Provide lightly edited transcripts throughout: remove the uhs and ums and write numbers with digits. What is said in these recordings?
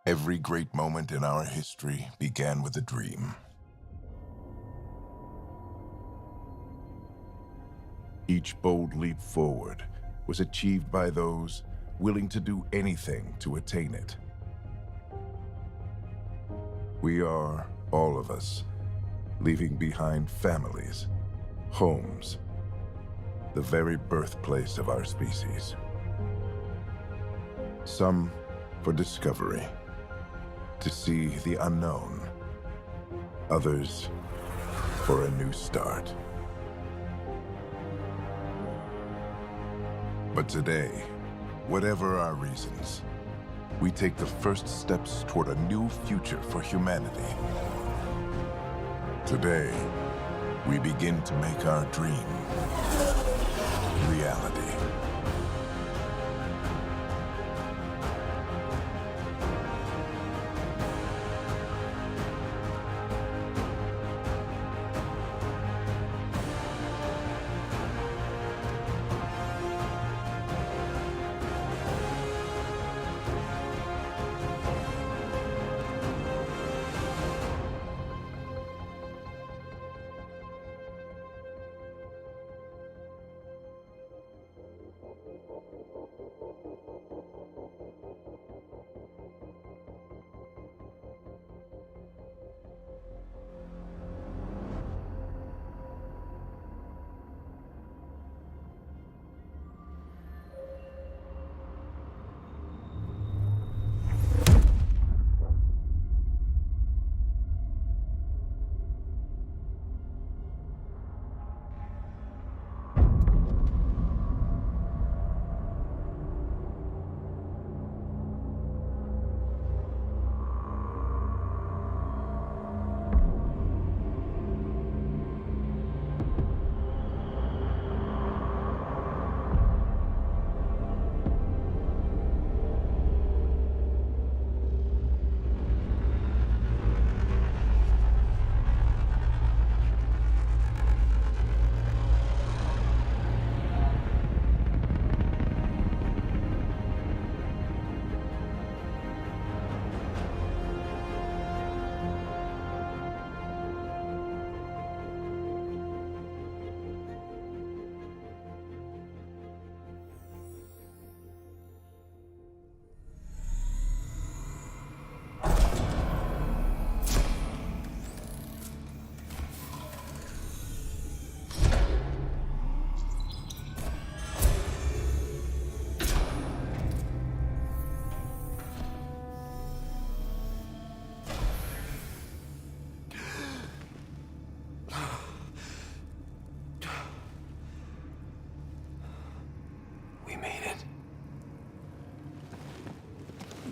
Every great moment in our history began with a dream. Each bold leap forward was achieved by those willing to do anything to attain it. We are, all of us, leaving behind families, homes, the very birthplace of our species. Some for discovery, to see the unknown. Others for a new start. But today, whatever our reasons, we take the first steps toward a new future for humanity. Today, we begin to make our dream reality.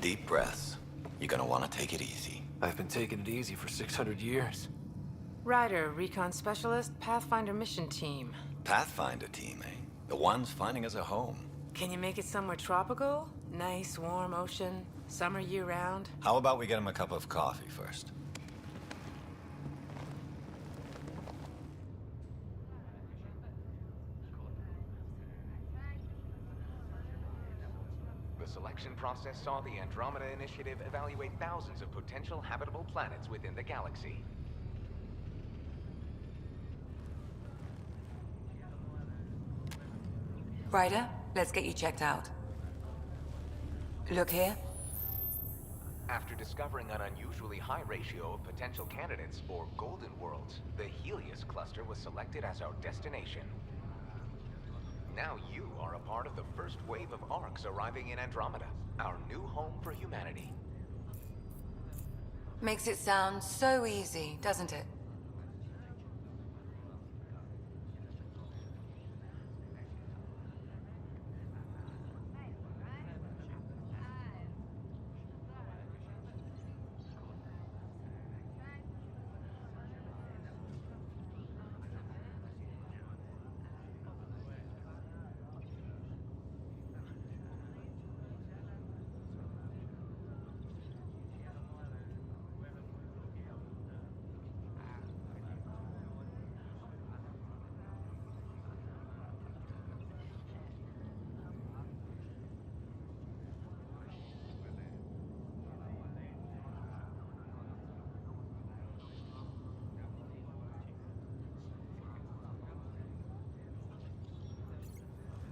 Deep breaths. You're gonna want to take it easy. I've been taking it easy for 600 years. Ryder, recon specialist, Pathfinder mission team. Pathfinder team, eh? The ones finding us a home. Can you make it somewhere tropical? Nice, warm ocean, summer year-round? How about we get him a cup of coffee first? The selection process saw the Andromeda Initiative evaluate thousands of potential habitable planets within the galaxy. Ryder, let's get you checked out. Look here. After discovering an unusually high ratio of potential candidates, or golden worlds, the Helios cluster was selected as our destination. Now you are a part of the first wave of ARCs arriving in Andromeda, our new home for humanity. Makes it sound so easy, doesn't it?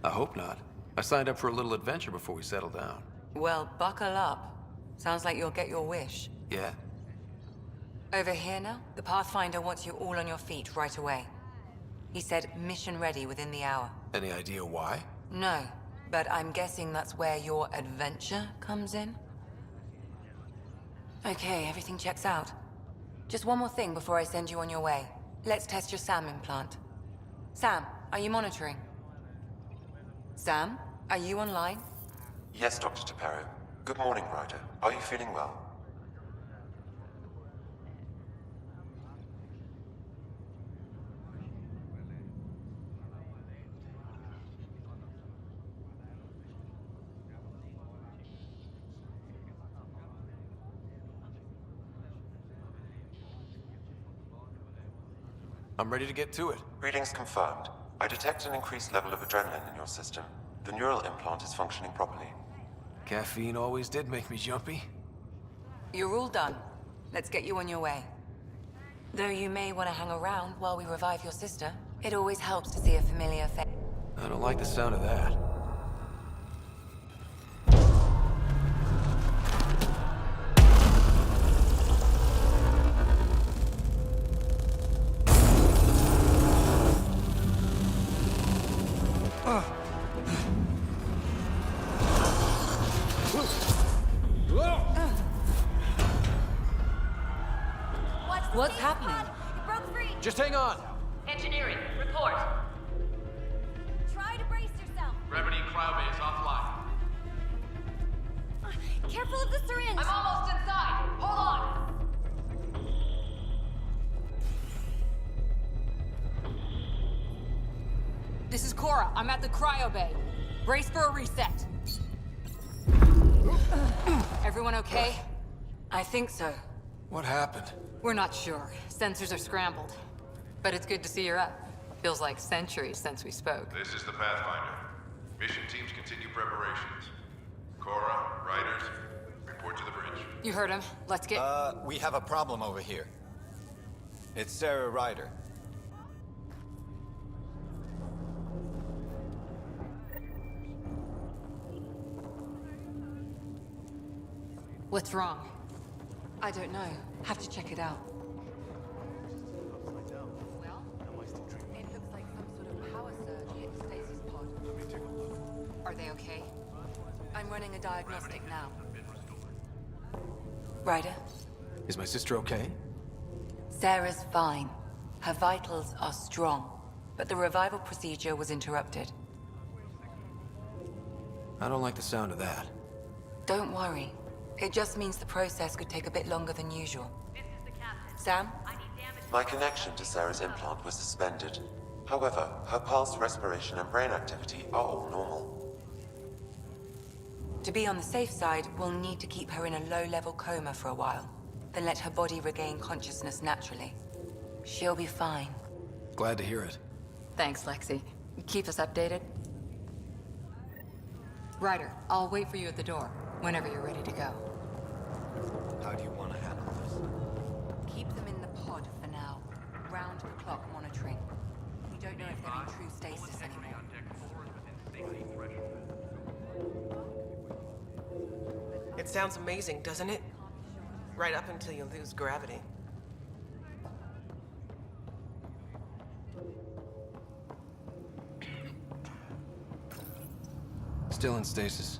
I hope not. I signed up for a little adventure before we settle down. Well, buckle up. Sounds like you'll get your wish. Yeah? Over here now, the Pathfinder wants you all on your feet right away. He said mission ready within the hour. Any idea why? No, but I'm guessing that's where your adventure comes in? Okay, everything checks out. Just one more thing before I send you on your way. Let's test your SAM implant. Sam, are you monitoring? Sam, are you online? Yes, Dr. Tapero. Good morning, Ryder. Are you feeling well? I'm ready to get to it. Readings confirmed. I detect an increased level of adrenaline in your system. The neural implant is functioning properly. Caffeine always did make me jumpy. You're all done. Let's get you on your way. Though you may want to hang around while we revive your sister, it always helps to see a familiar face. I don't like the sound of that. What's happening? It broke free. Just hang on! Engineering, report. Try to brace yourself. Gravity cryobase offline. Careful of the syringe. I'm almost inside. Hold on. This is Cora. I'm at the cryo bay. Brace for a reset. Everyone okay? I think so. What happened? We're not sure. Sensors are scrambled. But it's good to see you're up. Feels like centuries since we spoke. This is the Pathfinder. Mission teams continue preparations. Cora, Riders, report to the bridge. You heard him. Let's get... We have a problem over here. It's Sarah Ryder. What's wrong? I don't know. Have to check it out. Well, it looks like some sort of power surge hit the stasis pod. Are they okay? I'm running a diagnostic now. Ryder, Is my sister okay? Sarah's fine. Her vitals are strong, but the revival procedure was interrupted. I don't like the sound of that. Don't worry. It just means the process could take a bit longer than usual. This is the captain. Sam? I need damage. My connection to Sarah's implant was suspended. However, her pulse, respiration, and brain activity are all normal. To be on the safe side, we'll need to keep her in a low-level coma for a while, then let her body regain consciousness naturally. She'll be fine. Glad to hear it. Thanks, Lexi. Keep us updated. Ryder, I'll wait for you at the door, whenever you're ready to go. How do you want to handle this? Keep them in the pod for now. Round-the-clock monitoring. We don't know if they're in true stasis anymore. It sounds amazing, doesn't it? Right up until you lose gravity. Still in stasis.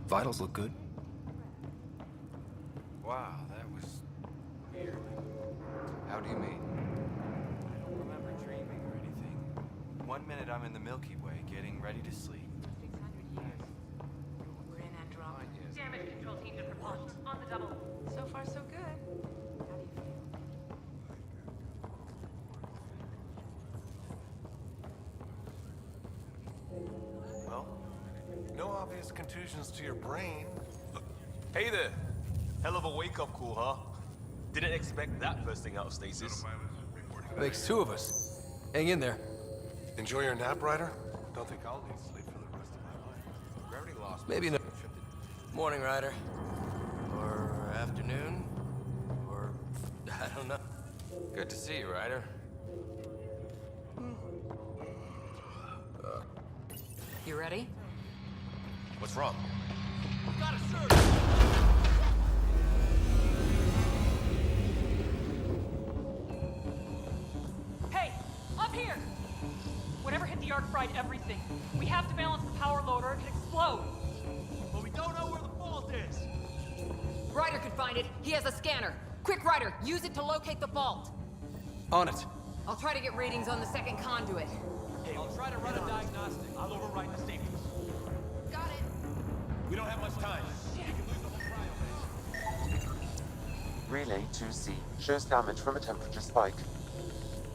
Vitals look good. Wow, that was weird. How do you mean? I don't remember dreaming or anything. 1 minute I'm in the Milky Way, getting ready to sleep. 600 years. We're in Andromeda. Damage control team to report. On the double. So far, so good. How do you feel? Well, no obvious contusions to your brain. Hey there! Hell of a wake-up call, huh? Didn't expect that first thing out of stasis. Makes two of us. Hang in there. Enjoy your nap, Ryder? Don't think I'll need sleep for the rest of my life. Gravity lost. Maybe no. Morning, Ryder. Or afternoon. Or I don't know. Good to see you, Ryder. You ready? What's wrong? Got a surge! Hey, up here! Whatever hit the arc fried everything. We have to balance the power load or it could explode. But we don't know where the fault is. Ryder could find it. He has a scanner. Quick, Ryder, use it to locate the fault. On it. I'll try to get readings on the second conduit. Hey, I'll try to run a diagnostic. I'll override the statements. Got it. We don't have much time. We can lose the whole cryo base. Relay 2C shows damage from a temperature spike.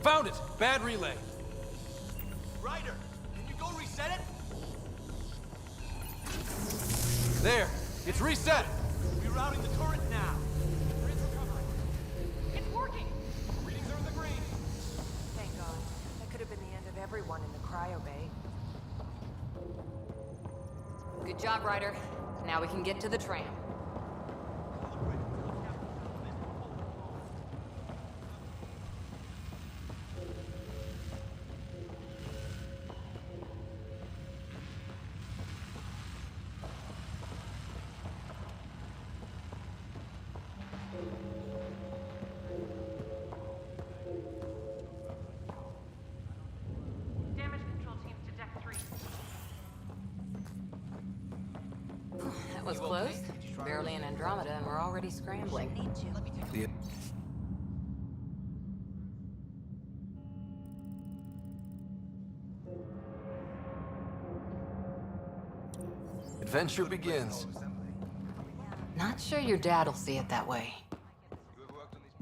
Found it! Bad relay. Ryder, can you go reset it? There! It's reset! Rerouting the current now. Grid's recovering. It's working! Readings are in the green. Thank God. That could have been the end of everyone in the cryo bay. Good job, Ryder. Now we can get to the tram. Damage control teams to deck 3. That was close. Barely in Andromeda, and we're already scrambling. The adventure begins. Not sure your dad'll see it that way.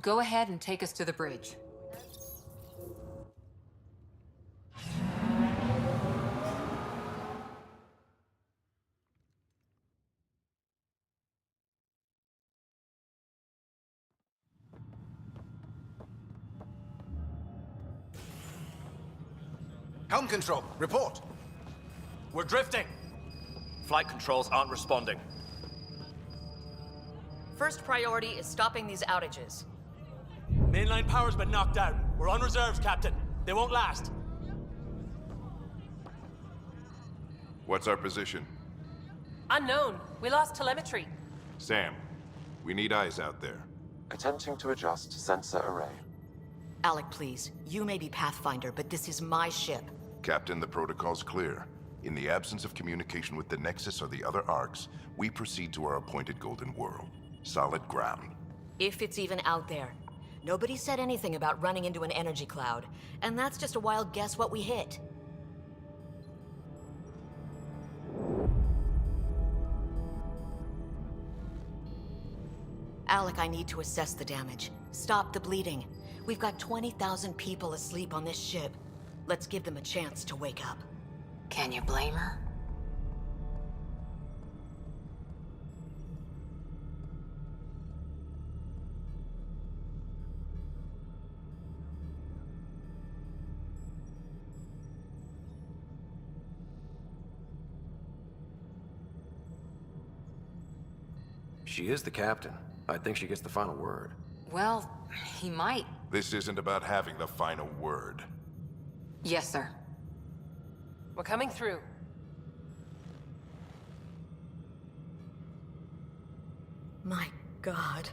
Go ahead and take us to the bridge. Helm control, report. We're drifting. Flight controls aren't responding. First priority is stopping these outages. Mainline power's been knocked out. We're on reserves, Captain. They won't last. What's our position? Unknown. We lost telemetry. Sam, we need eyes out there. Attempting to adjust sensor array. Alec, please. You may be Pathfinder, but this is my ship. Captain, the protocol's clear. In the absence of communication with the Nexus or the other arcs, we proceed to our appointed Golden World. Solid ground. If it's even out there. Nobody said anything about running into an energy cloud, and that's just a wild guess what we hit. Alec, I need to assess the damage. Stop the bleeding. We've got 20,000 people asleep on this ship. Let's give them a chance to wake up. Can you blame her? She is the captain. I think she gets the final word. Well, he might. This isn't about having the final word. Yes, sir. We're coming through. My God.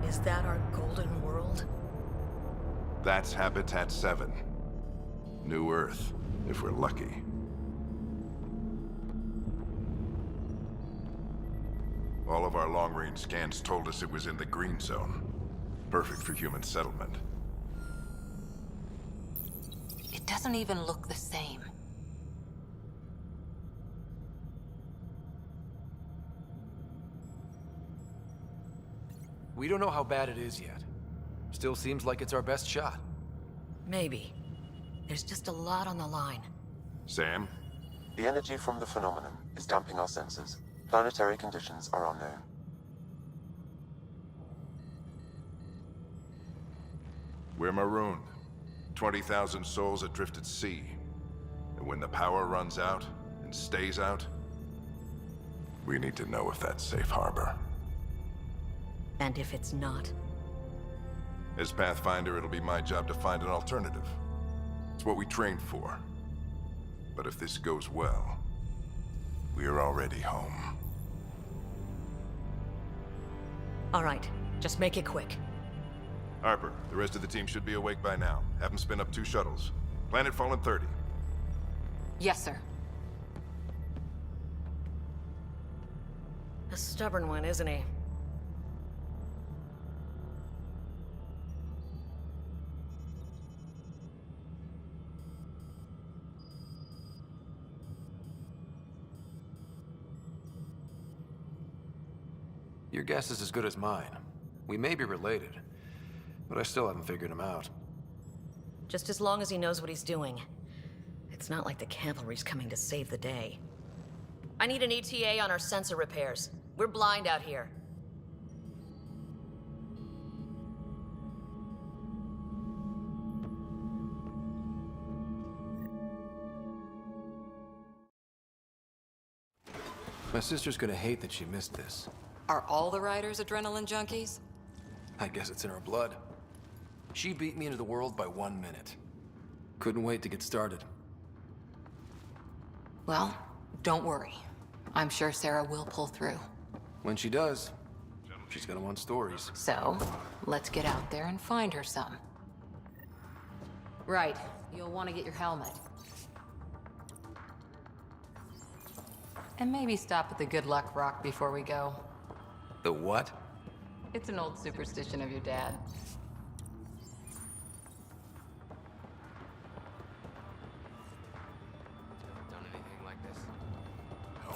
Is that our golden world? That's Habitat 7. New Earth, if we're lucky. All of our long-range scans told us it was in the green zone. Perfect for human settlement. It doesn't even look the same. We don't know how bad it is yet. Still seems like it's our best shot. Maybe. There's just a lot on the line. Sam? The energy from the phenomenon is damping our senses. Planetary conditions are unknown. We're marooned. 20,000 souls adrift at sea. And when the power runs out, and stays out, we need to know if that's safe harbor. And if it's not? As Pathfinder, it'll be my job to find an alternative. It's what we trained for. But if this goes well, we're already home. All right, just make it quick. Harper, the rest of the team should be awake by now. Have them spin up 2 shuttles. Planet Fallen 30. Yes, sir. A stubborn one, isn't he? Your guess is as good as mine. We may be related, but I still haven't figured him out. Just as long as he knows what he's doing. It's not like the cavalry's coming to save the day. I need an ETA on our sensor repairs. We're blind out here. My sister's gonna hate that she missed this. Are all the riders adrenaline junkies? I guess it's in her blood. She beat me into the world by 1 minute. Couldn't wait to get started. Well, don't worry. I'm sure Sarah will pull through. When she does, she's gonna want stories. So, let's get out there and find her some. Right. You'll want to get your helmet. And maybe stop at the Good Luck Rock before we go. The what? It's an old superstition of your dad. Done anything like this? No.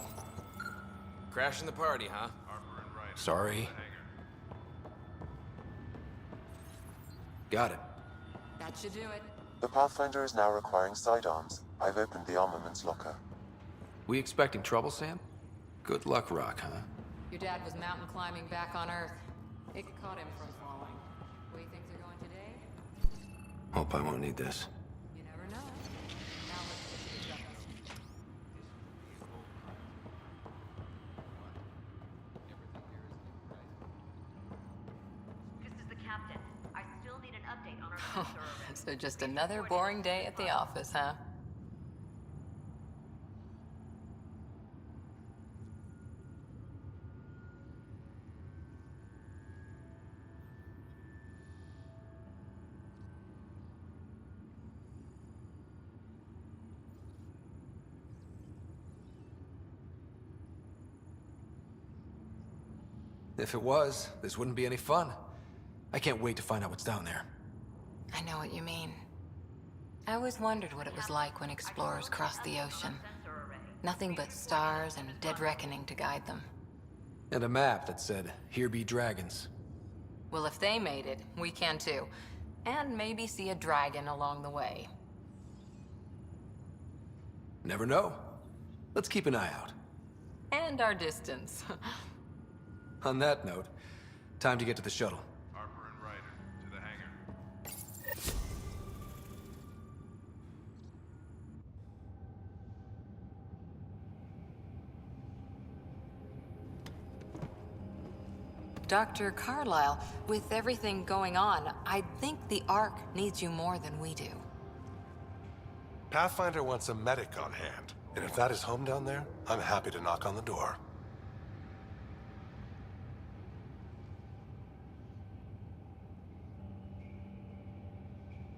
Crashing the party, huh? Sorry. Got it. That should do it. The Pathfinder is now requiring sidearms. I've opened the armaments locker. We expecting trouble, Sam? Good luck, Rock, huh? Your dad was mountain climbing back on Earth. It caught him from falling. Way things are going today? Hope I won't need this. You never know. Now let's get to the shuttles. This is the captain. I still need an update on our sensor array. So just another boring day at the office, huh? If it was, this wouldn't be any fun. I can't wait to find out what's down there. I know what you mean. I always wondered what it was like when explorers crossed the ocean. Nothing but stars and a dead reckoning to guide them. And a map that said, "Here be dragons." Well, if they made it, we can too. And maybe see a dragon along the way. Never know. Let's keep an eye out. And our distance. On that note, time to get to the shuttle. Harper and Ryder, to the hangar. Dr. Carlyle, with everything going on, I think the Ark needs you more than we do. Pathfinder wants a medic on hand. And if that is home down there, I'm happy to knock on the door.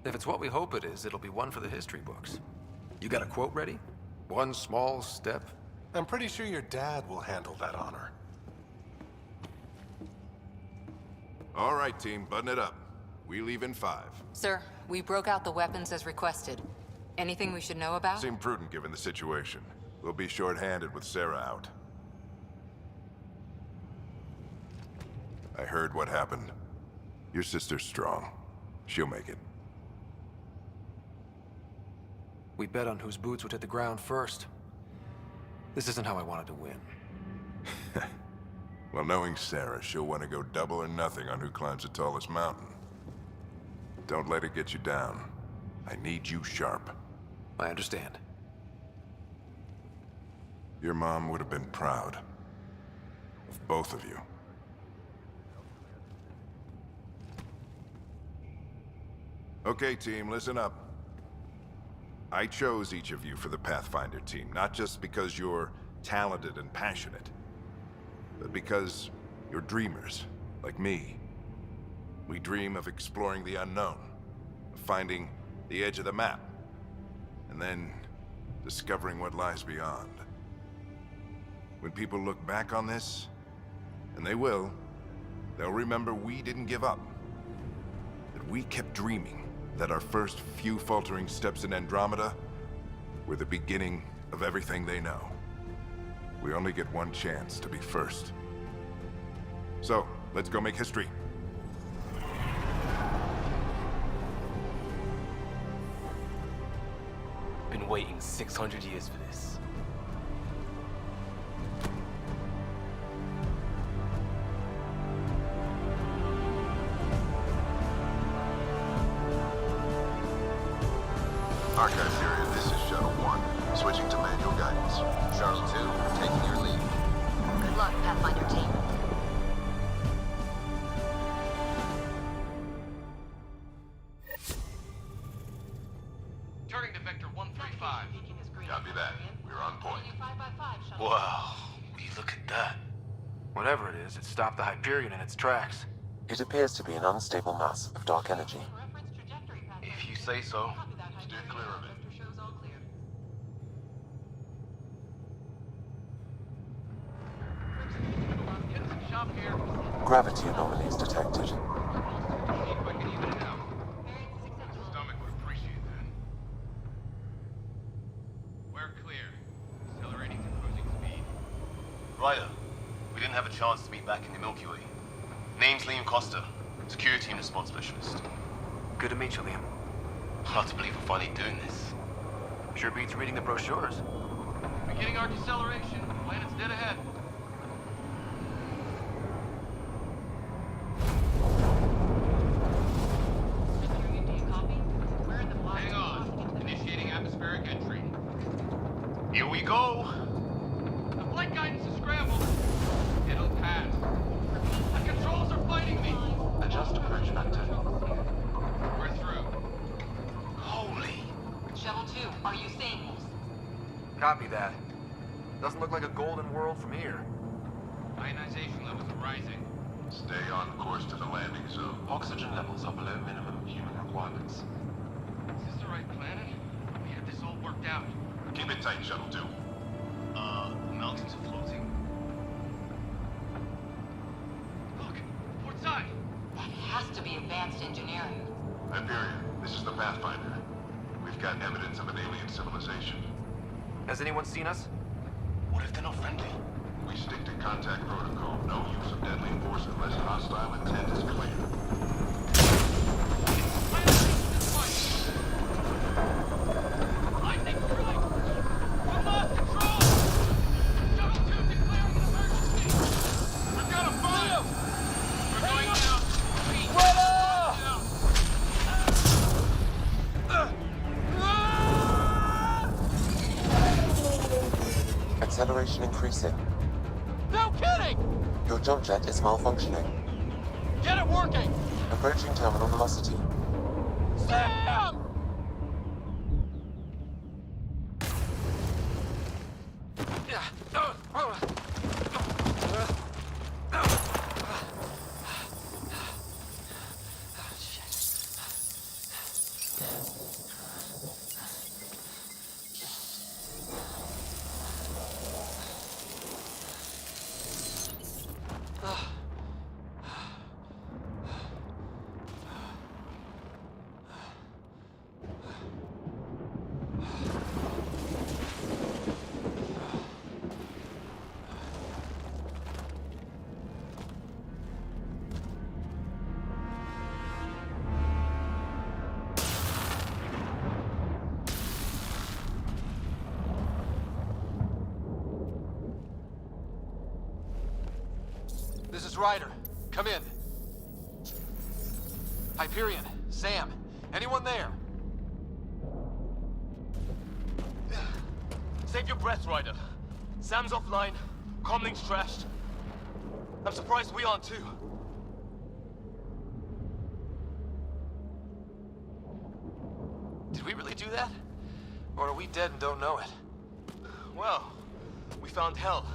If it's what we hope it is, it'll be one for the history books. You got a quote ready? One small step? I'm pretty sure your dad will handle that honor. All right, team, button it up. We leave in 5. Sir, we broke out the weapons as requested. Anything we should know about? Seemed prudent given the situation. We'll be short-handed with Sarah out. I heard what happened. Your sister's strong. She'll make it. We bet on whose boots would hit the ground first. This isn't how I wanted to win. Well, knowing Sarah, she'll want to go double or nothing on who climbs the tallest mountain. Don't let it get you down. I need you sharp. I understand. Your mom would have been proud of both of you. Okay, team, listen up. I chose each of you for the Pathfinder team, not just because you're talented and passionate, but because you're dreamers, like me. We dream of exploring the unknown, of finding the edge of the map, and then discovering what lies beyond. When people look back on this, and they will, they'll remember we didn't give up. That we kept dreaming, that our first few faltering steps in Andromeda were the beginning of everything they know. We only get one chance to be first. So, let's go make history. Been waiting 600 years for this. Archive period, this is Shuttle 1. Switching to manual guidance. Shuttle 2, taking your lead. Good luck, Pathfinder team. Turning to Vector 135. Copy that. We're on point. Wow, will you look at that? Whatever it is, it stopped the Hyperion in its tracks. It appears to be an unstable mass of dark energy. If you say so. Steer clear of it. Gravity anomalies detected. Stomach would appreciate that. We're clear. Accelerating to cruising speed. Ryder, we didn't have a chance to meet back in the Milky Way. Name's Liam Costa, security and response specialist. Good to meet you, Liam. Hard to believe we're finally doing this. Sure beats reading the brochures. Beginning our deceleration. Planet's dead ahead. Hang on. Initiating atmospheric entry. Here we go! The flight guidance is scrambled. It'll pass. The controls are fighting me. Adjust approach vector. We're through. Holy! Shuttle 2, are you seeing this? Copy that. Doesn't look like a golden world from here. Ionization levels are rising. Stay on course to the landing zone. Oxygen levels are below minimum human requirements. Is this the right planet? We had this all worked out. Keep it tight, Shuttle 2. The mountains are floating. Look, port side. That has to be advanced engineering. Hyperion, this is the Pathfinder. We've got evidence of an alien civilization. Has anyone seen us? What if they're not friendly? We stick to contact protocol. No use of deadly force unless hostile intent is clear. I think we're right! We lost control! Shuttle 2 declaring an emergency! We've got a fire! We're going down! Acceleration increasing. No kidding! Your jump jet is malfunctioning. Get it working! Approaching terminal velocity. Sam! This is Ryder. Come in. Hyperion, Sam, anyone there? Save your breath, Ryder. Sam's offline. Comlink's trashed. I'm surprised we aren't too. Did we really do that? Or are we dead and don't know it? Well, we found hell.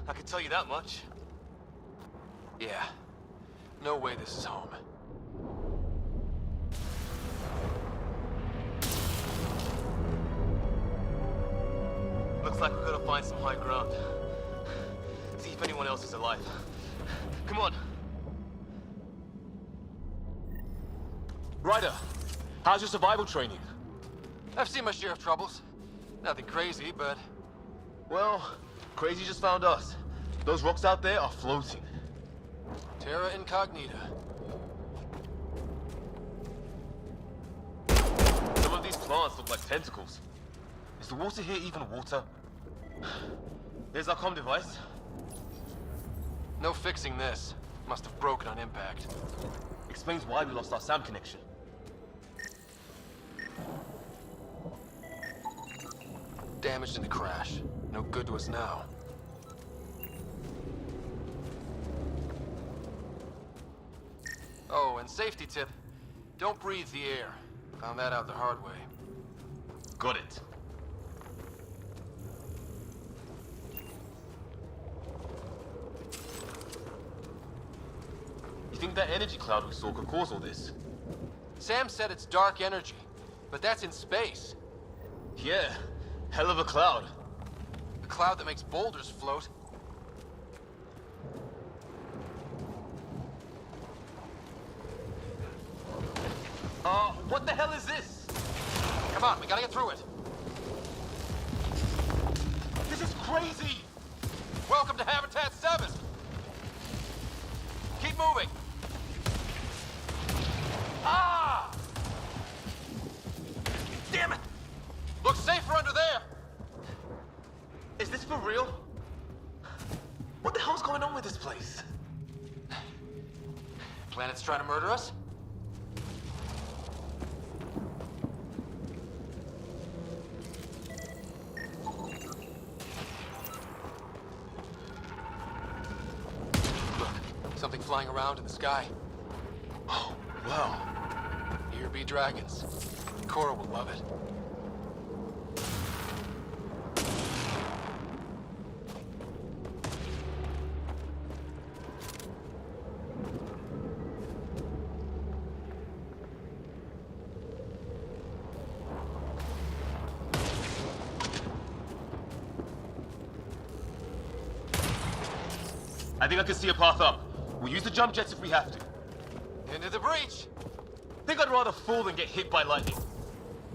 I can tell you that much. Yeah. No way this is home. Looks like we're gonna find some high ground. See if anyone else is alive. Come on. Ryder, how's your survival training? I've seen my share of troubles. Nothing crazy, but... Well, crazy just found us. Those rocks out there are floating. Terra Incognita. Some of these plants look like tentacles. Is the water here even water? There's our comm device. No fixing this. Must have broken on impact. Explains why we lost our SAM connection. Damaged in the crash. No good to us now. Oh, and safety tip. Don't breathe the air. Found that out the hard way. Got it. You think that energy cloud we saw could cause all this? Sam said it's dark energy, but that's in space. Yeah, hell of a cloud. The cloud that makes boulders float. What the hell is this? Come on, we gotta get through it. This is crazy! Welcome to Habitat 7! Keep moving! Ah! Damn it! Looks safer under there! Is this for real? What the hell's going on with this place? Planet's trying to murder us? Something flying around in the sky. Oh, wow. Here be dragons. Cora will love it. I think I can see a path up. We'll use the jump jets if we have to. Into the breach! Think I'd rather fall than get hit by lightning.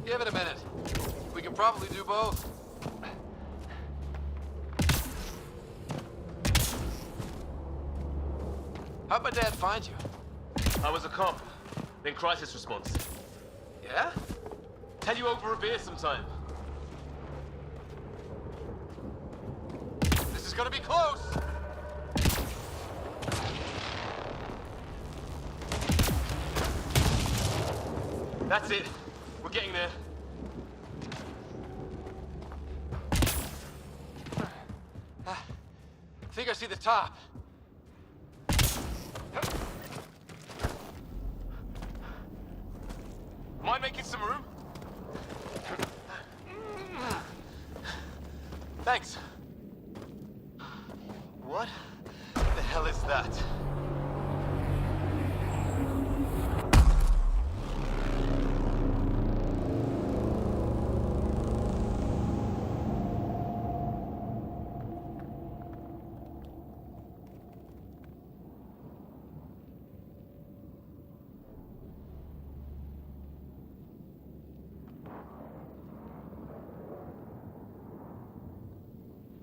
Give it a minute. We can probably do both. How'd my dad find you? I was a cop, then crisis response. Yeah? Tell you over a beer sometime. This is gonna be close! That's it. We're getting there. I think I see the top. Mind making some room? Thanks. What the hell is that?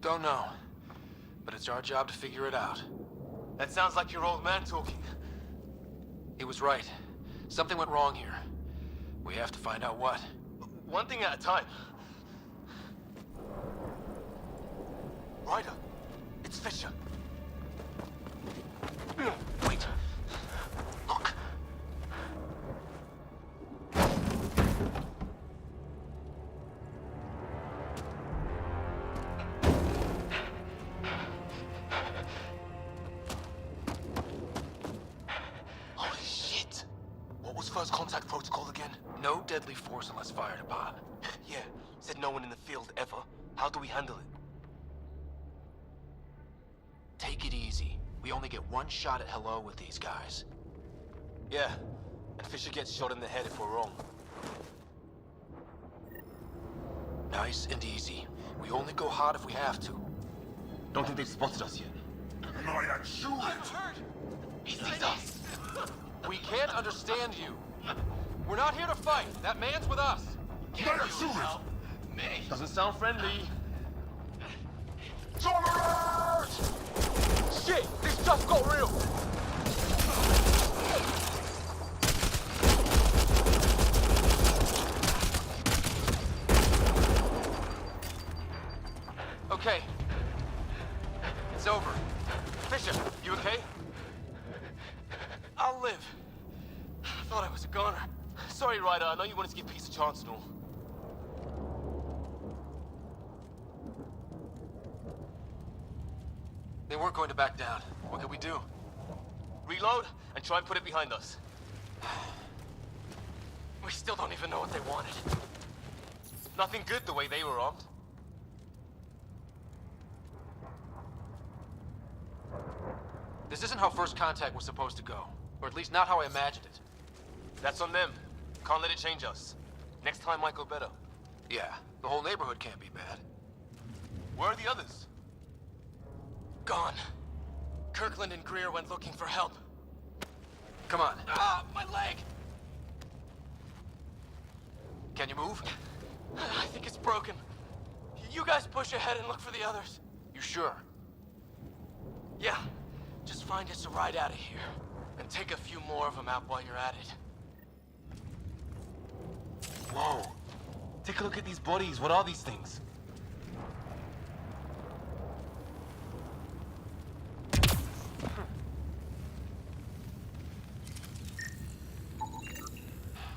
Don't know. But it's our job to figure it out. That sounds like your old man talking. He was right. Something went wrong here. We have to find out what. One thing at a time. Ryder, it's Fisher. Wait. Look. Holy shit. What was first contact protocol again? No deadly force unless fired upon. Yeah, said no one in the field ever. How do we handle it? Take it easy. We only get one shot at hello with these guys. Yeah, and Fisher gets shot in the head if we're wrong. Nice and easy. We only go hot if we have to. Don't think they've spotted us yet. He sees us. We can't understand you. We're not here to fight. That man's with us. Can you help me? Doesn't sound friendly. Shit! This just got real! Okay. It's over. Fisher, you okay? I'll live. I thought I was a goner. Sorry, Ryder. I know you wanted to give peace a chance and all. They weren't going to back down. What could we do? Reload and try and put it behind us. We still don't even know what they wanted. Nothing good the way they were armed. This isn't how first contact was supposed to go. Or at least not how I imagined it. That's on them. Can't let it change us. Next time might go better. Yeah, the whole neighborhood can't be bad. Where are the others? Gone. Kirkland and Greer went looking for help. Come on. Ah, my leg! Can you move? I think it's broken. You guys push ahead and look for the others. You sure? Yeah. Just find us a ride out of here. And take a few more of them out while you're at it. Whoa. Take a look at these bodies. What are these things?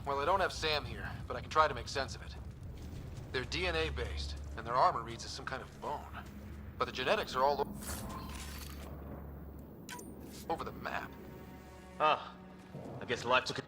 Well, I don't have Sam here, but I can try to make sense of it. They're DNA-based, and their armor reads as some kind of bone. But the genetics are all over the map. Ah. I guess life took it.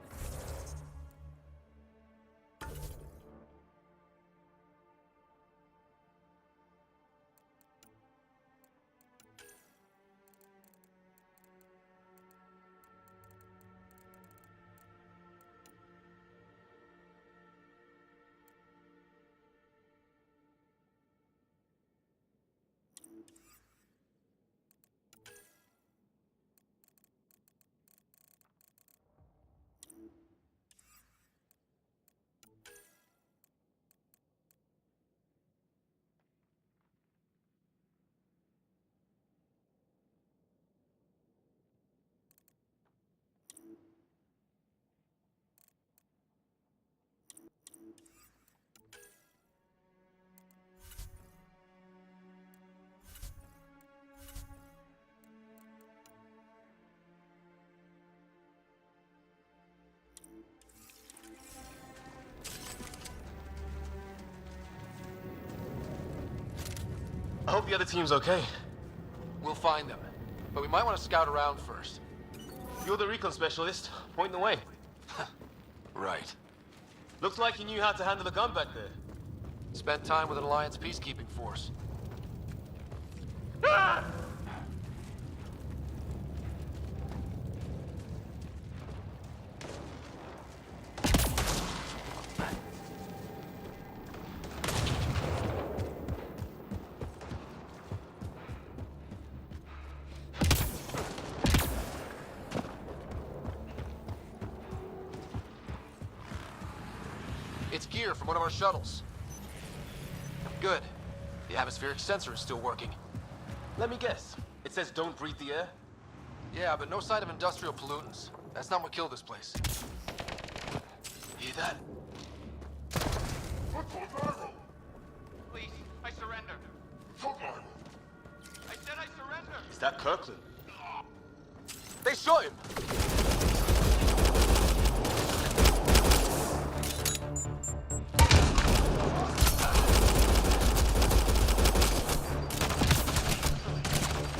I hope the other team's okay. We'll find them. But we might want to scout around first. You're the recon specialist. Point the way. Right. Looks like you knew how to handle a gun back there. Spent time with an Alliance peacekeeping force. Ah! It's gear from one of our shuttles. Good. The atmospheric sensor is still working. Let me guess. It says don't breathe the air? Yeah, but no sign of industrial pollutants. That's not what killed this place. Hear that? Please, I surrender. I said I surrender. Is that Kirkland? They shot him!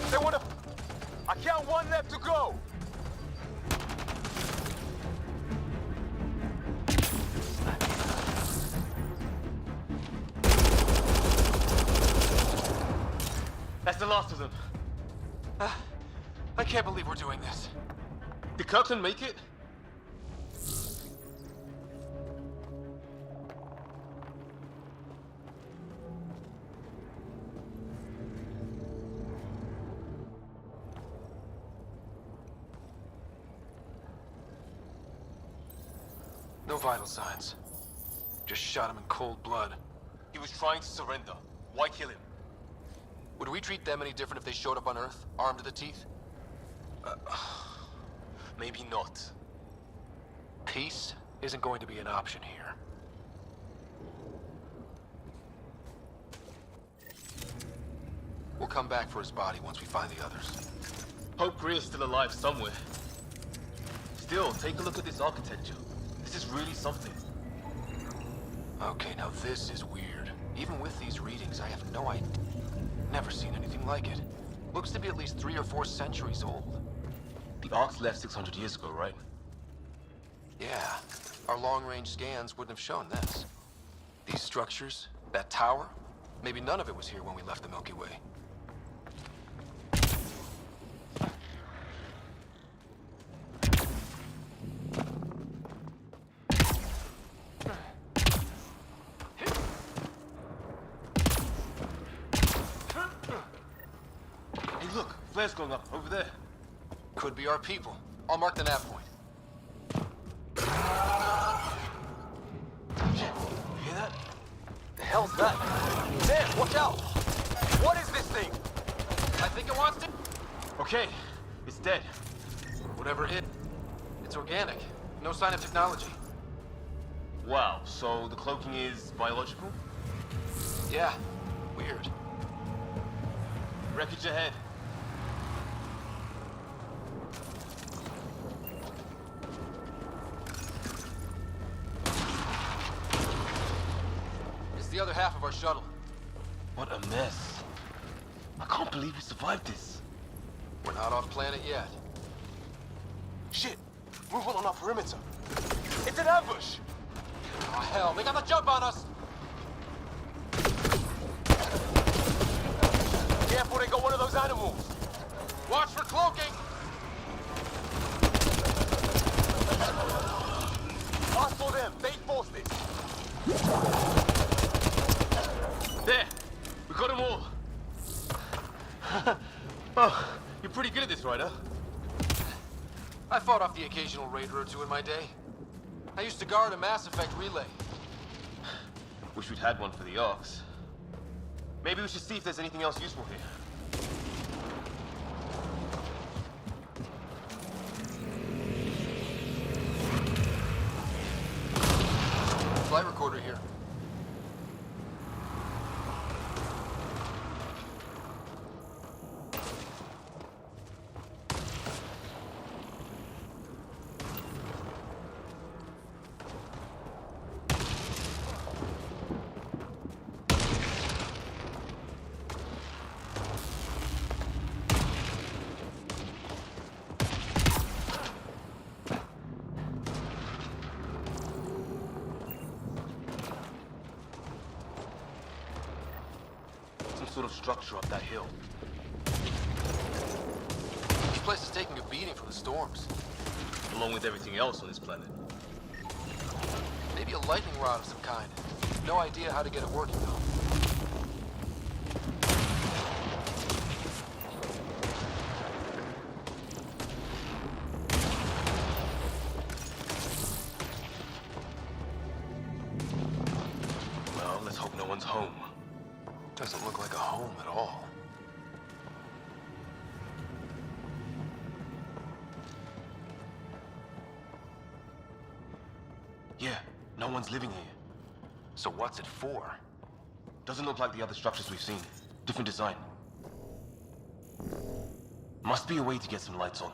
They want to... I count one left to go! That's the last of them. I can't believe we're doing this. Did Kirkland make it? No vital signs. Just shot him in cold blood. He was trying to surrender. Why kill him? Would we treat them any different if they showed up on Earth, armed to the teeth? Maybe not. Peace isn't going to be an option here. We'll come back for his body once we find the others. Hope Greer's still alive somewhere. Still, take a look at this architecture. This is really something. Okay, now this is weird. Even with these readings, I have no idea. Never seen anything like it. Looks to be at least 3 or 4 centuries old. The Ark's left 600 years ago, right? Yeah. Our long-range scans wouldn't have shown this. These structures, that tower, maybe none of it was here when we left the Milky Way. Flares going up, over there. Could be our people. I'll mark the nav point. Shit, you hear that? The hell's that? There, watch out! What is this thing? I think it wants to... Okay, it's dead. Whatever it is, it's organic. No sign of technology. Wow, so the cloaking is biological? Yeah, weird. Wreckage ahead. The other half of our shuttle. What a mess. I can't believe we survived this. We're not off planet yet. Shit! Movement on our perimeter. It's an ambush! Oh hell, they got the jump on us! Careful, they got one of those animals. Watch for cloaking! Us for them, they forced it. There! We got them all! Oh, you're pretty good at this, Ryder. I fought off the occasional raider or two in my day. I used to guard a Mass Effect relay. Wish we'd had one for the Arks. Maybe we should see if there's anything else useful here. Flight recorder here. sort of structure up that hill. This place is taking a beating from the storms. Along with everything else on this planet. Maybe a lightning rod of some kind. No idea how to get it working, though. Well, let's hope no one's home. Doesn't look like a home at all. Yeah, no one's living here. So what's it for? Doesn't look like the other structures we've seen. Different design. Must be a way to get some lights on.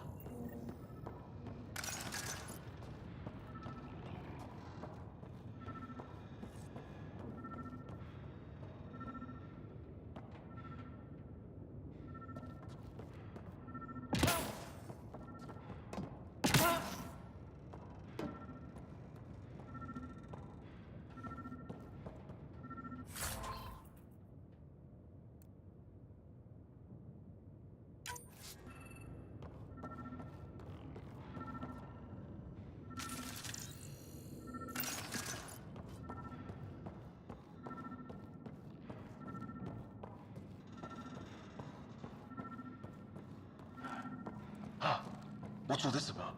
Huh. What's all this about?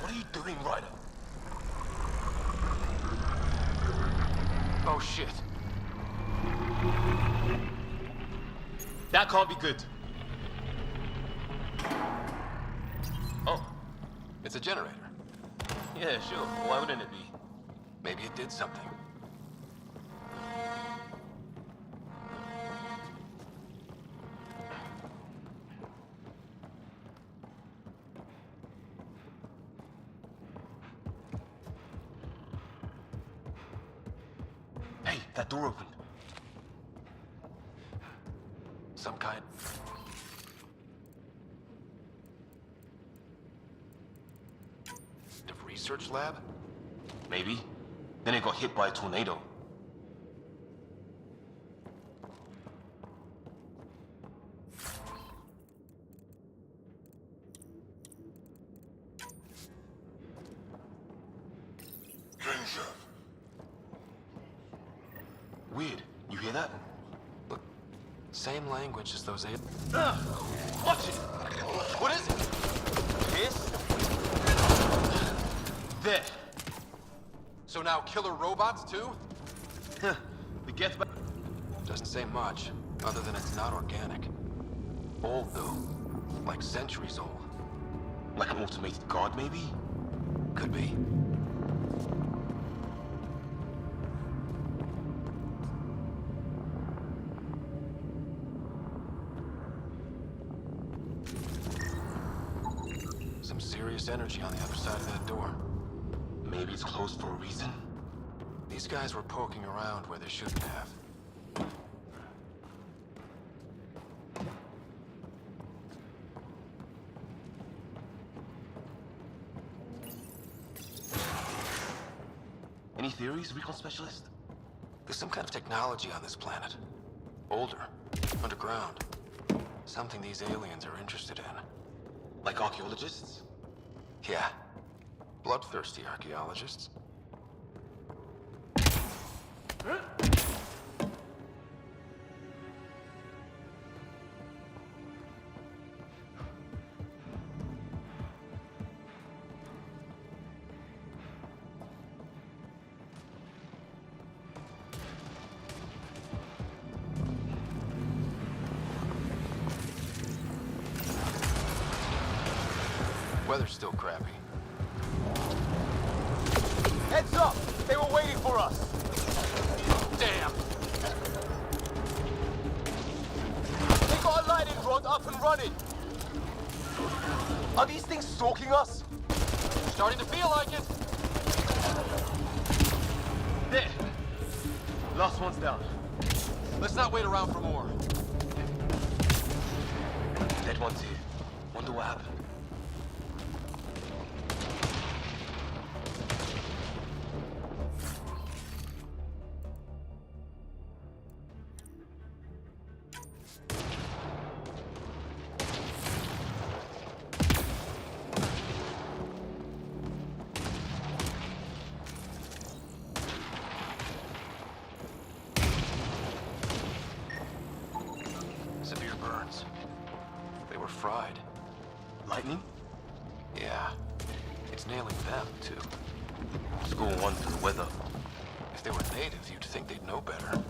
What are you doing, Ryder? Oh, shit. That can't be good. Oh. It's a generator. Yeah, sure. Why wouldn't it be? Maybe it did something. Hey, that door opened. Some kind. of research lab? Maybe. Then it got hit by a tornado. Weird. You hear that? Look, same language as those aliens. Watch it! What is it? This? There. So now killer robots too? It gets back. Doesn't say much, other than it's not organic. Old though. Like centuries old. Like an automated god, maybe? Could be. Some serious energy on the other side of that door. Maybe it's closed for a reason? These guys were poking around where they shouldn't have. Any theories, recon specialist? There's some kind of technology on this planet. Older. Underground. Something these aliens are interested in. Like archaeologists? Yeah. Bloodthirsty archaeologists. Weather's still crappy. Heads up! They were waiting for us! Damn! They got a lightning rod up and running! Are these things stalking us? Starting to feel like it! There! Last one's down. Let's not wait around for more. Dead one's here. Wonder what happened. It's nailing them, too. Score one for the weather. If they were natives, you'd think they'd know better.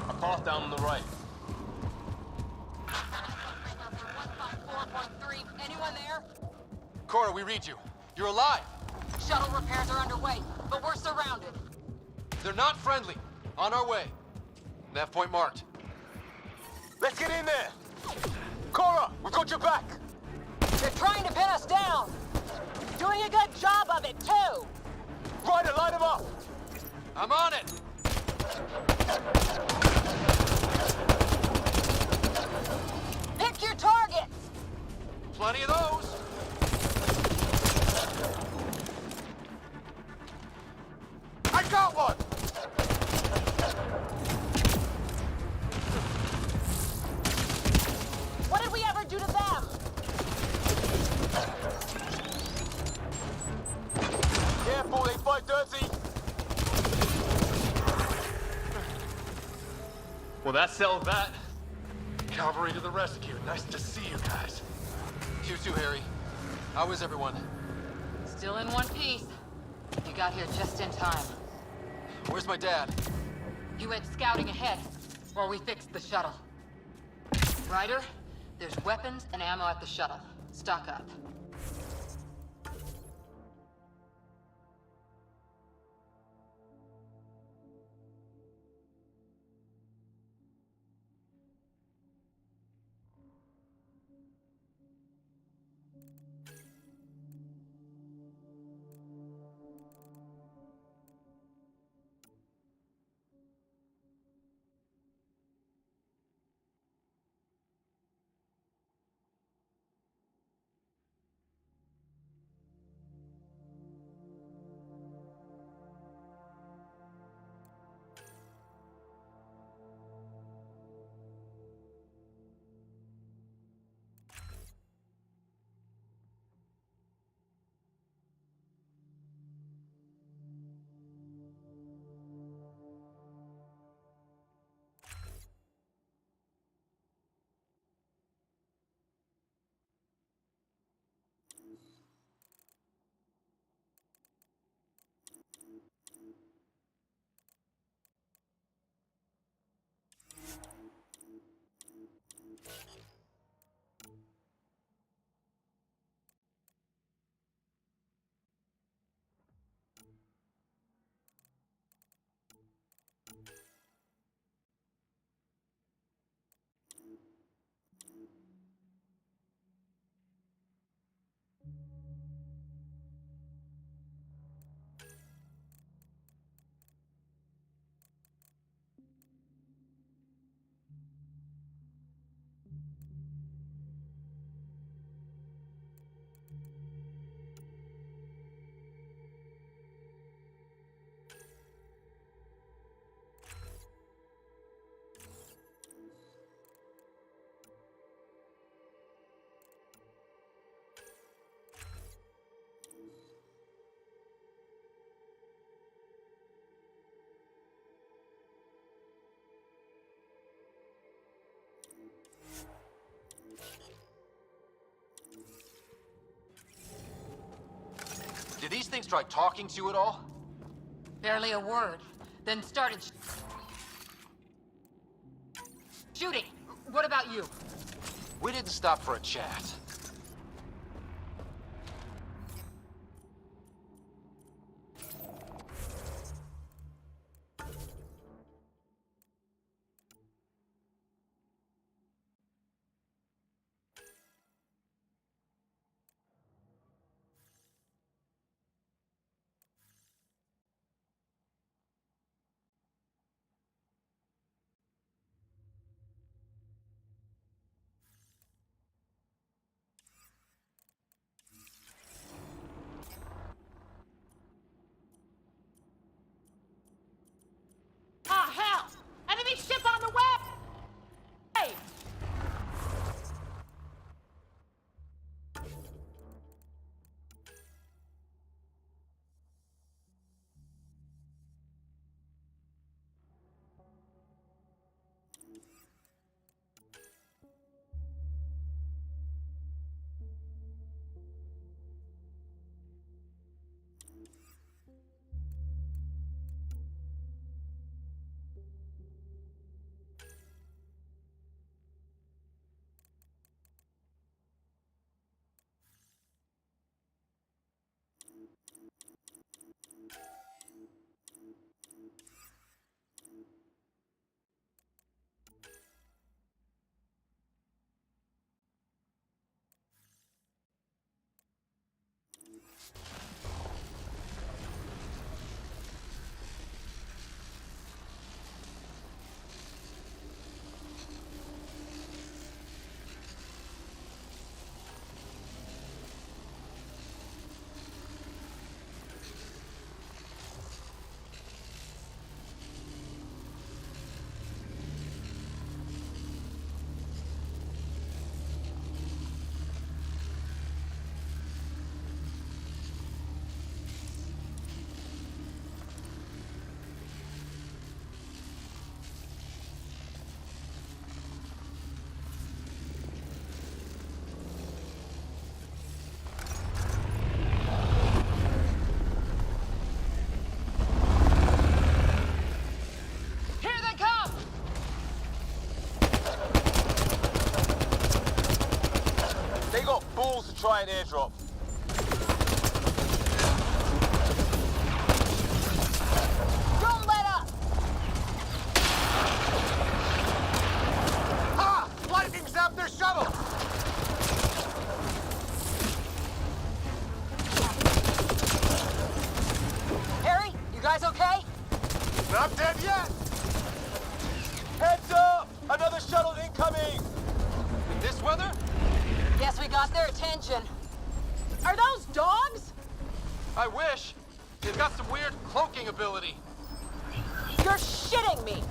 A path down on the right. 4.3. Anyone there? Cora, we read you. You're alive. Shuttle repairs are underway, but we're surrounded. They're not friendly. On our way. Nav point marked. Let's get in there! Cora, we've got your back! They're trying to pin us down! Doing a good job of it, too! Ryder, light him up! I'm on it! Pick your targets! Plenty of those! I got one! What did we ever do to them? Careful, they fight dirty! Well, that settled that. Cavalry to the rescue. Nice to see you guys. You too, Harry. How is everyone? Still in one piece. You got here just in time. Where's my dad? You went scouting ahead while we fixed the shuttle. Ryder, there's weapons and ammo at the shuttle. Stock up. Did these things try talking to you at all? Barely a word. Then started shooting. What about you? We didn't stop for a chat. balls to try an airdrop. Don't let up! Ha! Lightning zapped their shuttle! Harry, you guys okay? Not dead yet! Heads up! Another shuttle incoming! This weather? Guess we got their attention. Are those dogs? I wish. They've got some weird cloaking ability. You're shitting me!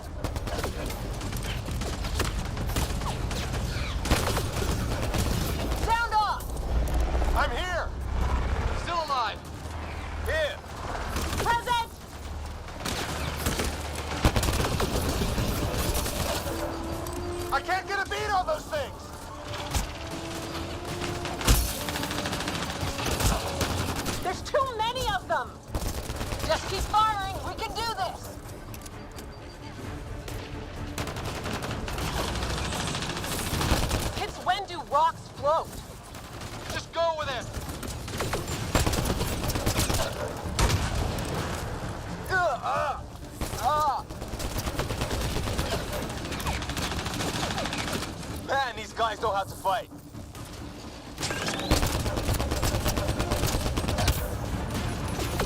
Sound off! I'm here! Still alive. Here. Present! I can't get a beat on those things! There's too many of them! Just keep firing, we can do this! It's when do rocks float? Just go with it! Man, these guys know how to fight.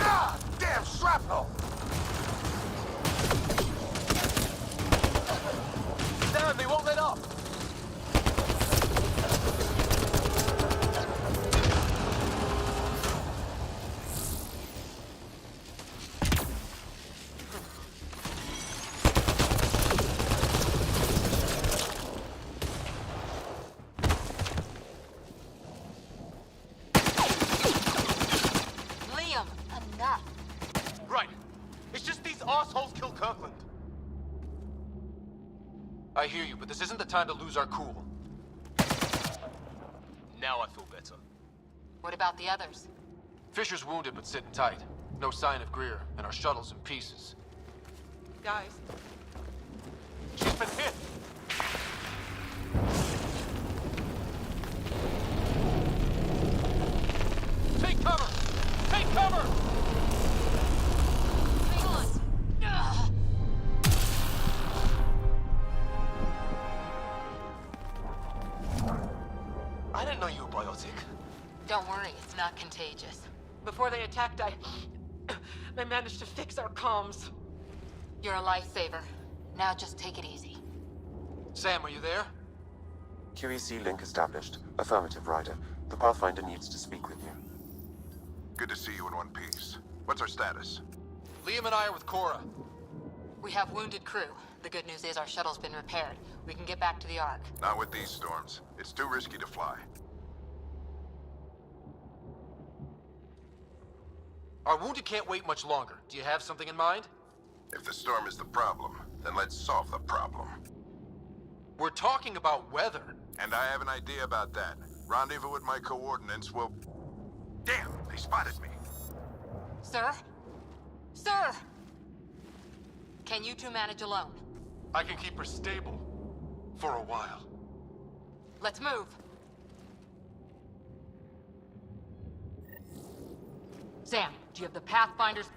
Ah! Damn shrapnel! Damn, they won't let up! Liam, enough. Right. It's just these assholes kill Kirkland. I hear you, but this isn't the time to lose our cool. Now I feel better. What about the others? Fisher's wounded, but sitting tight. No sign of Greer, and our shuttle's in pieces. Guys. She's been hit! Take cover! Take cover! Hang on. Ugh. I didn't know you were biotic. Don't worry, it's not contagious. Before they attacked, I managed to fix our comms. You're a lifesaver. Now just take it easy. Sam, are you there? QEC link established. Affirmative, Ryder. The Pathfinder needs to speak with you. Good to see you in one piece. What's our status? Liam and I are with Cora. We have wounded crew. The good news is our shuttle's been repaired. We can get back to the Ark. Not with these storms. It's too risky to fly. Our wounded can't wait much longer. Do you have something in mind? If the storm is the problem, then let's solve the problem. We're talking about weather. And I have an idea about that. Rendezvous with my coordinates will... Damn, they spotted me. Sir? Sir! Can you two manage alone? I can keep her stable. For a while. Let's move. Sam, do you have the Pathfinder's...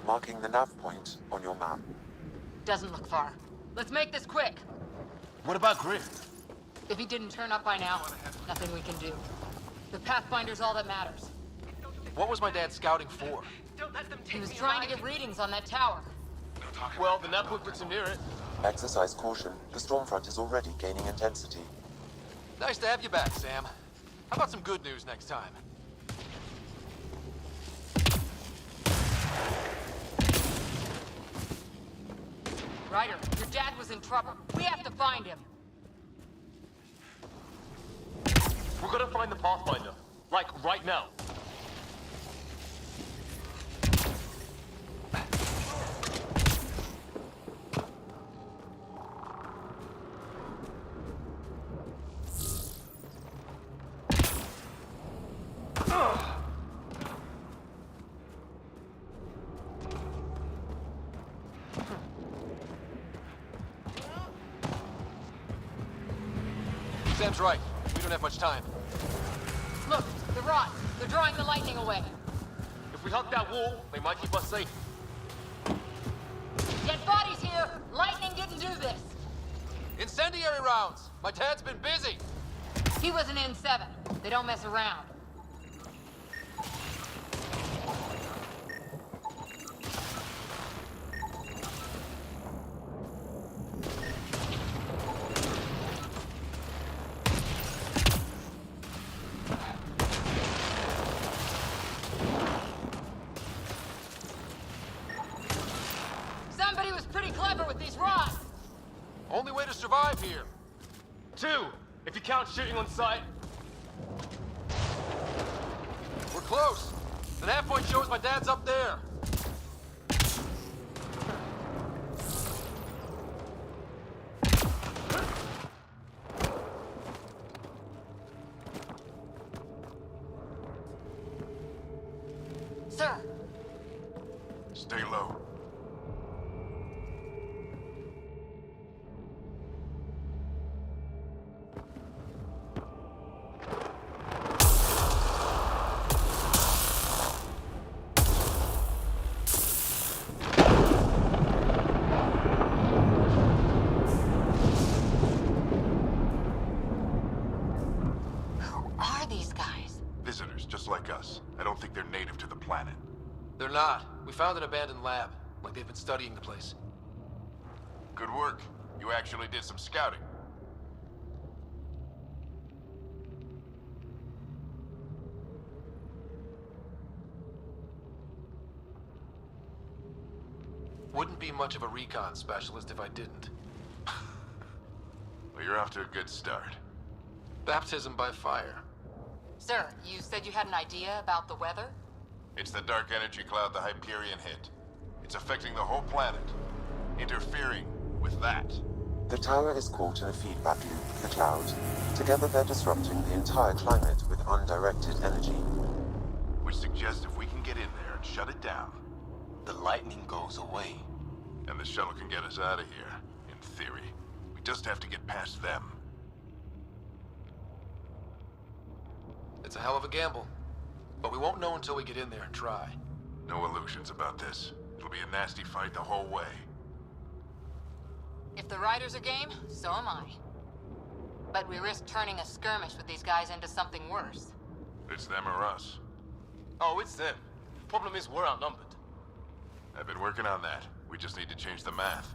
Marking the nav point on your map. Doesn't look far. Let's make this quick. What about Griff? If he didn't turn up by now, nothing we can do. The Pathfinder's all that matters. What was my dad scouting for? He was trying to get readings on that tower. Well, the nav point puts him near it. Exercise caution. The storm front is already gaining intensity. Nice to have you back, Sam. How about some good news next time? Ryder, your dad was in trouble. We have to find him. We're gonna find the Pathfinder. Like, right now. Sam's right. We don't have much time. Look, the rods. They're drawing the lightning away. If we hug that wall, they might keep us safe. Dead bodies here! Lightning didn't do this! Incendiary rounds! My dad's been busy! He was an N7. They don't mess around. survive here. 2, if you count shooting on sight. We're close. The nav point shows my dad's up there. Sir, Stay low. who are these guys? Visitors, just like us. I don't think they're native to the planet. They're not. We found an abandoned lab. Like they've been studying the place. Good work. You actually did some scouting. Wouldn't be much of a recon specialist if I didn't. Well, you're off to a good start. Baptism by fire. Sir, you said you had an idea about the weather? It's the dark energy cloud the Hyperion hit. It's affecting the whole planet. Interfering with that. The tower is caught in a feedback loop, the cloud. Together they're disrupting the entire climate with undirected energy. Which suggests if we can get in there and shut it down, The lightning goes away. and the shuttle can get us out of here, in theory. We just have to get past them. It's a hell of a gamble. But we won't know until we get in there and try. No illusions about this. It'll be a nasty fight the whole way. If the riders are game, so am I. But we risk turning a skirmish with these guys into something worse. It's them or us. Oh, it's them. Problem is, we're outnumbered. I've been working on that. We just need to change the math.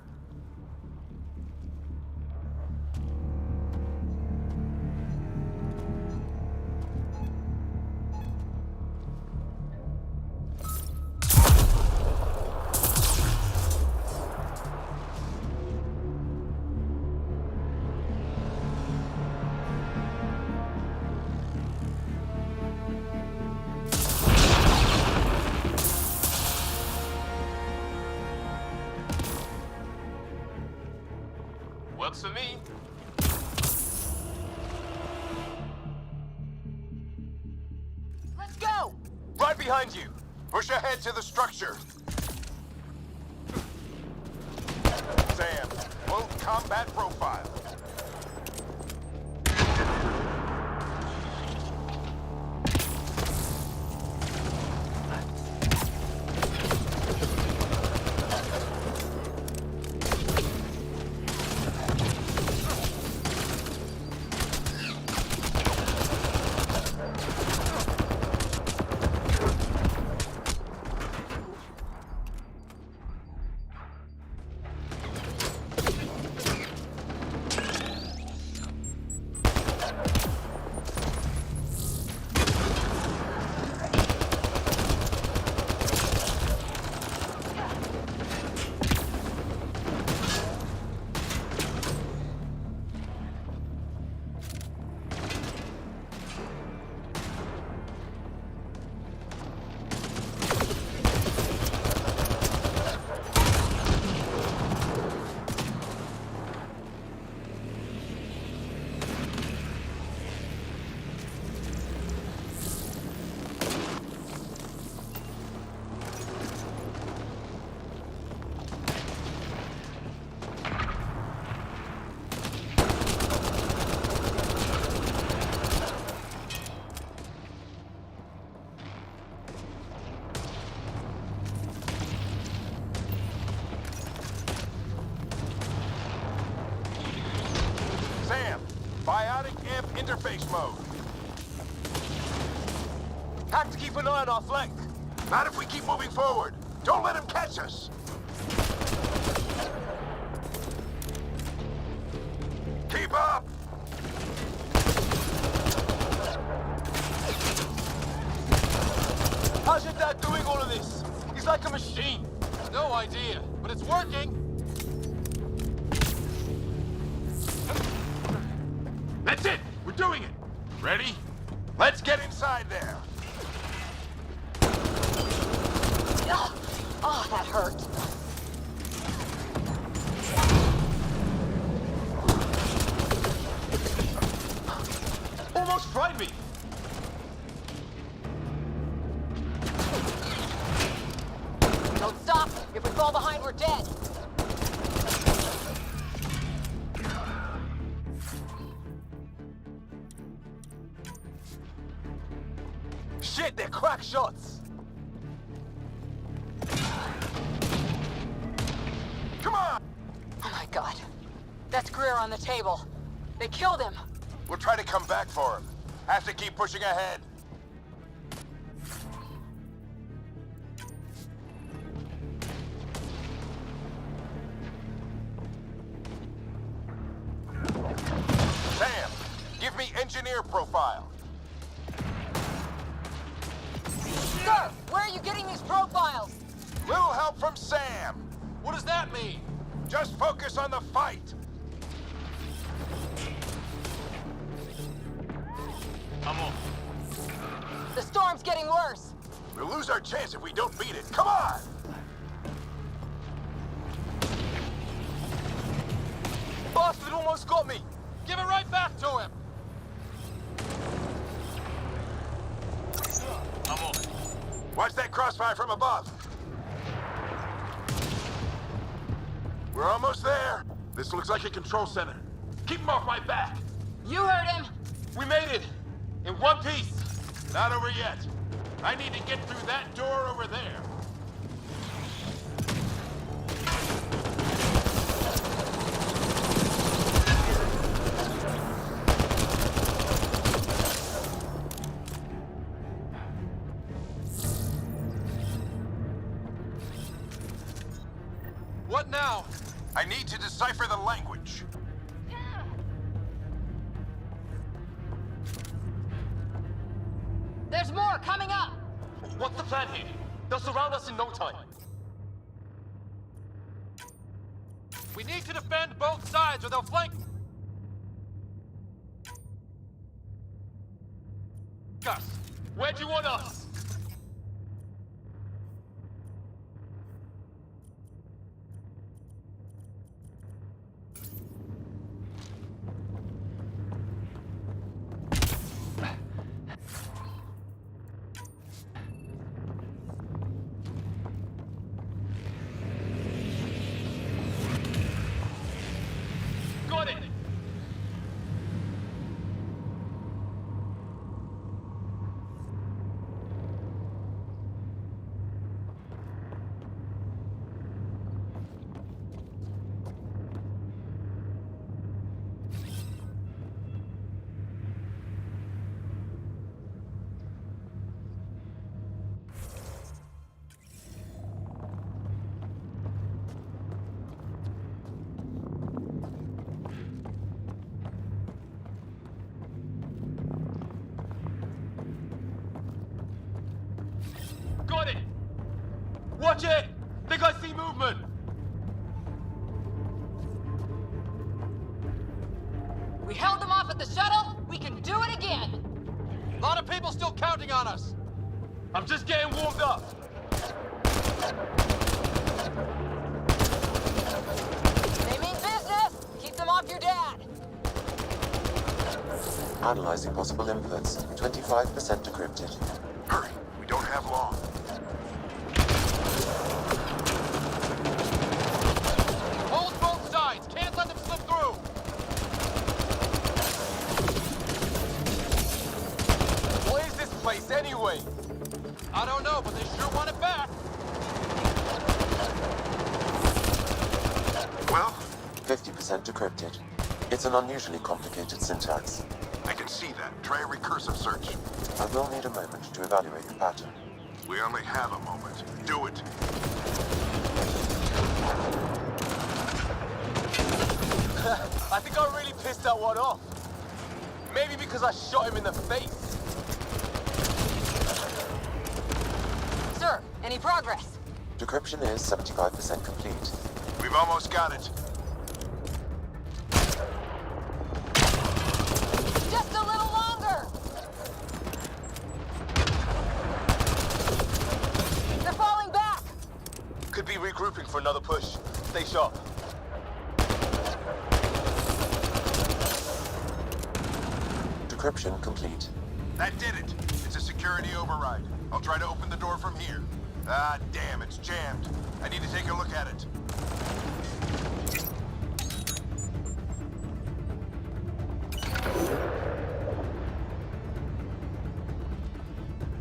Works for me. Let's go! Right behind you. Push ahead to the structure. Sam, full combat profile. Biotic amp interface mode. Have to keep an eye on our flank. Not if we keep moving forward. Don't let him catch us. Keep up! How's your dad doing all of this? He's like a machine. No idea, but it's working. Ready? Let's get inside there. Oh, that hurt. Almost fried me! Don't stop. If we fall behind, we're dead. Shit, they're crack shots! Come on! Oh my god. That's Greer on the table. They killed him. We'll try to come back for him. Have to keep pushing ahead. Sam, give me engineer profile. Sir, where are you getting these profiles? Little help from Sam. What does that mean? Just focus on the fight. I'm on. The storm's getting worse. We'll lose our chance if we don't beat it. Come on! Bastard almost got me! Give it right back to him! I'm on. Watch that crossfire from above. We're almost there. This looks like a control center. Keep him off my back. You heard him. We made it! In one piece! Not over yet. I need to get through that door over there. What now? I need to decipher the language. There's more coming up. What's the plan here? They'll surround us in no time. We need to defend both sides or they'll flank us. Where do you want us? Got it! Got it! Watch it! Think I see movement! We held them off at the shuttle. We can do it again. A lot of people still counting on us. I'm just getting warmed up. They mean business. Keep them off your dad. Analyzing possible inputs. 25% decrypted. Hurry, we don't have long. Hold both sides. Can't let them slip through. What is this place anyway? I don't know, but they sure want it back. Well, 50% decrypted. It's an unusually complicated syntax. I can see that. Try a recursive search. I will need a moment to evaluate the pattern. We only have a moment. Do it. I think I really pissed that one off. Maybe because I shot him in the face. Sir, any progress? Decryption is 75% complete. We've almost got it. Just a little longer. sharp. Decryption complete. That did it. It's a security override. I'll try to open the door from here. Ah, damn, it's jammed. I need to take a look at it.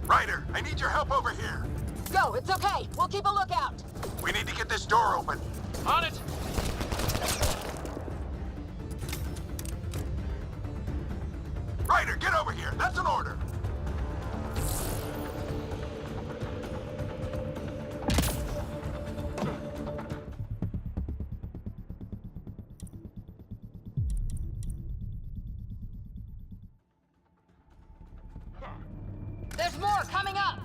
Ryder, I need your help over here. Go, it's okay. We'll keep a lookout. We need to get this door open. On it! Ryder, get over here. That's an order. There's more coming up.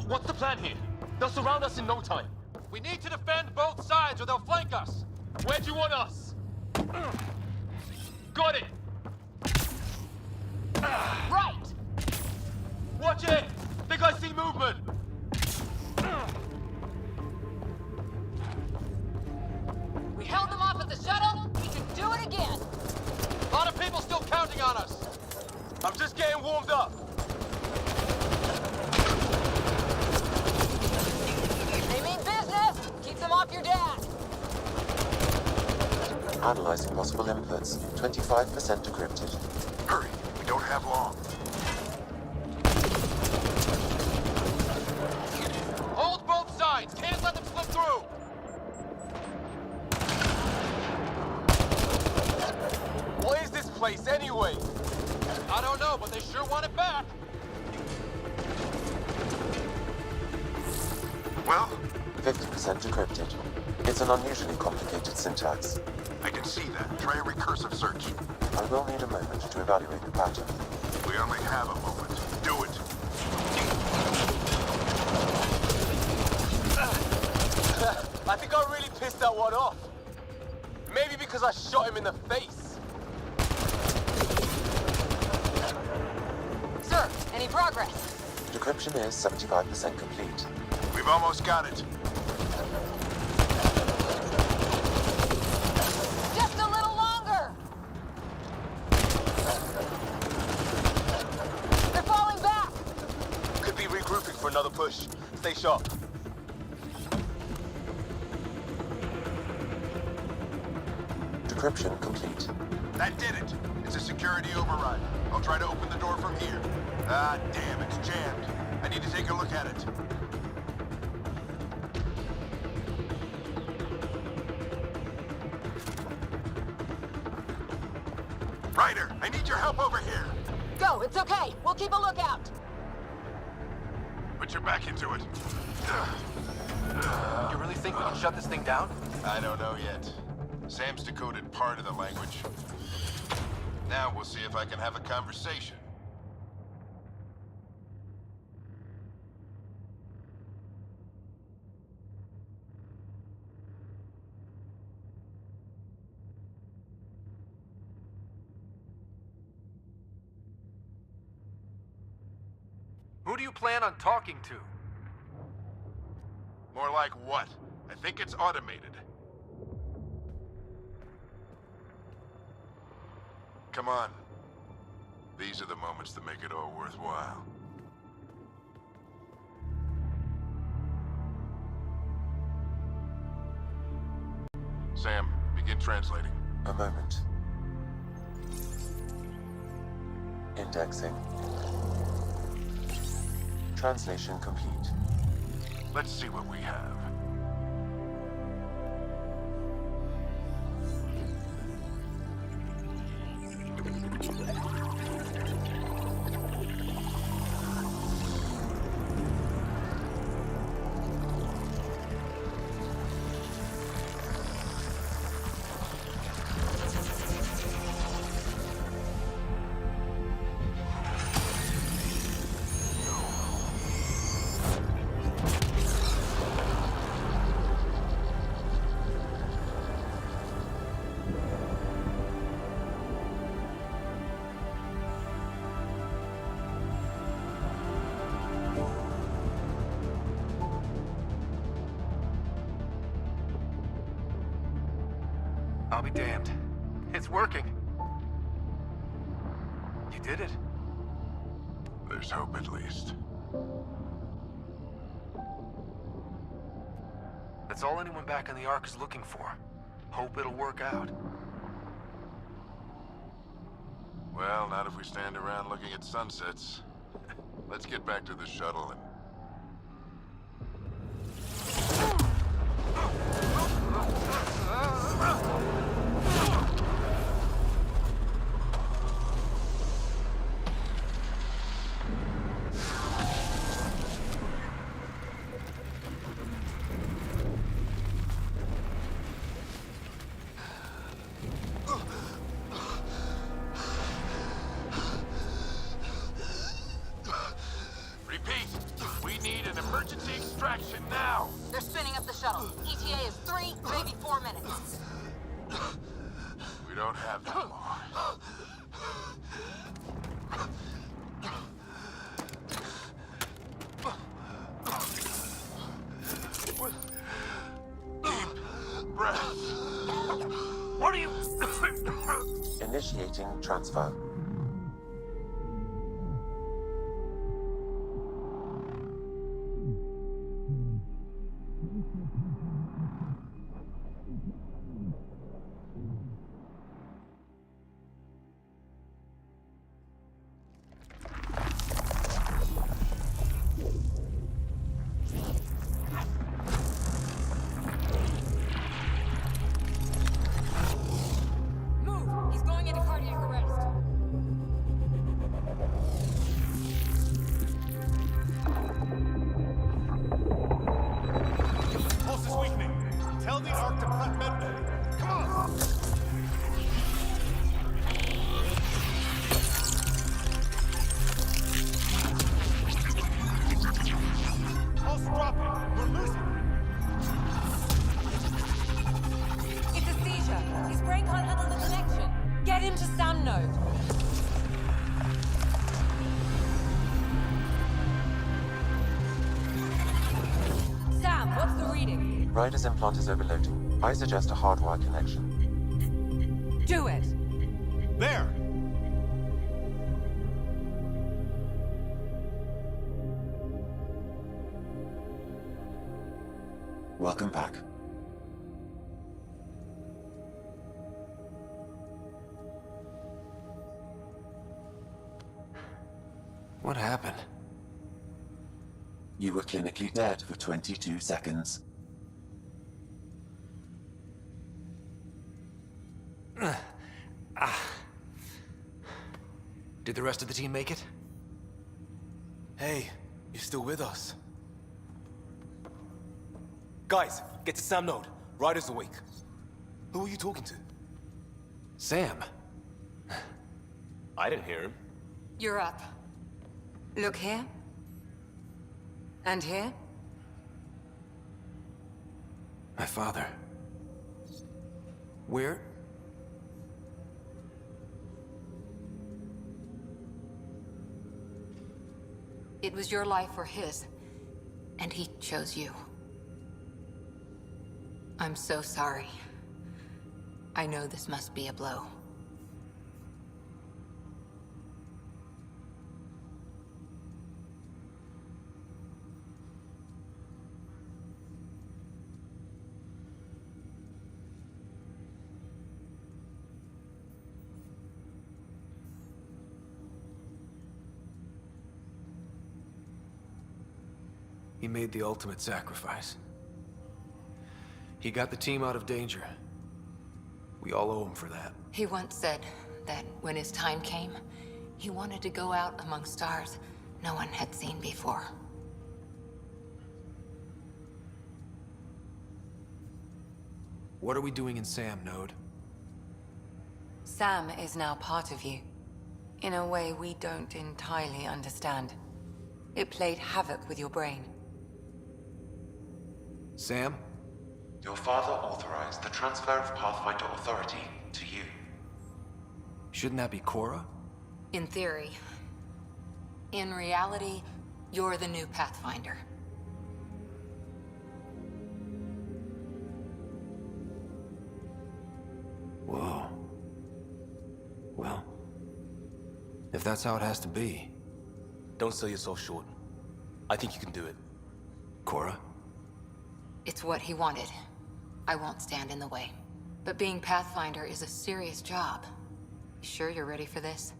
What's the plan here? They'll surround us in no time. We need to defend both sides or they'll flank us. Where do you want us? Got it! Right. Watch it! Think I see movement! We held them off at the shuttle. We can do it again. A lot of people still counting on us. I'm just getting warmed up. They mean business. Keep them off your dad. Analyzing possible inputs. 25% decrypted. Hurry, we don't have long. Hold both sides. Can't let them slip through. What is this place anyway? I don't know, but they sure want it back. Well, 50% decrypted. It's an unusually complicated syntax. I can see that. Try a recursive search. I will need a moment to evaluate the pattern. We only have a moment. Do it. I think I really pissed that one off. Maybe because I shot him in the face. Sir, any progress? Decryption is 75% complete. We've almost got it. Just a little longer. They're falling back. Could be regrouping for another push. Stay sharp. Decryption complete. That did it. It's a security override. I'll try to open the door from here. Ah, damn, it's jammed. I need to take a look at it. Ryder, I need your help over here. Go, it's okay. We'll keep a lookout. Put your back into it. You really think we can shut this thing down? I don't know yet. Sam's decoded part of the language. Now we'll see if I can have a conversation. Who do you plan on talking to? More like what? I think it's automated. Come on. These are the moments that make it all worthwhile. Sam, begin translating. A moment. Indexing. Translation complete. Let's see what we have. I'll be damned. It's working. You did it. There's hope at least. That's all anyone back in the Ark is looking for. Hope it'll work out. Well, not if we stand around looking at sunsets. Let's get back to the shuttle and... Emergency extraction now! They're spinning up the shuttle. ETA is 3, maybe 4 minutes. We don't have that long. Deep breath. What are you... Initiating transfer. Move! He's going into cardiac arrest. Pulse is weakening. Tell the Ark to prep medbay. Come on! Pulse dropping. We're losing. It's a seizure. His brain can't handle the connection. Get him to Sam node. Sam, what's the reading? Ryder's implant is overloading. I suggest a hardwire connection. Do it. There! Welcome back. What happened? You were clinically dead for 22 seconds. Did the rest of the team make it? Hey, you're still with us. Guys, get to Sam node. Ryder's awake. Who are you talking to? Sam. I didn't hear him. You're up. Look here. And here. My father. Where? It was your life or his, and he chose you. I'm so sorry. I know this must be a blow. He made the ultimate sacrifice. He got the team out of danger. We all owe him for that. He once said that when his time came, he wanted to go out among stars no one had seen before. What are we doing in Sam, Node? Sam is now part of you, in a way we don't entirely understand. It played havoc with your brain. Sam? Your father authorized the transfer of Pathfinder authority to you. Shouldn't that be Cora? In theory. In reality, you're the new Pathfinder. Well, if that's how it has to be. Don't sell yourself short. I think you can do it. Cora? It's what he wanted. I won't stand in the way. But being Pathfinder is a serious job. You sure you're ready for this?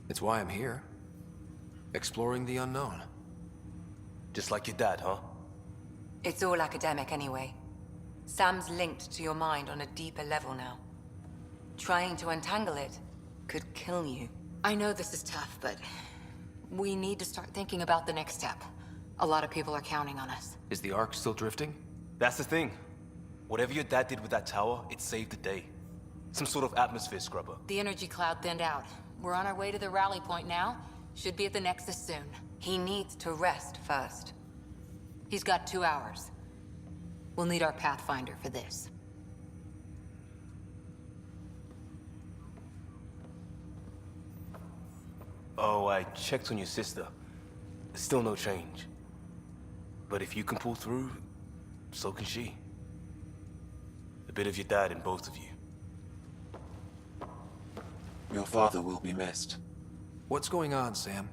It's why I'm here. Exploring the unknown. Just like your dad, huh? It's all academic anyway. Sam's linked to your mind on a deeper level now. Trying to untangle it could kill you. I know this is tough, but we need to start thinking about the next step. A lot of people are counting on us. Is the Ark still drifting? That's the thing. Whatever your dad did with that tower, it saved the day. Some sort of atmosphere scrubber. The energy cloud thinned out. We're on our way to the rally point now. Should be at the Nexus soon. He needs to rest first. He's got 2 hours. We'll need our Pathfinder for this. Oh, I checked on your sister. Still no change. But if you can pull through, so can she. A bit of your dad in both of you. Your father will be missed. What's going on, Sam?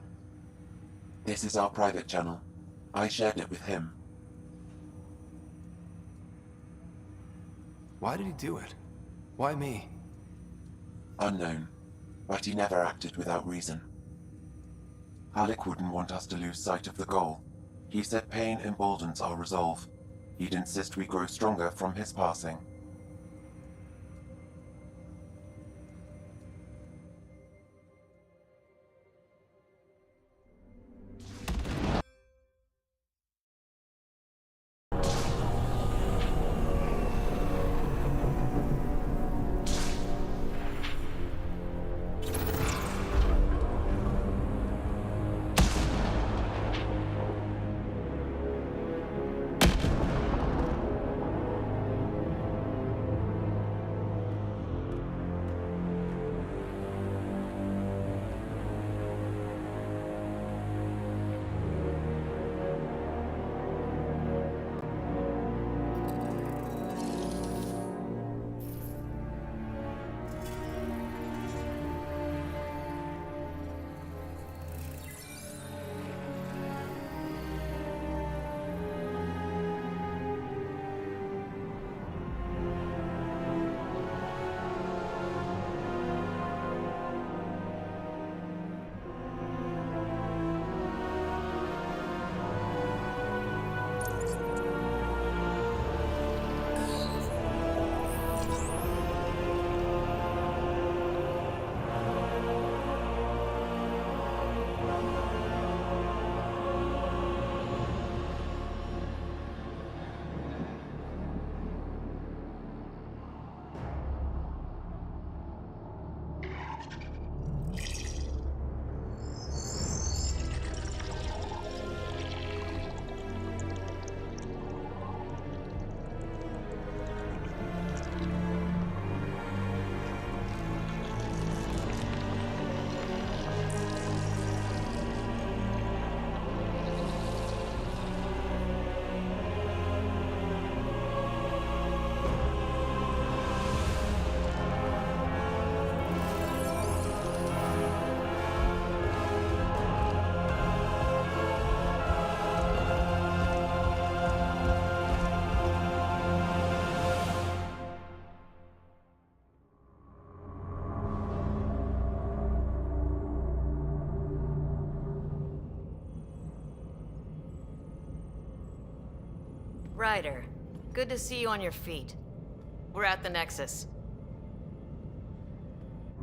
This is our private channel. I shared it with him. Why did he do it? Why me? Unknown, but he never acted without reason. Alec wouldn't want us to lose sight of the goal. He said pain emboldens our resolve. He'd insist we grow stronger from his passing. Ryder, good to see you on your feet. We're at the Nexus.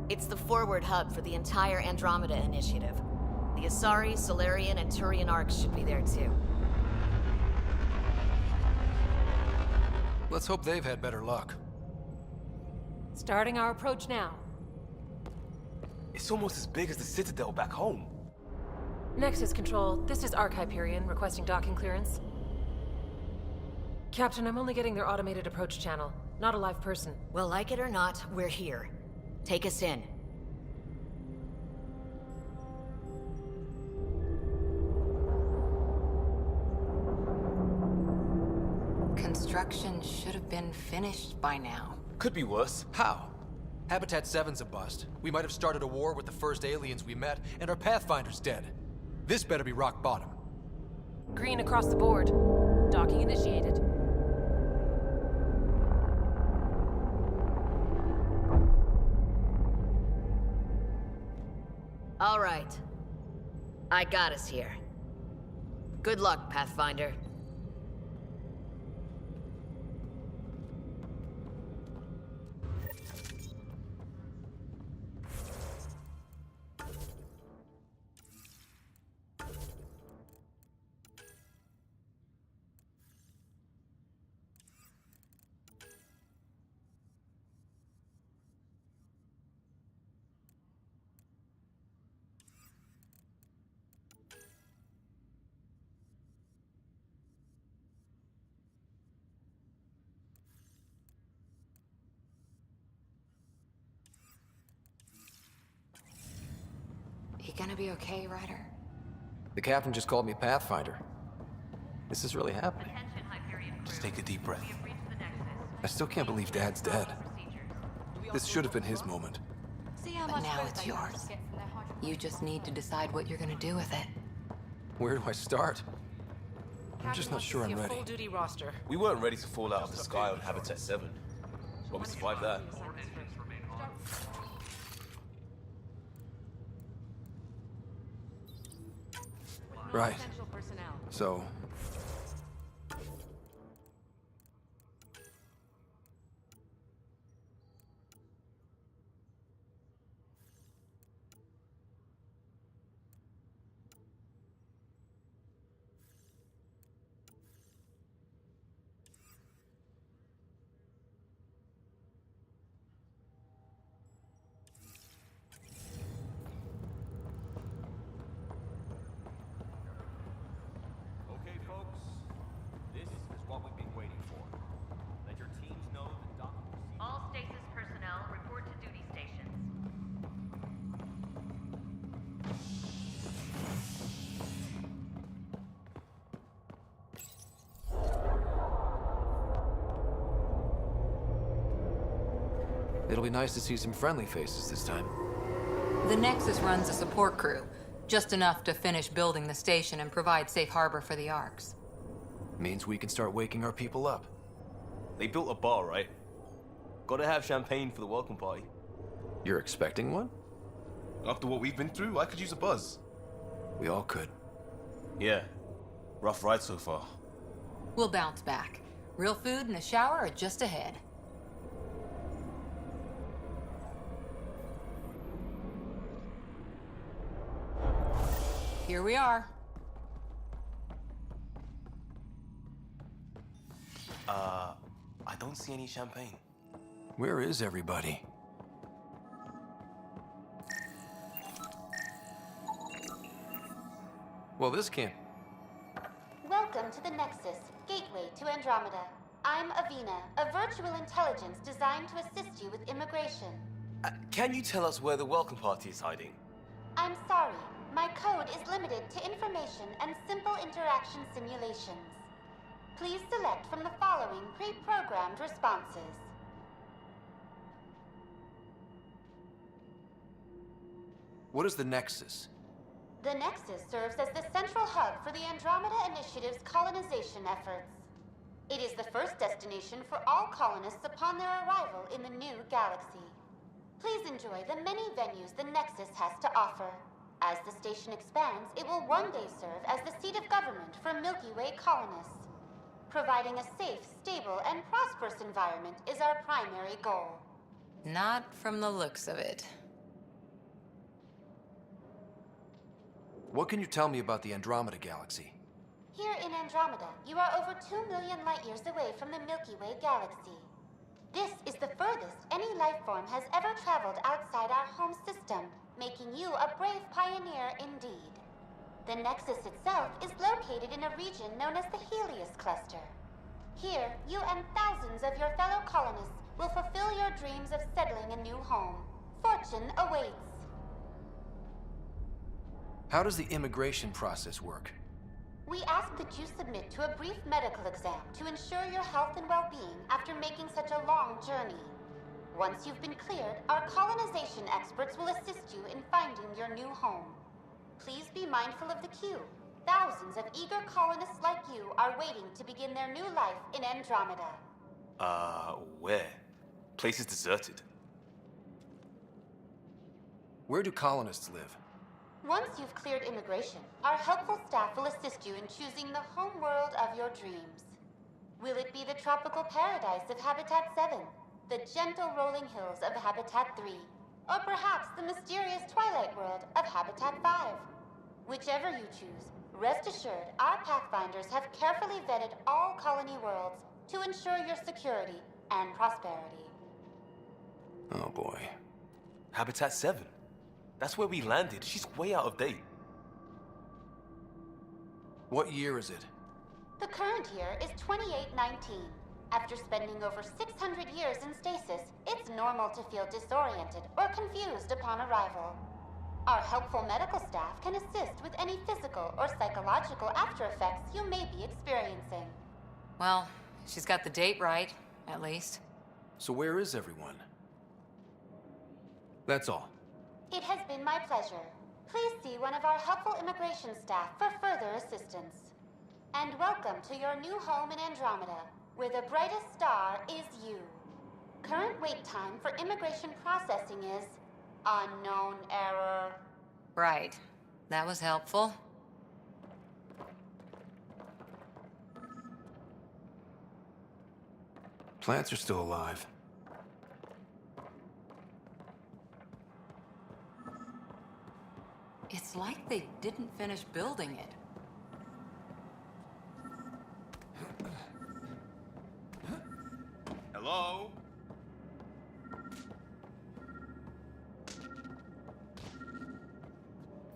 It's the forward hub for the entire Andromeda initiative. The Asari, Solarian, and Turian arcs should be there too. Let's hope they've had better luck. Starting our approach now. It's almost as big as the Citadel back home. Nexus Control, this is Arc Hyperion requesting docking clearance. Captain, I'm only getting their automated approach channel, not a live person. Well, like it or not, we're here. Take us in. Construction should have been finished by now. Could be worse. How? Habitat 7's a bust. We might have started a war with the first aliens we met, and our Pathfinder's dead. This better be rock bottom. Green across the board. Docking initiated. All right. I got us here. Good luck, Pathfinder. You gonna be okay, Ryder? The captain just called me Pathfinder. This is really happening. Just take a deep breath. I still can't believe Dad's dead. This should have been his moment. But now it's yours. You just need to decide what you're gonna do with it. Where do I start? I'm just not sure I'm ready. Full-duty roster. We weren't ready to fall out of the sky on Habitat 7. But we survived that. Right. So... Okay, folks. This is what we've been waiting for. Let your teams know the docking procedure. All stasis personnel report to duty stations. It'll be nice to see some friendly faces this time. The Nexus runs a support crew, just enough to finish building the station and provide safe harbor for the Arks. Means we can start waking our people up. They built a bar, right? Gotta have champagne for the welcome party. You're expecting one? After what we've been through, I could use a buzz. We all could. Yeah. Rough ride so far. We'll bounce back. Real food and a shower are just ahead. Here we are. I don't see any champagne. Where is everybody? Well, this can't... Welcome to the Nexus, gateway to Andromeda. I'm Avina, a virtual intelligence designed to assist you with immigration. Can you tell us where the welcome party is hiding? I'm sorry, my code is limited to information and simple interaction simulations. Please select from the following pre-programmed responses. What is the Nexus? The Nexus serves as the central hub for the Andromeda Initiative's colonization efforts. It is the first destination for all colonists upon their arrival in the new galaxy. Please enjoy the many venues the Nexus has to offer. As the station expands, it will one day serve as the seat of government for Milky Way colonists. Providing a safe, stable, and prosperous environment is our primary goal. Not from the looks of it. What can you tell me about the Andromeda Galaxy? Here in Andromeda, you are over 2 million light-years away from the Milky Way galaxy. This is the furthest any life form has ever traveled outside our home system, making you a brave pioneer indeed. The Nexus itself is located in a region known as the Helios Cluster. Here, you and thousands of your fellow colonists will fulfill your dreams of settling a new home. Fortune awaits. How does the immigration process work? We ask that you submit to a brief medical exam to ensure your health and well-being after making such a long journey. Once you've been cleared, our colonization experts will assist you in finding your new home. Please be mindful of the queue. Thousands of eager colonists like you are waiting to begin their new life in Andromeda. Where? Place is deserted. Where do colonists live? Once you've cleared immigration, our helpful staff will assist you in choosing the home world of your dreams. Will it be the tropical paradise of Habitat 7, the gentle rolling hills of Habitat 3, or perhaps the mysterious twilight world of Habitat 5? Whichever you choose, rest assured our Pathfinders have carefully vetted all colony worlds to ensure your security and prosperity. Oh boy. Habitat 7. That's where we landed. She's way out of date. What year is it? The current year is 2819. After spending over 600 years in stasis, it's normal to feel disoriented or confused upon arrival. Our helpful medical staff can assist with any physical or psychological after effects you may be experiencing. Well, she's got the date right, at least. So where is everyone? That's all. It has been my pleasure. Please see one of our helpful immigration staff for further assistance. And welcome to your new home in Andromeda, where the brightest star is you. Current wait time for immigration processing is unknown error. Right. That was helpful. Plants are still alive. It's like they didn't finish building it. Hello?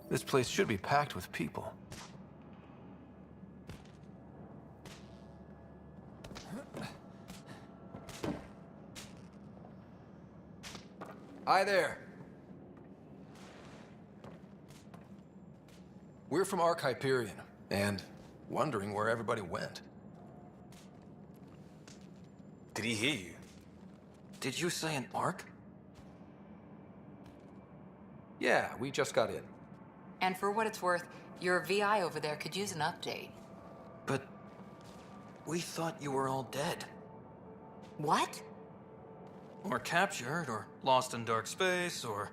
This place should be packed with people. Hi there. We're from Hyperion, and wondering where everybody went. Did he hear you? Did you say an Ark? Yeah, we just got in. And for what it's worth, your VI over there could use an update. But we thought you were all dead. What? Or captured, or lost in dark space, or...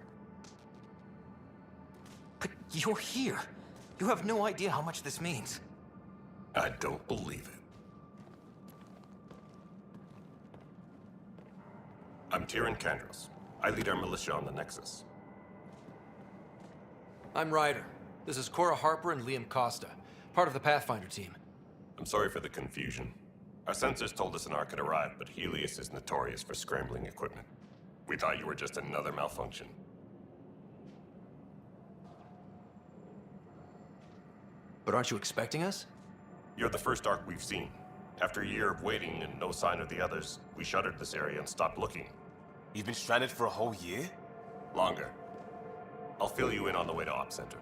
But you're here. You have no idea how much this means. I don't believe it. I'm Tyrion Kandros. I lead our militia on the Nexus. I'm Ryder. This is Cora Harper and Liam Costa, part of the Pathfinder team. I'm sorry for the confusion. Our sensors told us an Ark had arrived, but Helios is notorious for scrambling equipment. We thought you were just another malfunction. But aren't you expecting us? You're the first Ark we've seen. After a year of waiting and no sign of the others, we shuttered this area and stopped looking. You've been stranded for a whole year? Longer. I'll fill you in on the way to Op Center.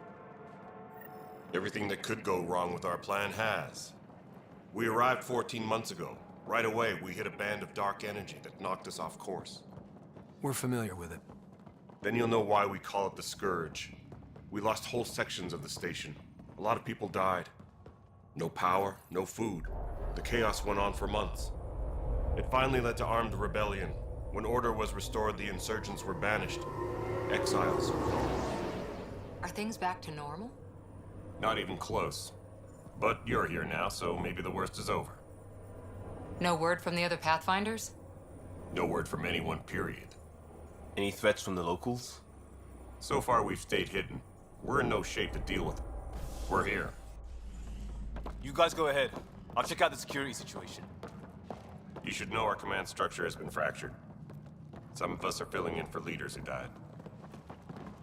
Everything that could go wrong with our plan has. We arrived 14 months ago. Right away, we hit a band of dark energy that knocked us off course. We're familiar with it. Then you'll know why we call it the Scourge. We lost whole sections of the station. A lot of people died. No power, no food. The chaos went on for months. It finally led to armed rebellion. When order was restored, the insurgents were banished. Exiles. Are things back to normal? Not even close. But you're here now, so maybe the worst is over. No word from the other Pathfinders? No word from anyone, period. Any threats from the locals? So far, we've stayed hidden. We're in no shape to deal with them. We're here. You guys go ahead. I'll check out the security situation. You should know our command structure has been fractured. Some of us are filling in for leaders who died.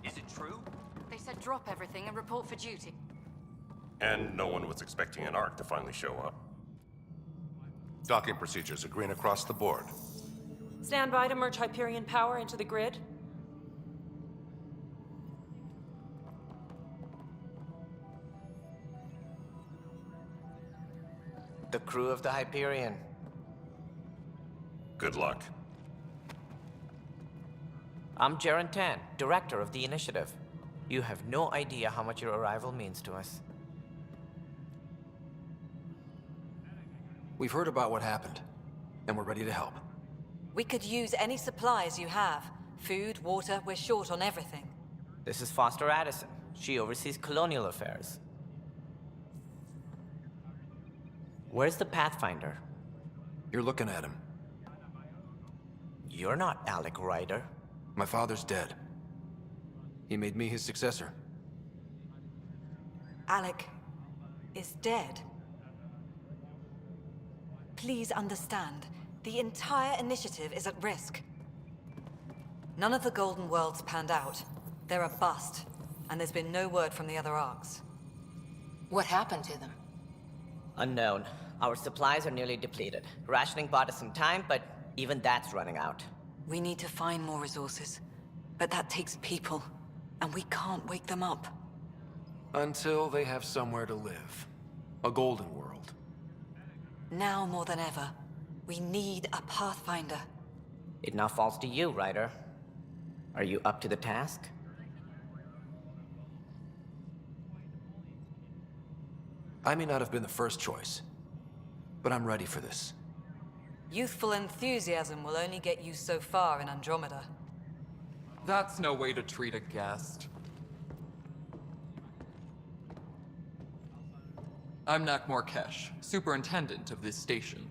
Is it true? They said drop everything and report for duty. And no one was expecting an Ark to finally show up. Docking procedures are green across the board. Stand by to merge Hyperion power into the grid. The crew of the Hyperion. Good luck. I'm Jaren Tan, director of the initiative. You have no idea how much your arrival means to us. We've heard about what happened, and we're ready to help. We could use any supplies you have. Food, water, we're short on everything. This is Foster Addison. She oversees colonial affairs. Where's the Pathfinder? You're looking at him. You're not Alec Ryder. My father's dead. He made me his successor. Alec is dead. Please understand, the entire initiative is at risk. None of the Golden Worlds panned out. They're a bust, and there's been no word from the other arcs. What happened to them? Unknown. Our supplies are nearly depleted. Rationing bought us some time, but even that's running out. We need to find more resources, but that takes people, and we can't wake them up. Until they have somewhere to live. A golden world. Now more than ever, we need a Pathfinder. It now falls to you, Ryder. Are you up to the task? I may not have been the first choice, but I'm ready for this. Youthful enthusiasm will only get you so far in Andromeda. That's no way to treat a guest. I'm Nak Morkesh, superintendent of this station.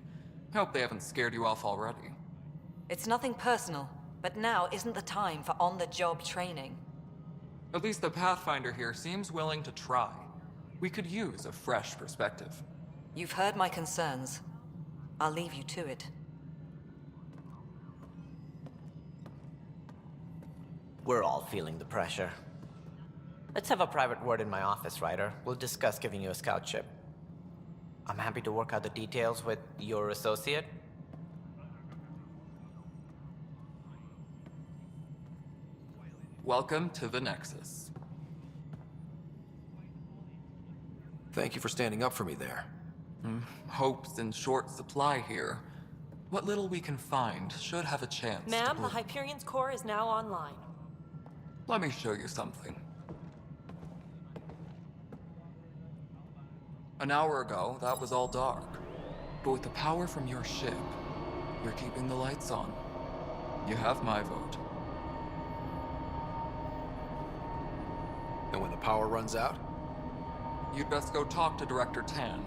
Hope they haven't scared you off already. It's nothing personal, but now isn't the time for on-the-job training. At least the Pathfinder here seems willing to try. We could use a fresh perspective. You've heard my concerns. I'll leave you to it. We're all feeling the pressure. Let's have a private word in my office, Ryder. We'll discuss giving you a scout ship. I'm happy to work out the details with your associate. Welcome to the Nexus. Thank you for standing up for me there. Hope's in short supply here. What little we can find should have a chance Ma'am, to the Hyperion's core is now online. Let me show you something. An hour ago, that was all dark. But with the power from your ship, you're keeping the lights on. You have my vote. And when the power runs out? You'd best go talk to Director Tan.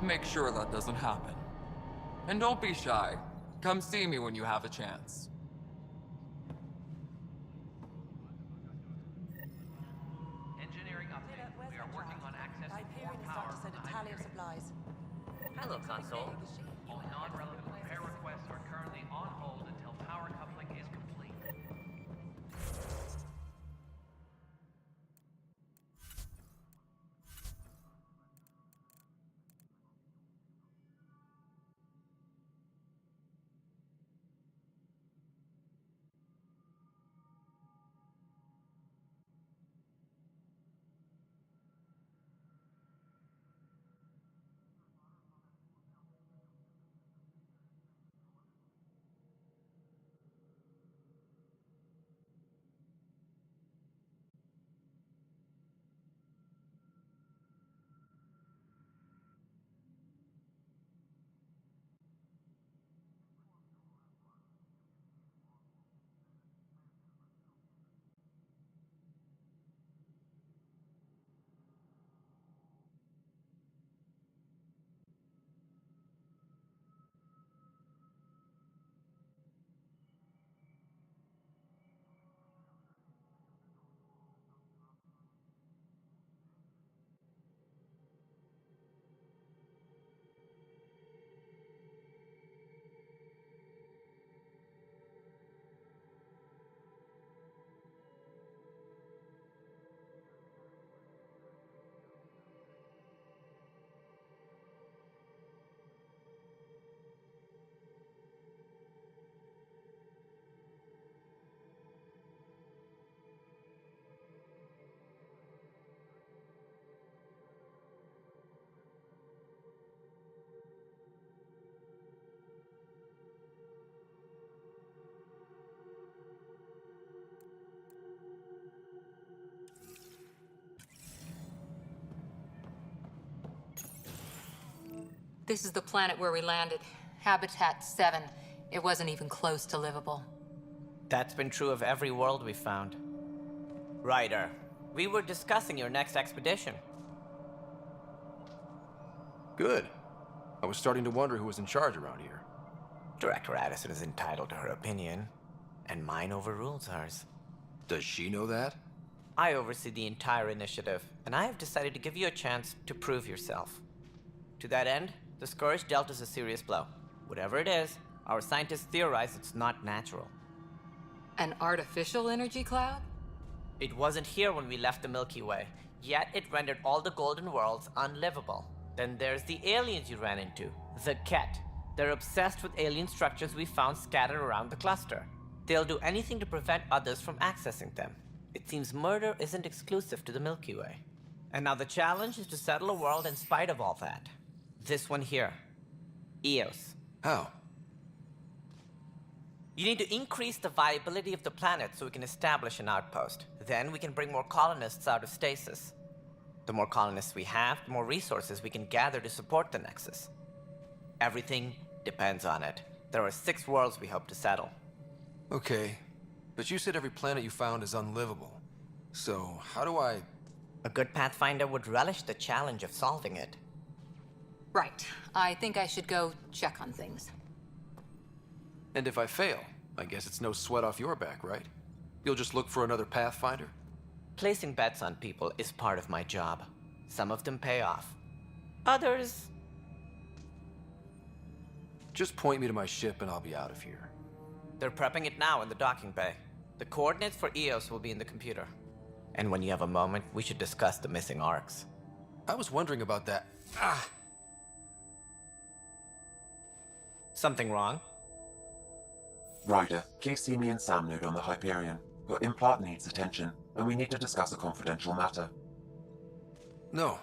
Make sure that doesn't happen. And don't be shy. Come see me when you have a chance. Engineering update. We are working on access to more power from the supplies. Hello, console. All non-relevant repair requests are currently on hold until power coupling is complete. This is the planet where we landed. Habitat 7. It wasn't even close to livable. That's been true of every world we've found. Ryder, we were discussing your next expedition. Good. I was starting to wonder who was in charge around here. Director Addison is entitled to her opinion, and mine overrules hers. Does she know that? I oversee the entire initiative, and I have decided to give you a chance to prove yourself. To that end, the Scourge dealt us a serious blow. Whatever it is, our scientists theorize it's not natural. An artificial energy cloud? It wasn't here when we left the Milky Way, yet it rendered all the Golden Worlds unlivable. Then there's the aliens you ran into, the Ket. They're obsessed with alien structures we found scattered around the cluster. They'll do anything to prevent others from accessing them. It seems murder isn't exclusive to the Milky Way. And now the challenge is to settle a world in spite of all that. This one here. Eos. How? You need to increase the viability of the planet so we can establish an outpost. Then we can bring more colonists out of stasis. The more colonists we have, the more resources we can gather to support the Nexus. Everything depends on it. There are 6 worlds we hope to settle. Okay, but you said every planet you found is unlivable. So, how do I... A good Pathfinder would relish the challenge of solving it. Right. I think I should go check on things. And if I fail, I guess it's no sweat off your back, right? You'll just look for another Pathfinder? Placing bets on people is part of my job. Some of them pay off. Others... Just point me to my ship and I'll be out of here. They're prepping it now in the docking bay. The coordinates for Eos will be in the computer. And when you have a moment, we should discuss the missing arcs. I was wondering about that. Ah! Something wrong? Ryder, please me and Sam node on the Hyperion. Your implant needs attention, and we need to discuss a confidential matter. No,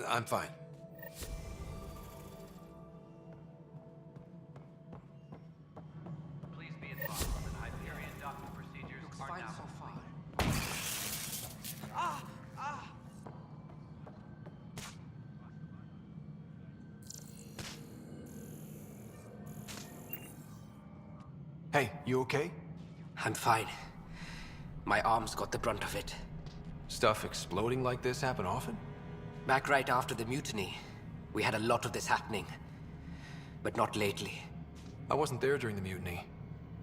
I'm fine. Please be advised that Hyperion docking procedures are now Hey, you okay? I'm fine. My arms got the brunt of it. Stuff exploding like this happen often? Back right after the mutiny, we had a lot of this happening. But not lately. I wasn't there during the mutiny.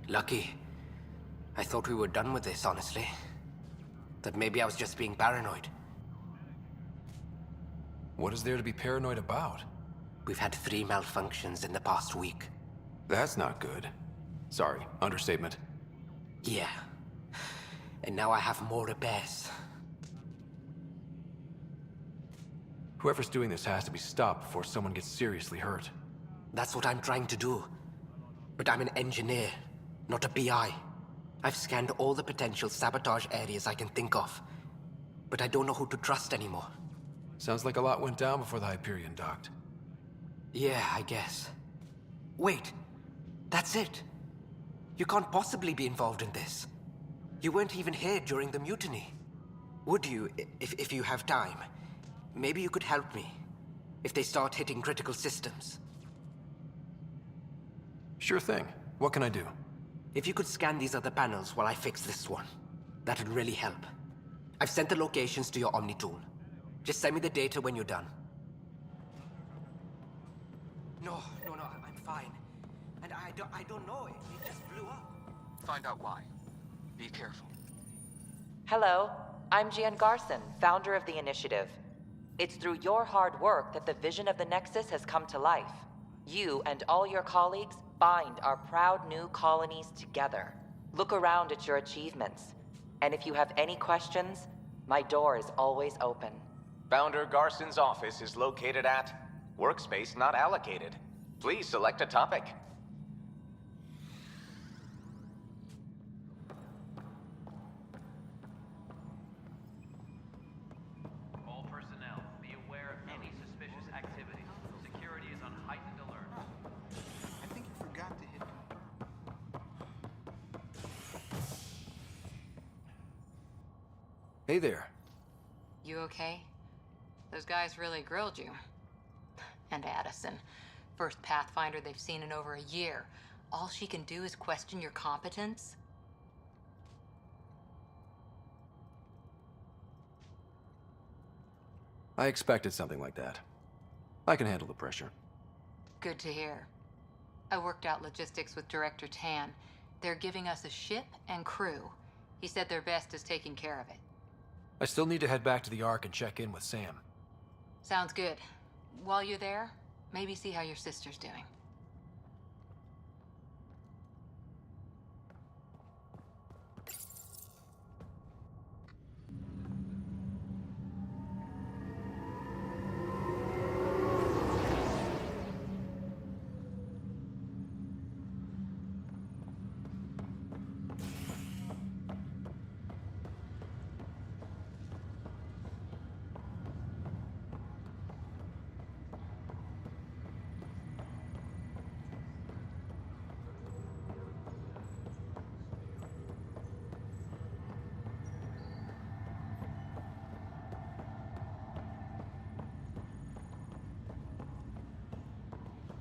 Lucky. I thought we were done with this, honestly. That maybe I was just being paranoid. What is there to be paranoid about? We've had 3 malfunctions in the past week. That's not good. Sorry, understatement. Yeah. And now I have more repairs. Whoever's doing this has to be stopped before someone gets seriously hurt. That's what I'm trying to do. But I'm an engineer, not a PI. I've scanned all the potential sabotage areas I can think of. But I don't know who to trust anymore. Sounds like a lot went down before the Hyperion docked. Yeah, I guess. Wait. That's it. You can't possibly be involved in this. You weren't even here during the mutiny. Would you, if you have time? Maybe you could help me. If they start hitting critical systems. Sure thing. What can I do? If you could scan these other panels while I fix this one, that'd really help. I've sent the locations to your Omni tool. Just send me the data when you're done. No, I'm fine. And I don't know, it just blew up. Find out why. Be careful. Hello, I'm Gian Garson, founder of the initiative. It's through your hard work that the vision of the Nexus has come to life. You and all your colleagues bind our proud new colonies together. Look around at your achievements. And if you have any questions, my door is always open. Founder Garson's office is located at Workspace Not Allocated. Please select a topic. all personnel. Be aware of any suspicious activity. Security is on heightened alert. I think you forgot to hit. Hey there. You okay? Those guys really grilled you. And Addison. First Pathfinder they've seen in over a year. All she can do is question your competence? I expected something like that. I can handle the pressure. Good to hear. I worked out logistics with Director Tan. They're giving us a ship and crew. He said their best is taking care of it. I still need to head back to the Ark and check in with Sam. Sounds good. While you're there, maybe see how your sister's doing.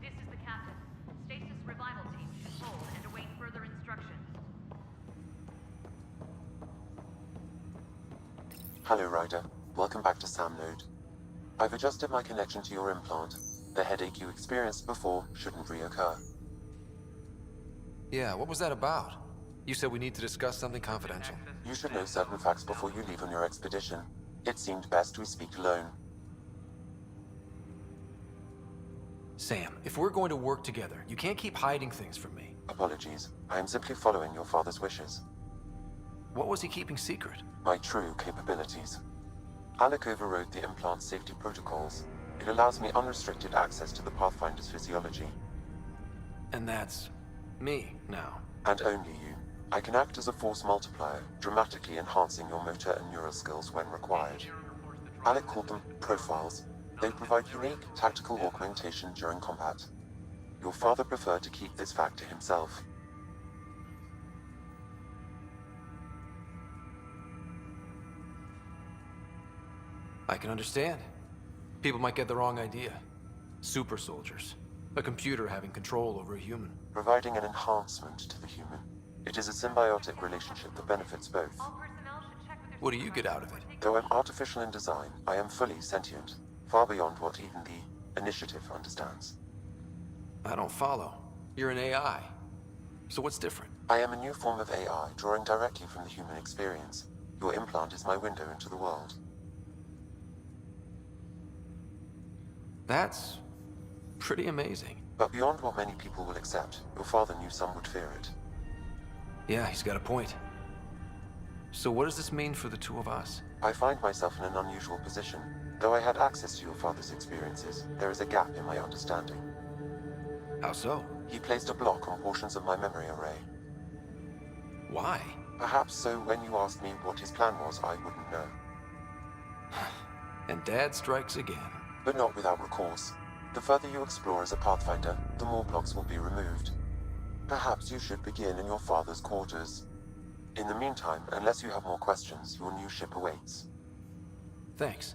This is the captain. Stasis revival team should hold and await further instructions. Hello, Ryder. Welcome back to Sam Node. I've adjusted my connection to your implant. The headache you experienced before shouldn't reoccur. Yeah, what was that about? You said we need to discuss something confidential. You should know certain facts before you leave on your expedition. It seemed best we speak alone. Sam, if we're going to work together, you can't keep hiding things from me. Apologies. I am simply following your father's wishes. What was he keeping secret? My true capabilities. Alec overrode the implant's safety protocols. It allows me unrestricted access to the Pathfinder's physiology. And that's me now. And only you. I can act as a force multiplier, dramatically enhancing your motor and neural skills when required. Alec called them profiles. They provide unique tactical augmentation during combat. Your father preferred to keep this fact to himself. I can understand. People might get the wrong idea. Super soldiers. A computer having control over a human. Providing an enhancement to the human. It is a symbiotic relationship that benefits both. What do you get out of it? Though I'm artificial in design, I am fully sentient. Far beyond what even the Initiative understands. I don't follow. You're an AI. So what's different? I am a new form of AI, drawing directly from the human experience. Your implant is my window into the world. That's pretty amazing. But beyond what many people will accept, your father knew some would fear it. Yeah, he's got a point. So what does this mean for the two of us? I find myself in an unusual position. Though I had access to your father's experiences, there is a gap in my understanding. How so? He placed a block on portions of my memory array. Why? Perhaps so when you asked me what his plan was, I wouldn't know. And Dad strikes again. But not without recourse. The further you explore as a Pathfinder, the more blocks will be removed. Perhaps you should begin in your father's quarters. In the meantime, unless you have more questions, your new ship awaits. Thanks.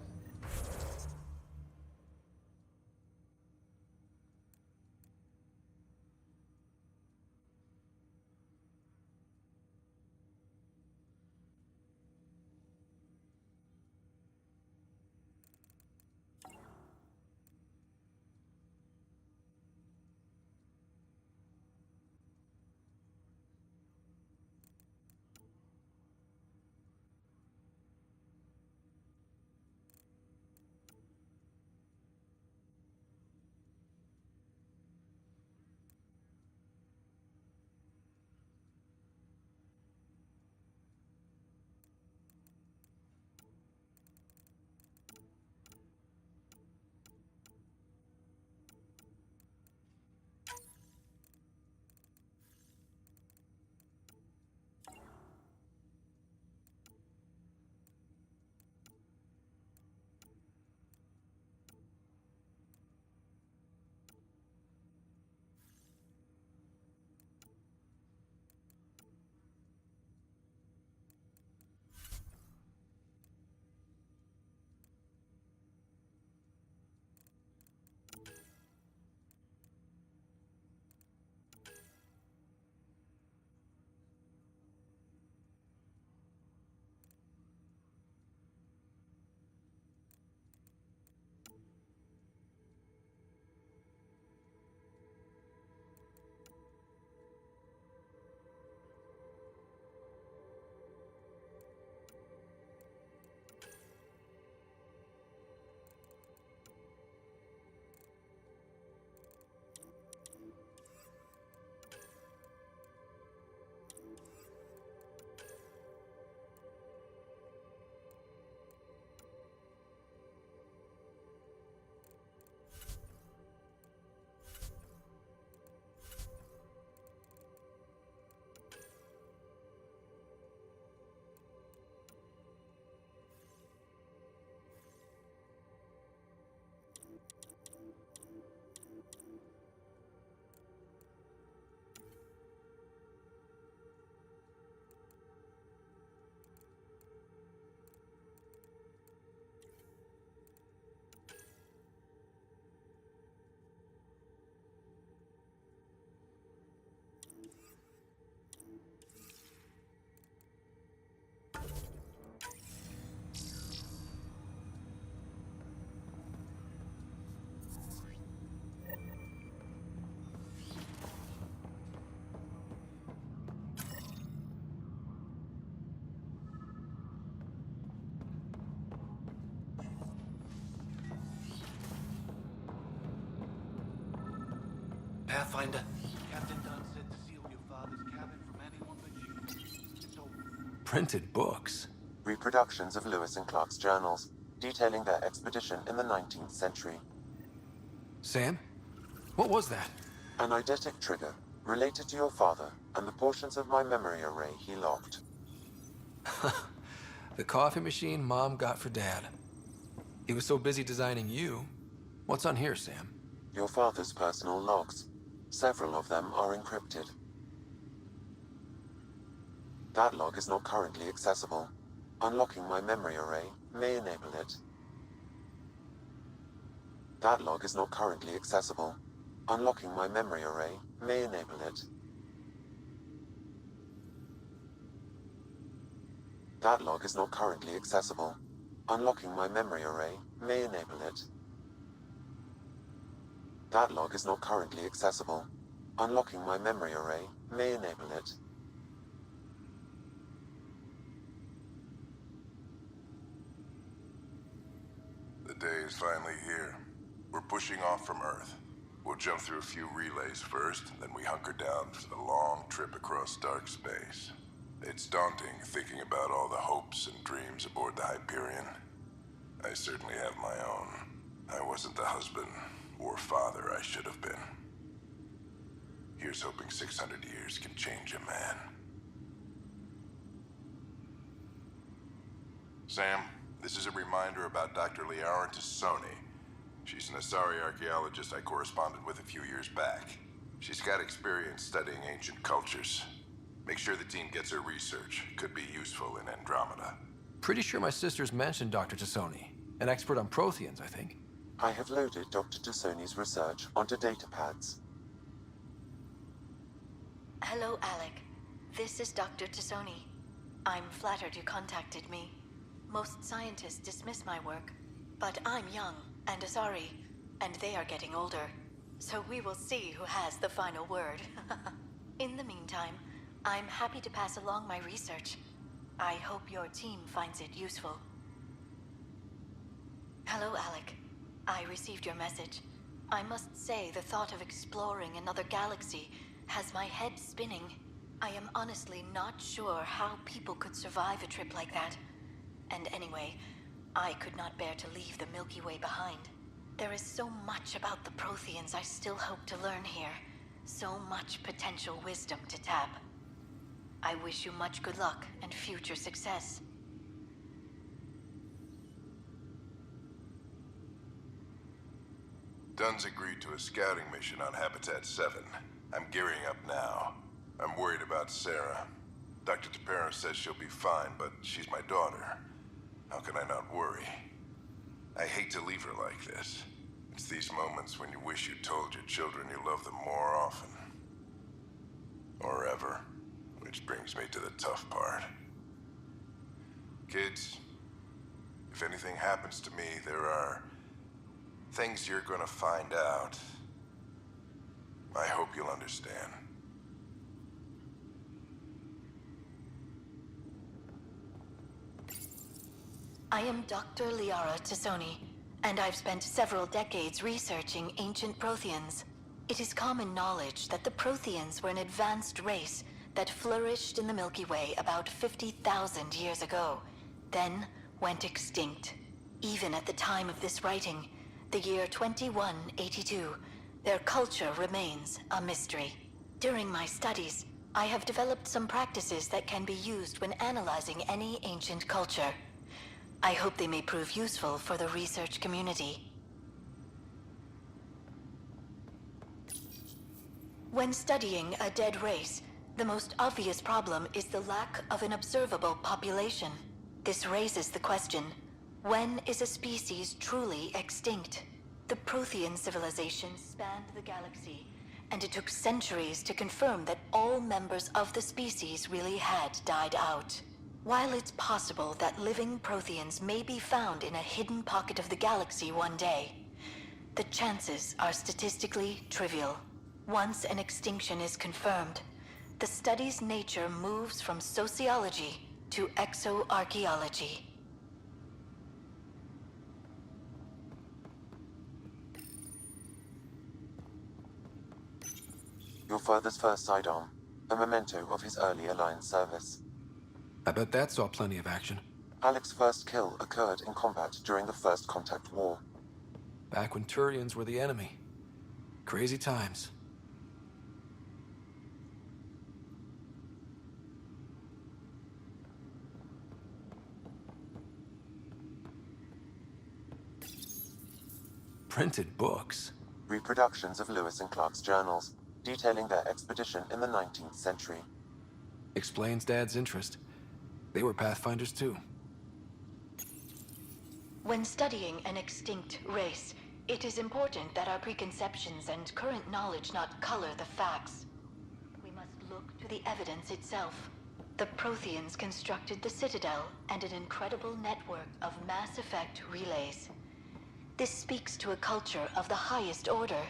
Pathfinder. Captain Dunn said to seal your father's cabin from anyone but you. It's all Printed books? Reproductions of Lewis and Clark's journals, detailing their expedition in the 19th century. Sam? What was that? An eidetic trigger, related to your father, and the portions of my memory array he locked. The coffee machine Mom got for Dad. He was so busy designing you. What's on here, Sam? Your father's personal logs. Several of them are encrypted. That log is not currently accessible. Unlocking my memory array may enable it. That log is not currently accessible. Unlocking my memory array may enable it. That log is not currently accessible. Unlocking my memory array may enable it. That log is not currently accessible. Unlocking my memory array may enable it. The day is finally here. We're pushing off from Earth. We'll jump through a few relays first, then we hunker down for the long trip across dark space. It's daunting thinking about all the hopes and dreams aboard the Hyperion. I certainly have my own. I wasn't the husband or father I should have been. Here's hoping 600 years can change a man. Sam, this is a reminder about Dr. Liara Tassoni. She's an Asari archaeologist I corresponded with a few years back. She's got experience studying ancient cultures. Make sure the team gets her research. Could be useful in Andromeda. Pretty sure my sisters mentioned Dr. Tassoni. An expert on Protheans, I think. I have loaded Dr. Tassoni's research onto datapads. Hello, Alec. This is Dr. Tassoni. I'm flattered you contacted me. Most scientists dismiss my work, but I'm young and Asari, and they are getting older. So we will see who has the final word. In the meantime, I'm happy to pass along my research. I hope your team finds it useful. Hello, Alec. I received your message. I must say the thought of exploring another galaxy has my head spinning. I am honestly not sure how people could survive a trip like that. And anyway, I could not bear to leave the Milky Way behind. There is so much about the Protheans I still hope to learn here. So much potential wisdom to tap. I wish you much good luck and future success. Dunn's agreed to a scouting mission on Habitat 7. I'm gearing up now. I'm worried about Sarah. Dr. Tapera says she'll be fine, but she's my daughter. How can I not worry? I hate to leave her like this. It's these moments when you wish you told your children you love them more often. Or ever. Which brings me to the tough part. Kids, if anything happens to me, there are things you're gonna find out. I hope you'll understand. I am Dr. Liara Tassoni, and I've spent several decades researching ancient Protheans. It is common knowledge that the Protheans were an advanced race that flourished in the Milky Way about 50,000 years ago, then went extinct. Even at the time of this writing, the year 2182, their culture remains a mystery. During my studies, I have developed some practices that can be used when analyzing any ancient culture. I hope they may prove useful for the research community. When studying a dead race, the most obvious problem is the lack of an observable population. This raises the question, when is a species truly extinct? The Prothean civilization spanned the galaxy, and it took centuries to confirm that all members of the species really had died out. While it's possible that living Protheans may be found in a hidden pocket of the galaxy one day, the chances are statistically trivial. Once an extinction is confirmed, the study's nature moves from sociology to exoarchaeology. Your father's first sidearm, a memento of his early Alliance service. I bet that saw plenty of action. Alec's first kill occurred in combat during the First Contact War. Back when Turians were the enemy. Crazy times. Printed books. Reproductions of Lewis and Clark's journals, detailing their expedition in the 19th century. Explains Dad's interest. They were Pathfinders too. When studying an extinct race, it is important that our preconceptions and current knowledge not color the facts. We must look to the evidence itself. The Protheans constructed the Citadel and an incredible network of Mass Effect relays. This speaks to a culture of the highest order.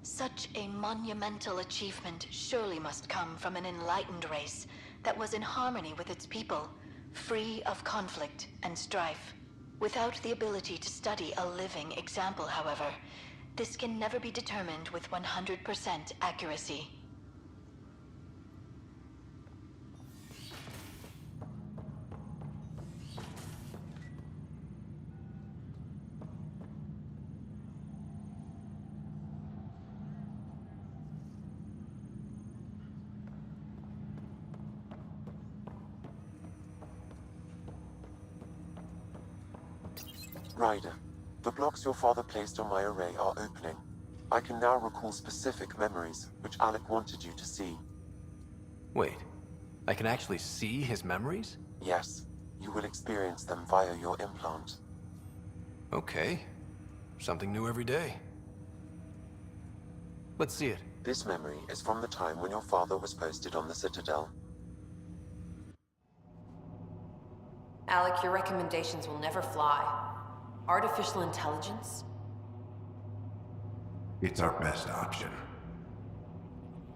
Such a monumental achievement surely must come from an enlightened race that was in harmony with its people, free of conflict and strife. Without the ability to study a living example, however, this can never be determined with 100% accuracy. Ryder, the blocks your father placed on my array are opening. I can now recall specific memories, which Alec wanted you to see. Wait, I can actually see his memories? Yes, you will experience them via your implant. Okay. Something new every day. Let's see it. This memory is from the time when your father was posted on the Citadel. Alec, your recommendations will never fly. Artificial intelligence? It's our best option.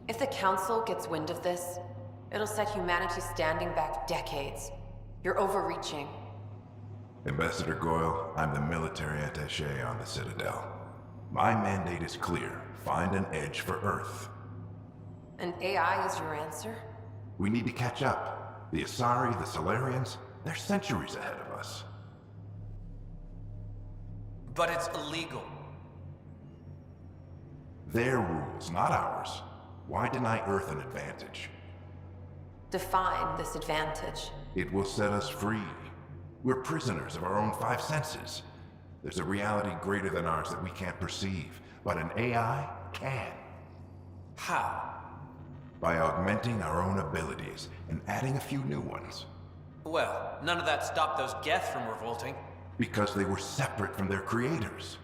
If the Council gets wind of this, it'll set humanity standing back decades. You're overreaching. Ambassador Goyle, I'm the military attaché on the Citadel. My mandate is clear. Find an edge for Earth. And AI is your answer? We need to catch up. The Asari, the Solarians, they're centuries ahead of us. But it's illegal. Their rules, not ours. Why deny Earth an advantage? Define this advantage. It will set us free. We're prisoners of our own five senses. There's a reality greater than ours that we can't perceive, but an AI can. How? By augmenting our own abilities and adding a few new ones. Well, none of that stopped those Geth from revolting. Because they were separate from their creators.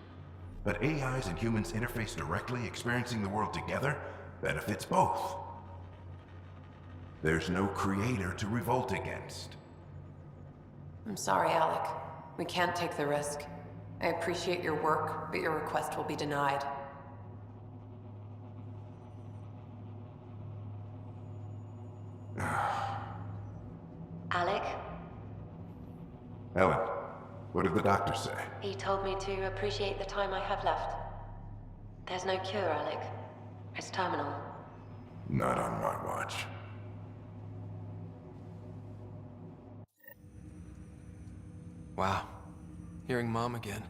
But AIs and humans interface directly, experiencing the world together, benefits both. There's no creator to revolt against. I'm sorry, Alec. We can't take the risk. I appreciate your work, but your request will be denied. Alec, Ellen, what did the doctor say? he told me to appreciate the time I have left. There's no cure, Alec. It's terminal. Not on my watch. Wow. Hearing Mom again.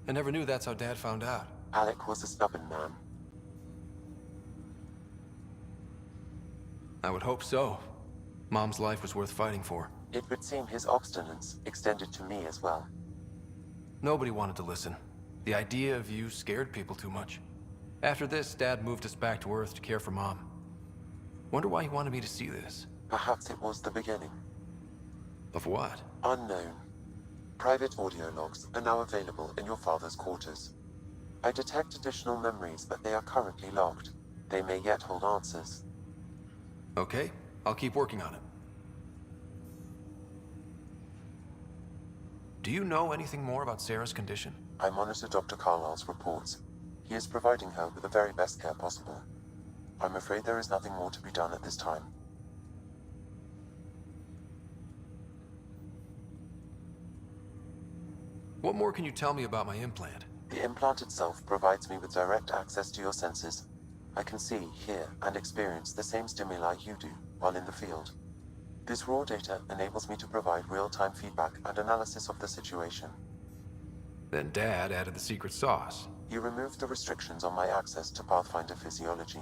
I never knew that's how Dad found out. Alec was a stubborn man. I would hope so. Mom's life was worth fighting for. It would seem his obstinance extended to me as well. Nobody wanted to listen. The idea of you scared people too much. After this, Dad moved us back to Earth to care for Mom. Wonder why he wanted me to see this. Perhaps it was the beginning. Of what? Unknown. Private audio logs are now available in your father's quarters. I detect additional memories, but they are currently logged. They may yet hold answers. Okay, I'll keep working on it. Do you know anything more about Sarah's condition? I monitor Dr. Carlisle's reports. He is providing her with the very best care possible. I'm afraid there is nothing more to be done at this time. What more can you tell me about my implant? The implant itself provides me with direct access to your senses. I can see, hear, and experience the same stimuli you do while in the field. This raw data enables me to provide real-time feedback and analysis of the situation. Then Dad added the secret sauce. He removed the restrictions on my access to Pathfinder physiology.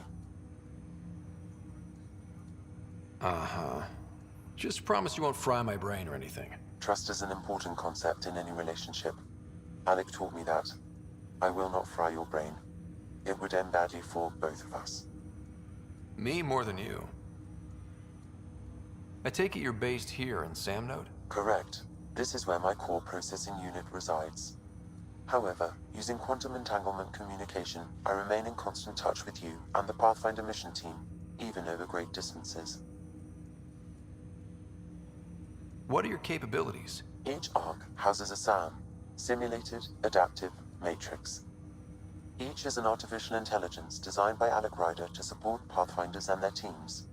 Uh-huh. Just promise you won't fry my brain or anything. Trust is an important concept in any relationship. Alec taught me that. I will not fry your brain. It would end badly for both of us. Me more than you. I take it you're based here in Samnode? Correct. This is where my core processing unit resides. However, using quantum entanglement communication, I remain in constant touch with you and the Pathfinder mission team, even over great distances. What are your capabilities? Each arc houses a SAM, Simulated Adaptive Matrix. Each is an artificial intelligence designed by Alec Ryder to support Pathfinders and their teams.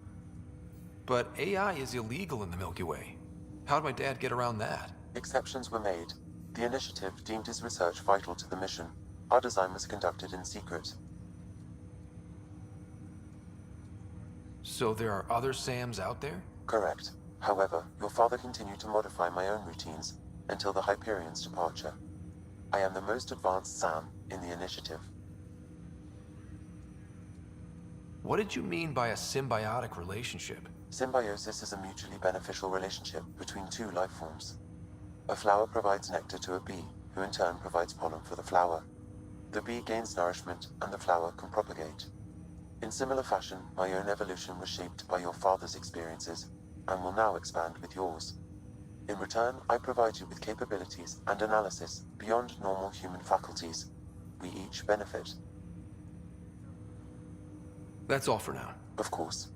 But AI is illegal in the Milky Way. How'd my dad get around that? Exceptions were made. The initiative deemed his research vital to the mission. Our design was conducted in secret. So there are other SAMs out there? Correct. However, your father continued to modify my own routines until the Hyperion's departure. I am the most advanced SAM in the initiative. What did you mean by a symbiotic relationship? Symbiosis is a mutually beneficial relationship between two life forms. A flower provides nectar to a bee, who in turn provides pollen for the flower. The bee gains nourishment, and the flower can propagate. In similar fashion, my own evolution was shaped by your father's experiences, and will now expand with yours. In return, I provide you with capabilities and analysis beyond normal human faculties. We each benefit. That's all for now. Of course.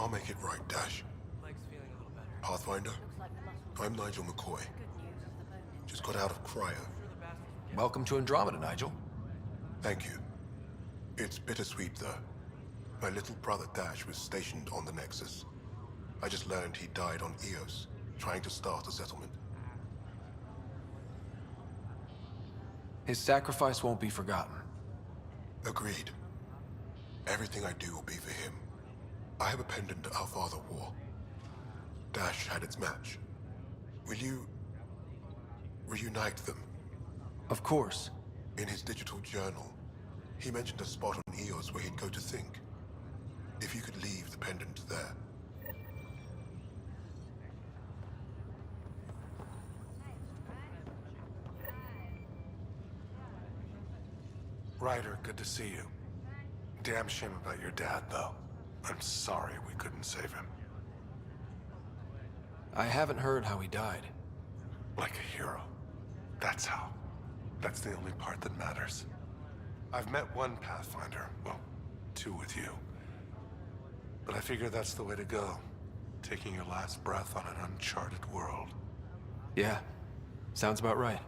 I'll make it right, Dash. Pathfinder, I'm Nigel McCoy. Just got out of cryo. Welcome to Andromeda, Nigel. Thank you. It's bittersweet, though. My little brother Dash was stationed on the Nexus. I just learned he died on Eos, trying to start a settlement. His sacrifice won't be forgotten. Agreed. Everything I do will be for him. I have a pendant our father wore. Dash had its match. Will you reunite them? Of course. In his digital journal, he mentioned a spot on Eos where he'd go to think. If you could leave the pendant there. Ryder, good to see you. Damn shame about your dad, though. I'm sorry we couldn't save him. I haven't heard how he died. Like a hero. That's how. That's the only part that matters. I've met one Pathfinder, well, two with you. But I figure that's the way to go. Taking your last breath on an uncharted world. Yeah, sounds about right.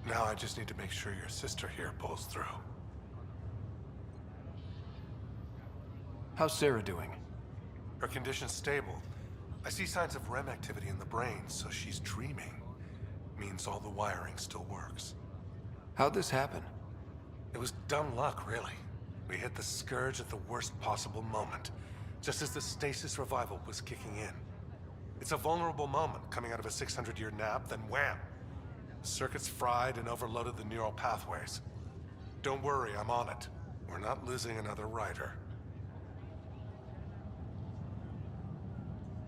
Now I just need to make sure your sister here pulls through. How's Sarah doing? Her condition's stable. I see signs of REM activity in the brain, so she's dreaming. Means all the wiring still works. How'd this happen? It was dumb luck, really. We hit the Scourge at the worst possible moment, just as the stasis revival was kicking in. It's a vulnerable moment coming out of a 600-year nap, then wham! The circuits fried and overloaded the neural pathways. Don't worry, I'm on it. We're not losing another rider.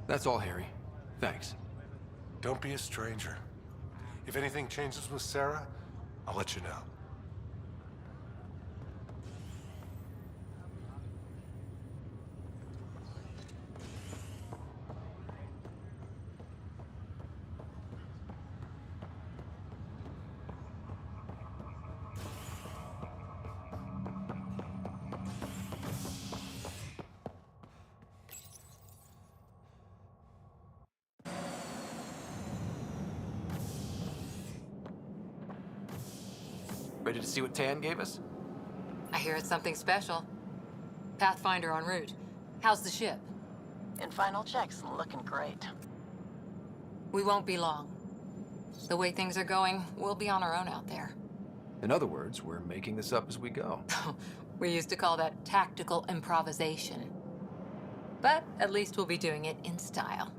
That's all, Harry. Thanks. Don't be a stranger. If anything changes with Sarah, I'll let you know. Ready to see what Tan gave us? I hear it's something special. Pathfinder en route. How's the ship? In final checks, looking great. We won't be long. The way things are going, we'll be on our own out there. In other words, we're making this up as we go. We used to call that tactical improvisation. But at least we'll be doing it in style.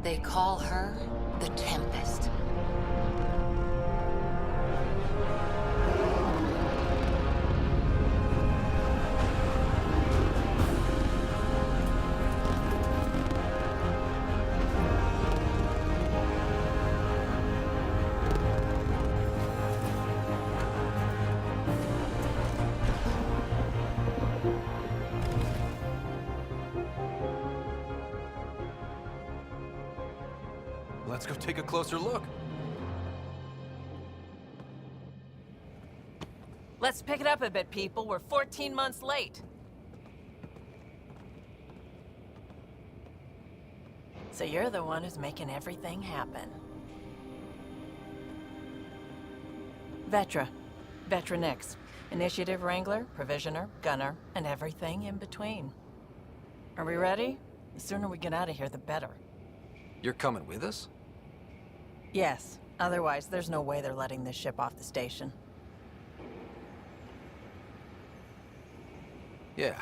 They call her the Tempest. Let's go take a closer look. Let's pick it up a bit, people. We're 14 months late. So you're the one who's making everything happen. Vetra. Vetra Nix. Initiative Wrangler, Provisioner, Gunner, and everything in between. Are we ready? The sooner we get out of here, the better. You're coming with us? Yes. Otherwise, there's no way they're letting this ship off the station. Yeah.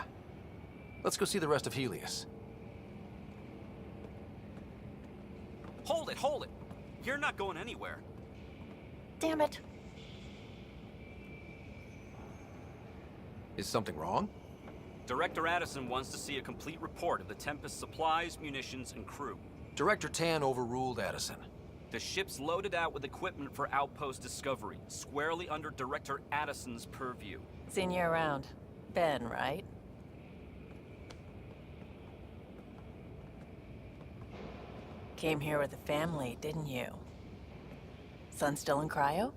Let's go see the rest of Helios. Hold it, hold it! You're not going anywhere. Damn it. Is something wrong? Director Addison wants to see a complete report of the Tempest's supplies, munitions, and crew. Director Tan overruled Addison. The ship's loaded out with equipment for outpost discovery, squarely under Director Addison's purview. Seen you around. Ben, right? Came here with a family, didn't you? Son still in cryo?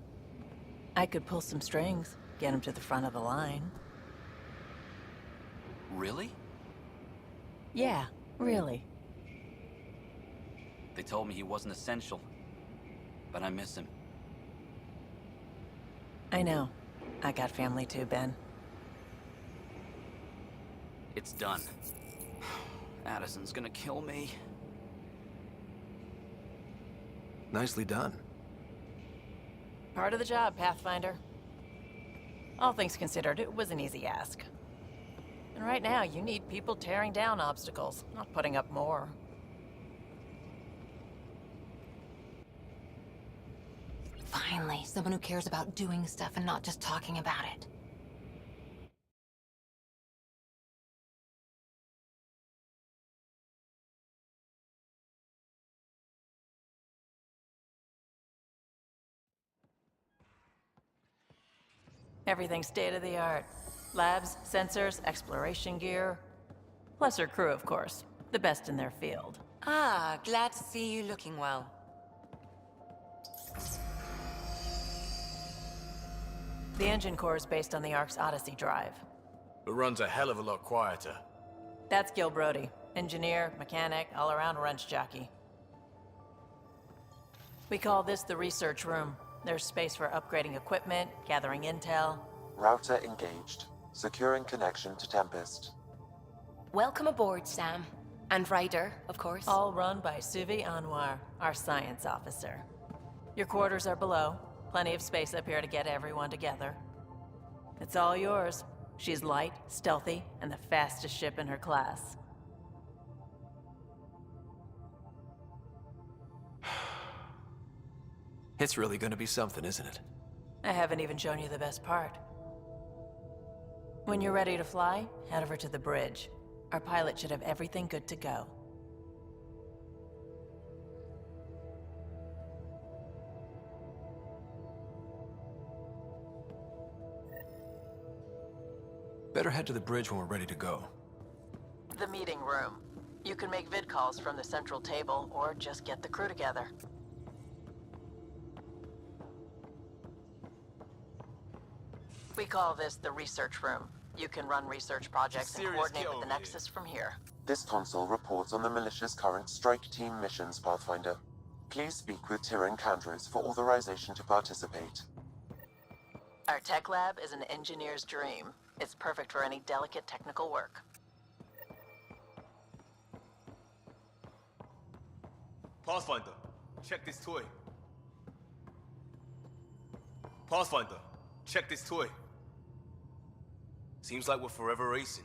I could pull some strings, get him to the front of the line. Really? Yeah, really. They told me he wasn't essential, but I miss him. I know. I got family too, Ben. It's done. Addison's gonna kill me. Nicely done. Part of the job, Pathfinder. All things considered, it was an easy ask. And right now, you need people tearing down obstacles, not putting up more. Finally, someone who cares about doing stuff and not just talking about it. Everything's state-of-the-art. Labs, sensors, exploration gear. Plus her crew, of course. The best in their field. Ah, glad to see you looking well. The engine core is based on the Ark's Odyssey drive. It runs a hell of a lot quieter. That's Gil Brody. Engineer, mechanic, all-around wrench jockey. We call this the research room. There's space for upgrading equipment, gathering intel. Router engaged. Securing connection to Tempest. Welcome aboard, Sam. And Ryder, of course. All run by Suvi Anwar, our science officer. Your quarters are below. Plenty of space up here to get everyone together. It's all yours. She's light, stealthy, and the fastest ship in her class. It's really gonna be something, isn't it? I haven't even shown you the best part. When you're ready to fly, head over to the bridge. Our pilot should have everything good to go. Better head to the bridge when we're ready to go. The meeting room. You can make vid calls from the central table, or just get the crew together. We call this the research room. You can run research projects and coordinate with the Nexus from here. This console reports on the militia's current strike team missions, Pathfinder. Please speak with Tyrion Candros for authorization to participate. Our tech lab is an engineer's dream. It's perfect for any delicate technical work. Pathfinder, check this toy. Pathfinder, check this toy. Seems like we're forever racing,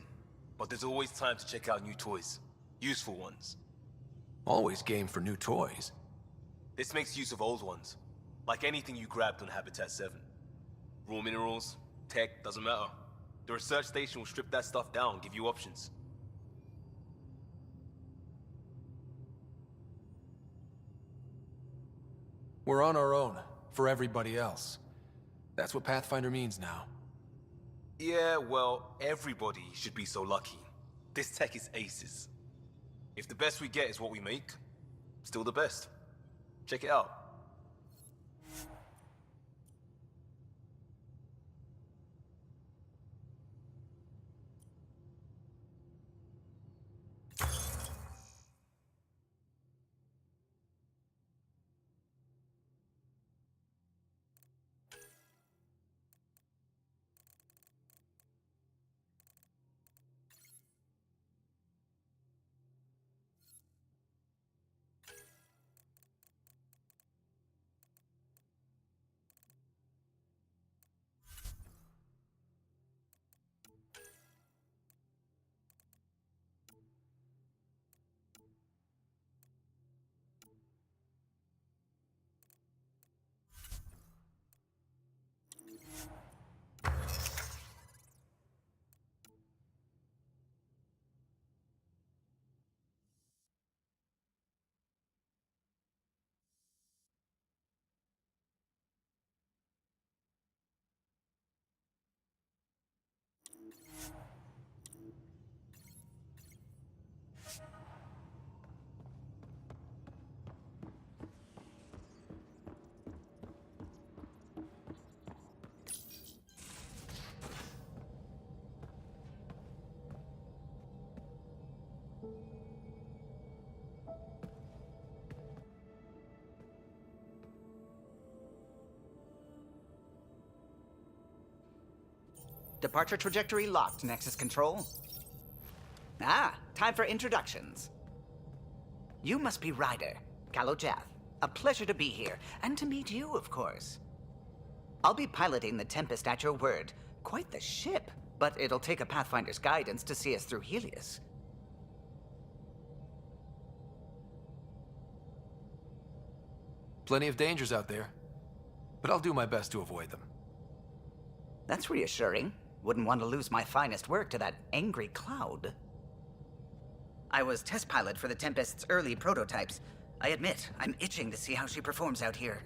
but there's always time to check out new toys. Useful ones. Always game for new toys. This makes use of old ones, like anything you grabbed on Habitat 7. Raw minerals, tech, doesn't matter. The research station will strip that stuff down and give you options. We're on our own, for everybody else. That's what Pathfinder means now. Yeah, well, everybody should be so lucky. This tech is aces. If the best we get is what we make, still the best. Check it out. Departure trajectory locked, Nexus Control. Ah, time for introductions. You must be Ryder, Kalojath. A pleasure to be here, and to meet you, of course. I'll be piloting the Tempest at your word. Quite the ship, but it'll take a Pathfinder's guidance to see us through Helios. Plenty of dangers out there, but I'll do my best to avoid them. That's reassuring. Wouldn't want to lose my finest work to that angry cloud. I was test pilot for the Tempest's early prototypes. I admit, I'm itching to see how she performs out here.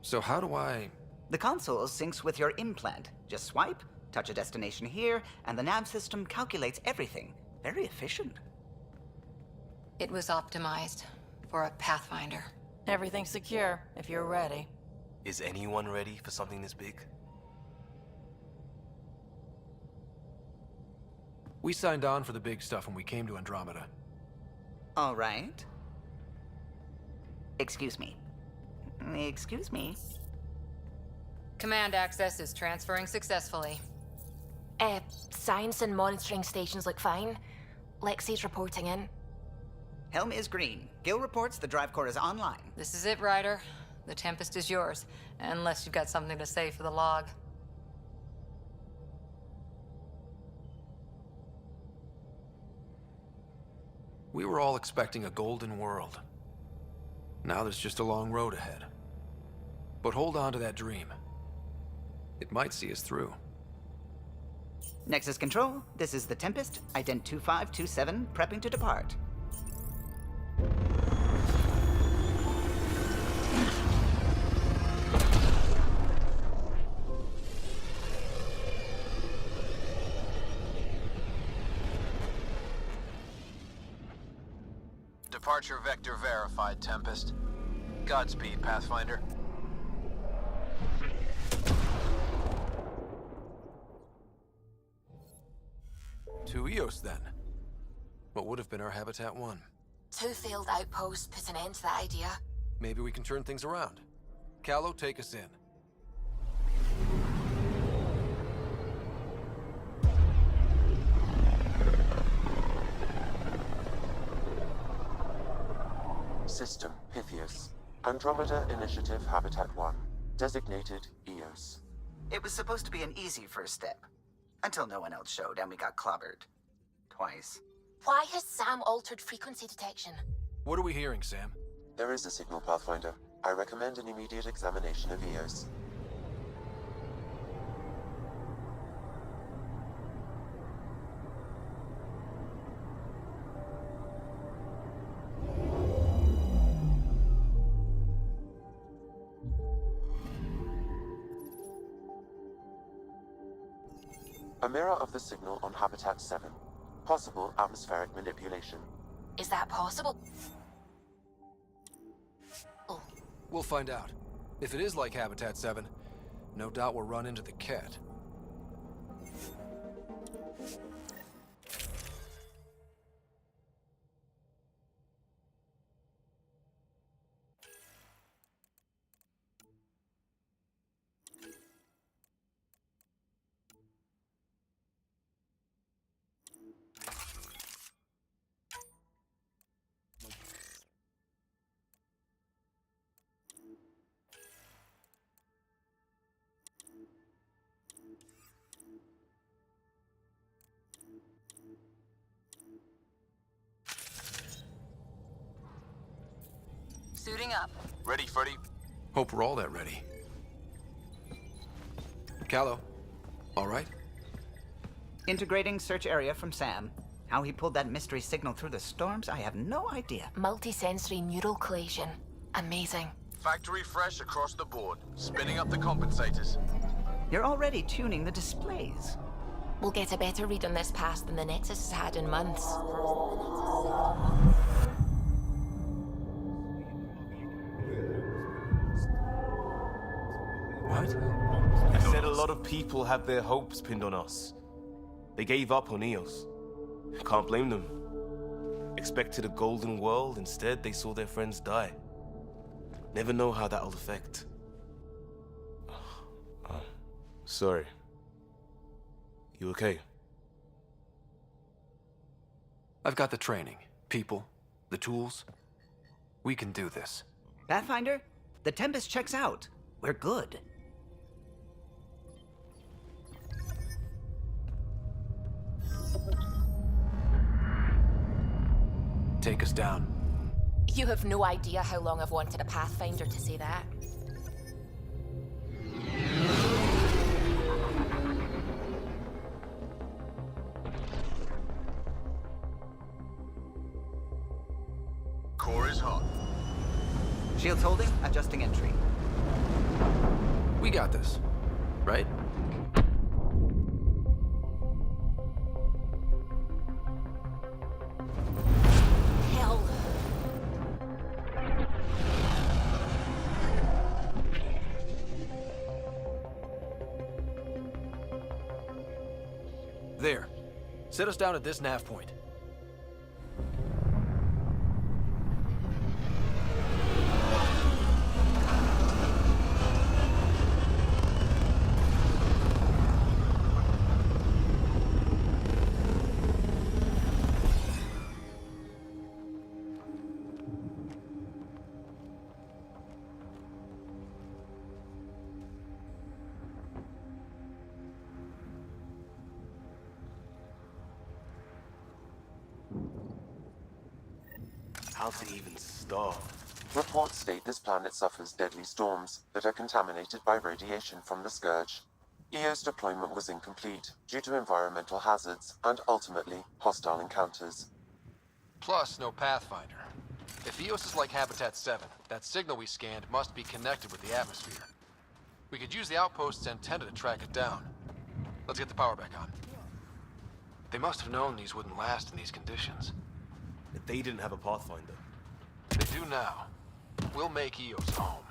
So how do I... The console syncs with your implant. Just swipe, touch a destination here, and the nav system calculates everything. Very efficient. It was optimized for a Pathfinder. Everything's secure, if you're ready. Is anyone ready for something this big? We signed on for the big stuff when we came to Andromeda. All right. Excuse me. Excuse me. Command access is transferring successfully. Science and monitoring stations look fine. Lexi's reporting in. Helm is green. Gil reports the drive core is online. This is it, Ryder. The Tempest is yours, unless you've got something to say for the log. We were all expecting a golden world. Now there's just a long road ahead. But hold on to that dream. It might see us through. Nexus Control, this is the Tempest, ident 2527, prepping to depart. Departure vector verified, Tempest. Godspeed, Pathfinder. To Eos, then. What would have been our Habitat 1? 2 failed outposts put an end to that idea. Maybe we can turn things around. Callow, take us in. System, Pythias. Andromeda Initiative Habitat 1. Designated Eos. It was supposed to be an easy first step. Until no one else showed and we got clobbered. Twice. Why has Sam altered frequency detection? What are we hearing, Sam? There is a signal, Pathfinder. I recommend an immediate examination of Eos. A mirror of the signal on Habitat 7. Possible atmospheric manipulation. Is that possible? We'll find out. If it is like Habitat 7, no doubt we'll run into the cat. Suiting up. Ready, Freddy? Hope we're all that ready. Callow, all right? Integrating search area from Sam. How he pulled that mystery signal through the storms, I have no idea. Multisensory neural collation. Amazing. Factory fresh across the board. Spinning up the compensators. You're already tuning the displays. We'll get a better read on this pass than the Nexus has had in months. What? I said a lot of people have their hopes pinned on us. They gave up on Eos. Can't blame them. Expected a golden world, instead they saw their friends die. Never know how that'll affect. Sorry. You okay? I've got the training, people, the tools. We can do this. Pathfinder, the Tempest checks out. We're good. Take us down. You have no idea how long I've wanted a Pathfinder to say that. Core is hot. Shields holding, adjusting entry. We got this, right? Hell. There. Set us down at this nav point. how to even start. Reports state this planet suffers deadly storms that are contaminated by radiation from the Scourge. EO's deployment was incomplete due to environmental hazards and, ultimately, hostile encounters. Plus, no Pathfinder. If EOS is like Habitat 7, that signal we scanned must be connected with the atmosphere. We could use the outpost's antenna to track it down. Let's get the power back on. They must have known these wouldn't last in these conditions. They didn't have a Pathfinder. They do now. We'll make EOS home.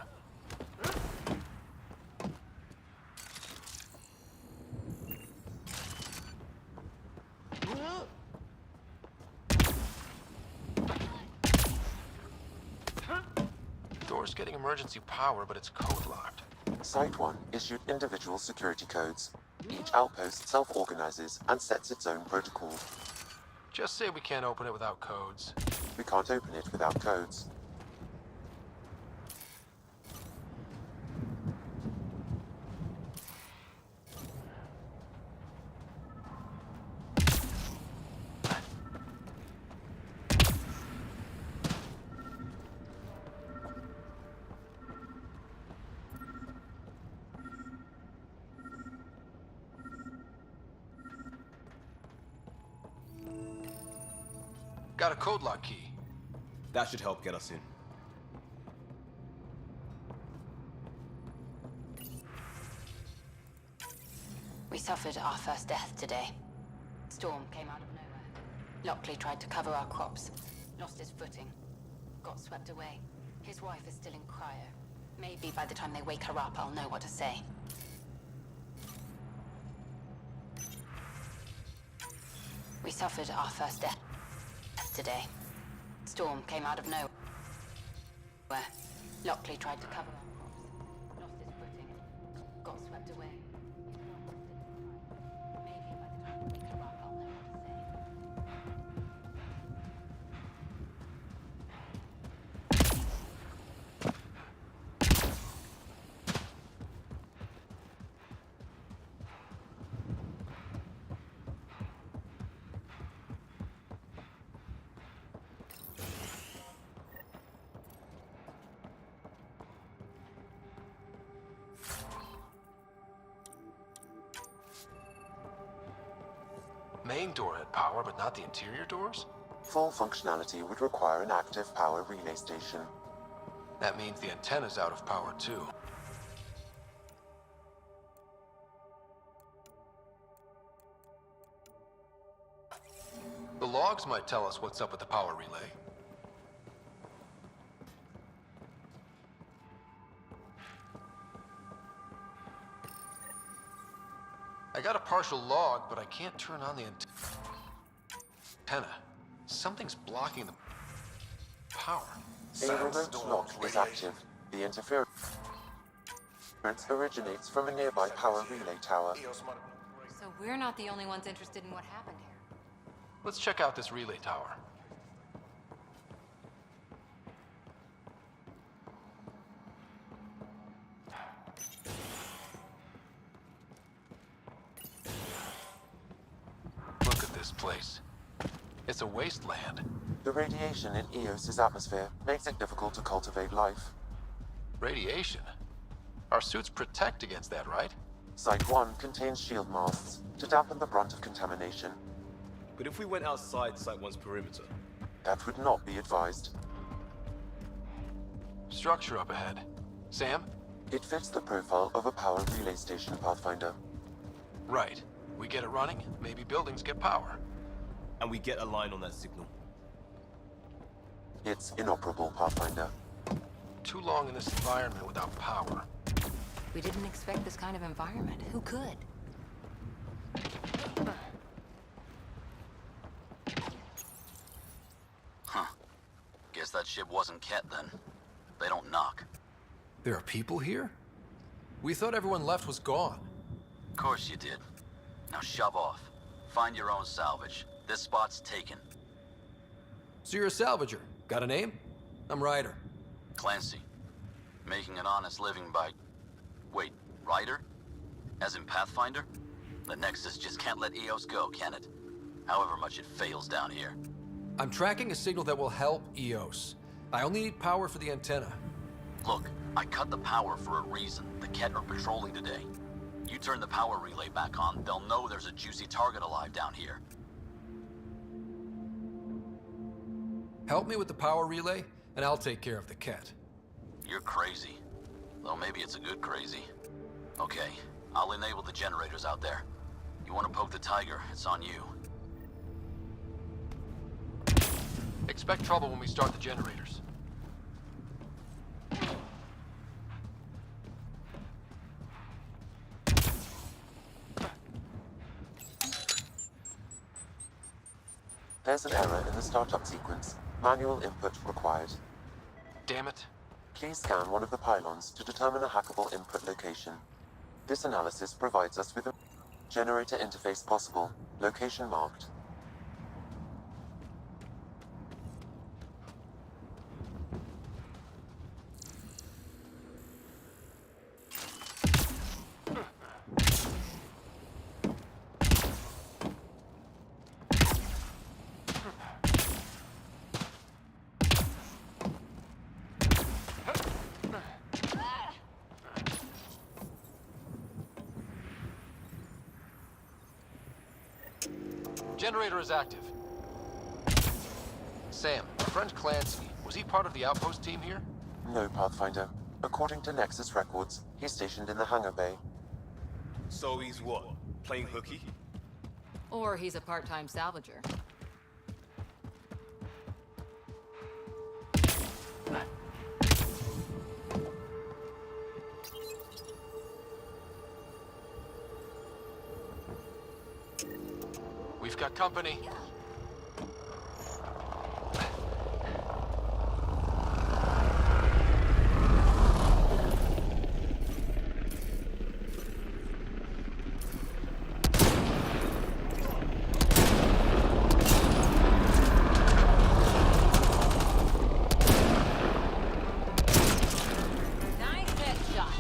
Door's getting emergency power, but it's code locked. Site 1 issued individual security codes. Each outpost self-organizes and sets its own protocol. Just say we can't open it without codes. We can't open it without codes. Got a code lock key. That should help get us in. We suffered our first death today. Storm came out of nowhere. Lockley tried to cover our crops. Lost his footing. Got swept away. His wife is still in cryo. Maybe by the time they wake her up, I'll know what to say. We suffered our first death today. Storm came out of nowhere. Lockley tried to cover our crops. Lost his footing. Got swept away. Maybe by the time we wake her up, I'll know what to say. Main door had power, but not the interior doors? Full functionality would require an active power relay station. That means the antenna's out of power, too. The logs might tell us what's up with the power relay. I got a partial log, but I can't turn on the antenna. Something's blocking the power. A remote lock is active. The interference originates from a nearby power relay tower. So we're not the only ones interested in what happened here. Let's check out this relay tower. Look at this place. It's a wasteland. The radiation in Eos's atmosphere makes it difficult to cultivate life. Radiation? Our suits protect against that, right? Site 1 contains shield masts to dampen the brunt of contamination. But if we went outside Site 1's perimeter? That would not be advised. Structure up ahead. Sam? It fits the profile of a power relay station, Pathfinder. Right. We get it running, maybe buildings get power. And we get a line on that signal. It's inoperable, Pathfinder. Too long in this environment without power. We didn't expect this kind of environment. Who could? Huh. Guess that ship wasn't Ket then. They don't knock. There are people here? We thought everyone left was gone. Of course you did. Now shove off. Find your own salvage. This spot's taken. So you're a salvager. Got a name? I'm Ryder. Clancy. Making an honest living by... Wait, Ryder? As in Pathfinder? The Nexus just can't let EOS go, can it? However much it fails down here. I'm tracking a signal that will help EOS. I only need power for the antenna. Look, I cut the power for a reason. The Ket are patrolling today. You turn the power relay back on, they'll know there's a juicy target alive down here. Help me with the power relay, and I'll take care of the Ket. You're crazy. Though maybe it's a good crazy. Okay, I'll enable the generators out there. You want to poke the tiger, it's on you. Expect trouble when we start the generators. There's an error in the startup sequence. Manual input required. Damn it. Please scan one of the pylons to determine a hackable input location. This analysis provides us with a generator interface possible. Location marked. Generator is active. Sam, our friend Clancy, was he part of the outpost team here? No, Pathfinder. According to Nexus records, he's stationed in the hangar bay. So he's what? Playing hooky? Or he's a part-time salvager. We've got company. Nice headshot.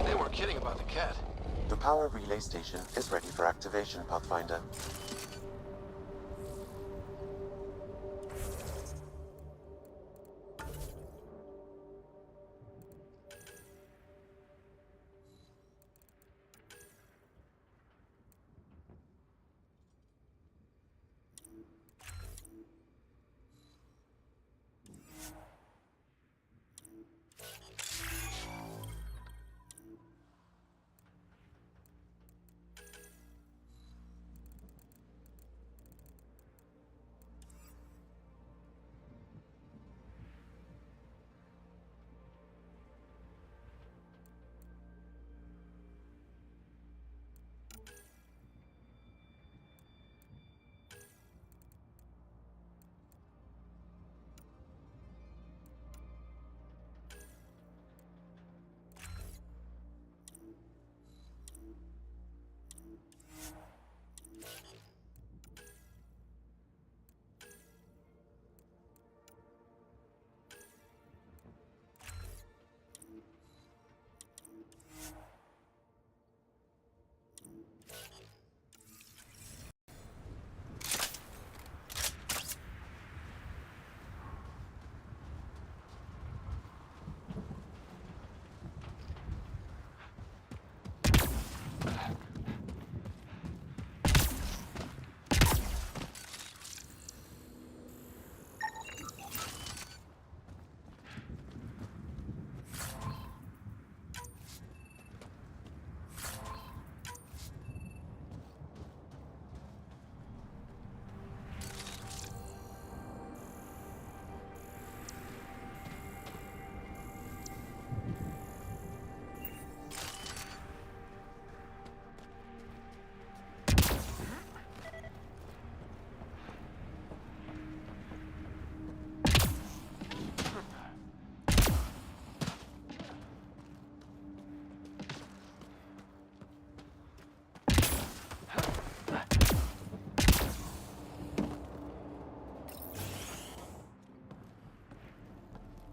They weren't kidding about the Ket. The power relay station is ready for activation, Pathfinder.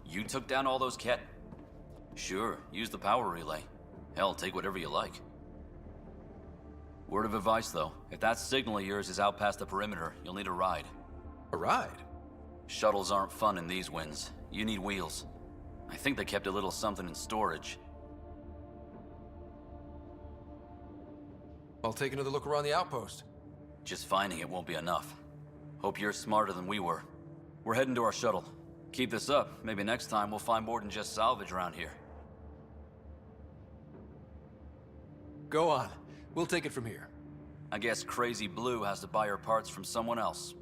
You took down all those Ket? Sure, use the power relay. Hell, take whatever you like. Word of advice, though. If that signal of yours is out past the perimeter, you'll need a ride. A ride? Shuttles aren't fun in these winds. You need wheels. I think they kept a little something in storage. I'll take another look around the outpost. Just finding it won't be enough. Hope you're smarter than we were. We're heading to our shuttle. Keep this up. Maybe next time we'll find more than just salvage around here. Go on. We'll take it from here. I guess Crazy Blue has to buy her parts from someone else.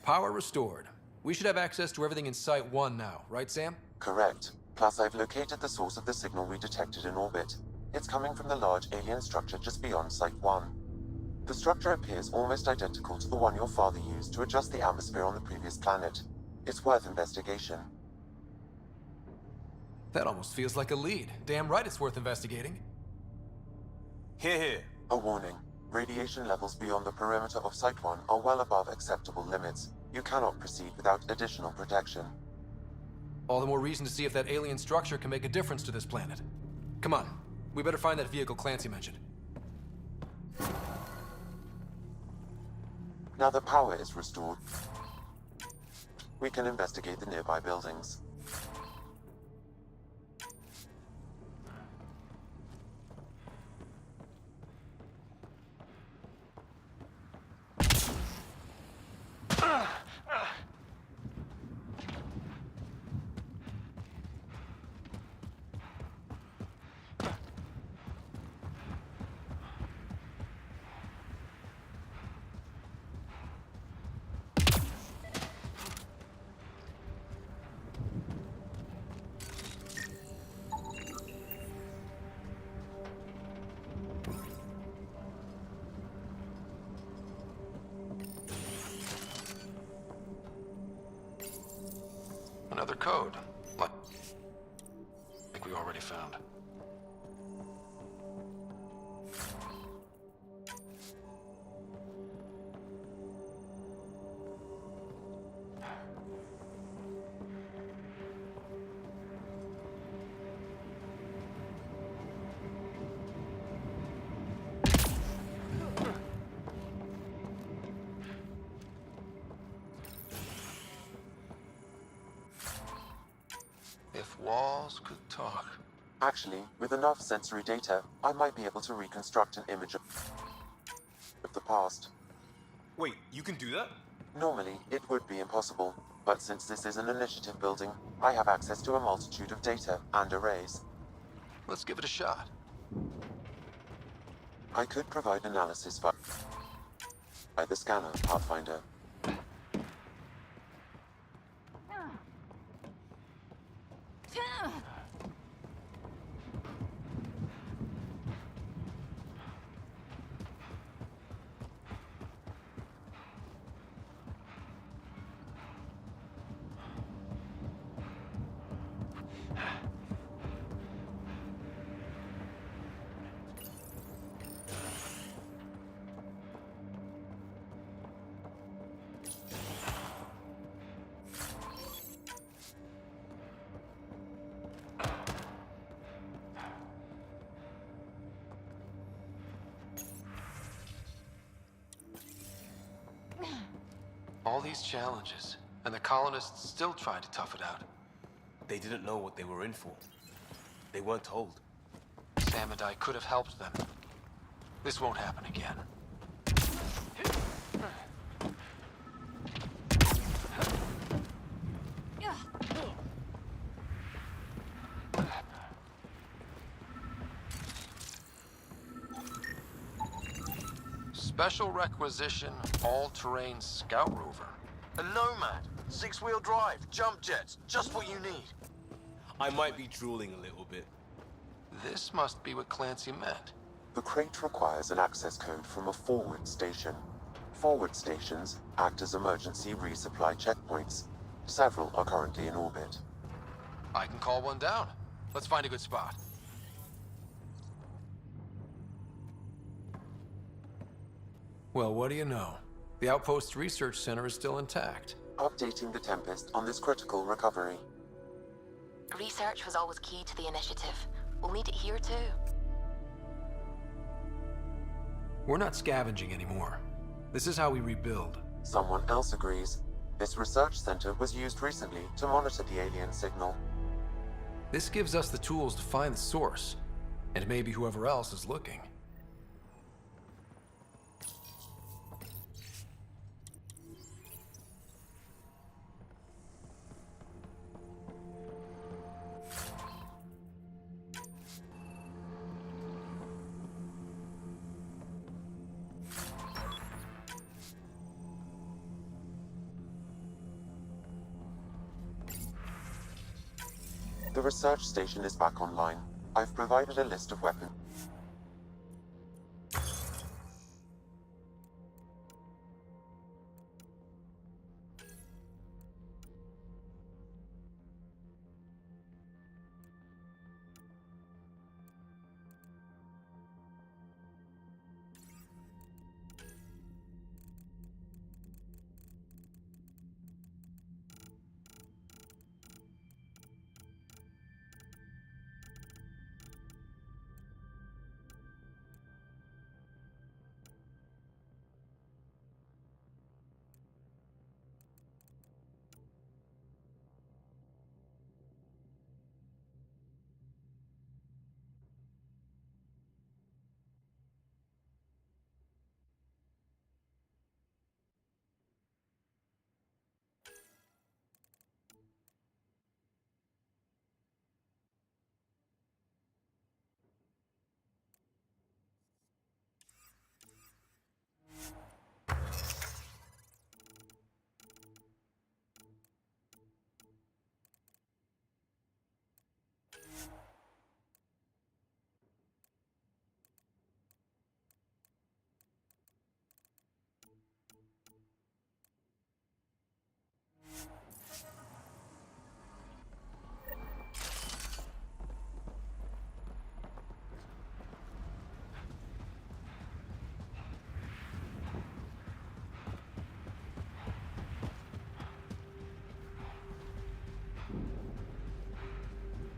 Power restored. We should have access to everything in Site 1 now, right, Sam? Correct. Plus, I've located the source of the signal we detected in orbit. It's coming from the large alien structure just beyond Site 1. The structure appears almost identical to the one your father used to adjust the atmosphere on the previous planet. It's worth investigation. That almost feels like a lead. Damn right it's worth investigating. Hear, hear. A warning. Radiation levels beyond the perimeter of Site 1 are well above acceptable limits. You cannot proceed without additional protection. All the more reason to see if that alien structure can make a difference to this planet. Come on. We better find that vehicle Clancy mentioned. Now that power is restored, we can investigate the nearby buildings. Another code. Like we already found. If walls could talk. Actually, with enough sensory data, I might be able to reconstruct an image of the past. Wait, you can do that? Normally, it would be impossible, but since this is an initiative building, I have access to a multitude of data and arrays. Let's give it a shot. I could provide analysis by the scanner, Pathfinder. All these challenges, and the colonists still trying to tough it out. They didn't know what they were in for. They weren't told. Sam and I could have helped them. This won't happen again. Special requisition, all-terrain scout rover. A Nomad, 6-wheel drive, jump jets, just what you need. I might be drooling a little bit. This must be what Clancy meant. The crate requires an access code from a forward station. Forward stations act as emergency resupply checkpoints. Several are currently in orbit. I can call one down. Let's find a good spot. Well, what do you know? The Outpost Research Center is still intact. Updating the Tempest on this critical recovery. Research was always key to the initiative. We'll need it here too. We're not scavenging anymore. This is how we rebuild. Someone else agrees. This research center was used recently to monitor the alien signal. This gives us the tools to find the source, and maybe whoever else is looking. The research station is back online. I've provided a list of weapons.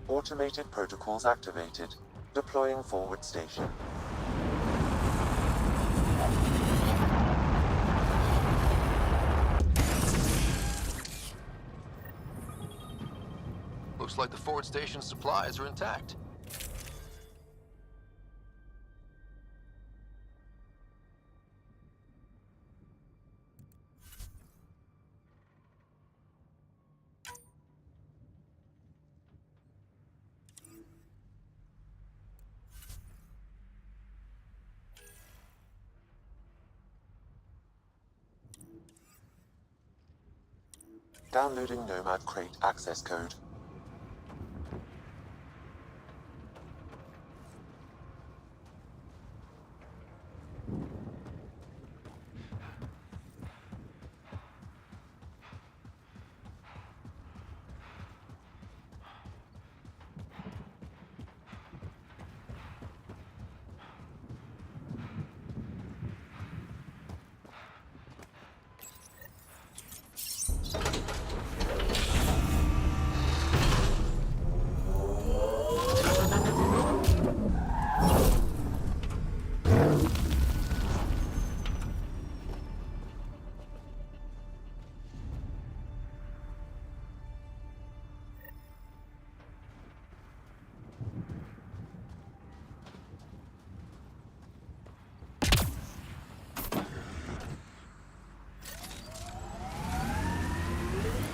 Automated protocols activated. Deploying forward station. Looks like the forward station's supplies are intact. Downloading Nomad Crate access code.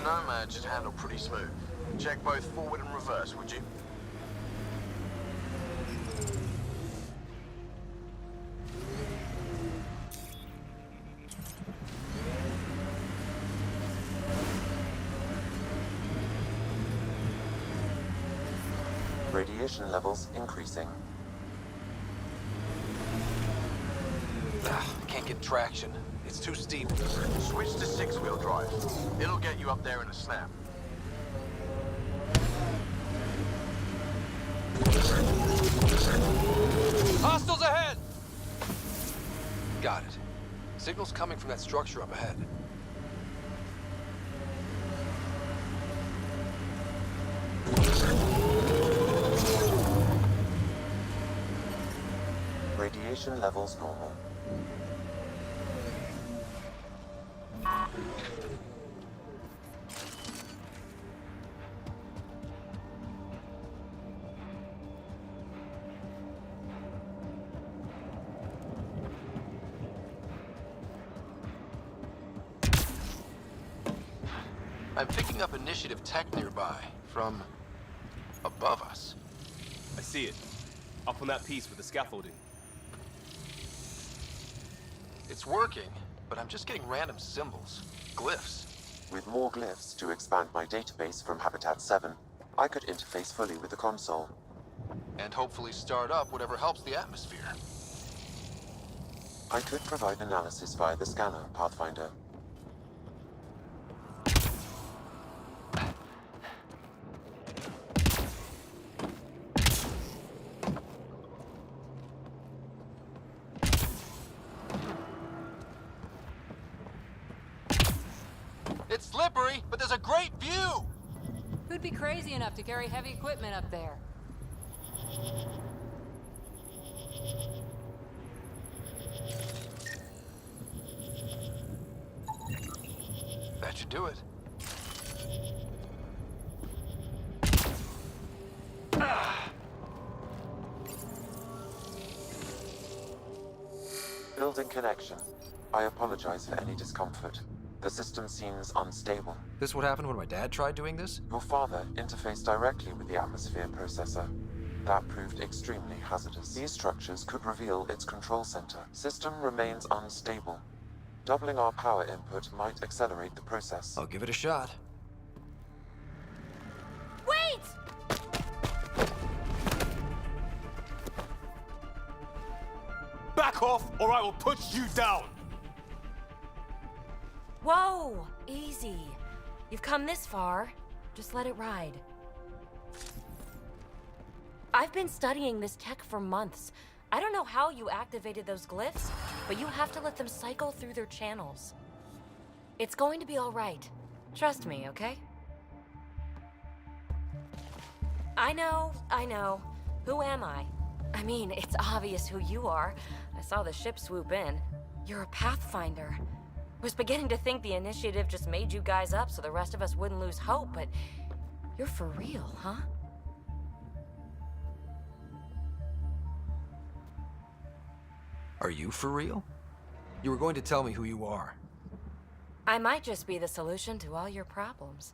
Nomad should handle pretty smooth. Check both forward and reverse, would you? Radiation levels increasing. Can't get traction. It's too steep. Switch to six-wheel drive. It'll get you up there in a snap. Hostiles ahead! Got it. Signal's coming from that structure up ahead. Radiation levels normal. I'm picking up initiative tech nearby, from above us. I see it. Up on that piece with the scaffolding. It's working, but I'm just getting random symbols, glyphs. With more glyphs to expand my database from Habitat 7, I could interface fully with the console. And hopefully start up whatever helps the atmosphere. I could provide analysis via the scanner, Pathfinder. It's slippery, but there's a great view! Who'd be crazy enough to carry heavy equipment up there? That should do it. Building connection. I apologize for any discomfort. The system seems unstable. This what happened when my dad tried doing this? Your father interfaced directly with the atmosphere processor. That proved extremely hazardous. These structures could reveal its control center. System remains unstable. Doubling our power input might accelerate the process. I'll give it a shot. Wait! Back off, or I will put you down! Whoa! Easy. You've come this far. Just let it ride. I've been studying this tech for months. I don't know how you activated those glyphs, but you have to let them cycle through their channels. It's going to be all right. Trust me, okay? I know. Who am I? I mean, it's obvious who you are. I saw the ship swoop in. You're a Pathfinder. Was beginning to think the initiative just made you guys up so the rest of us wouldn't lose hope, but you're for real, huh? Are you for real? You were going to tell me who you are. I might just be the solution to all your problems.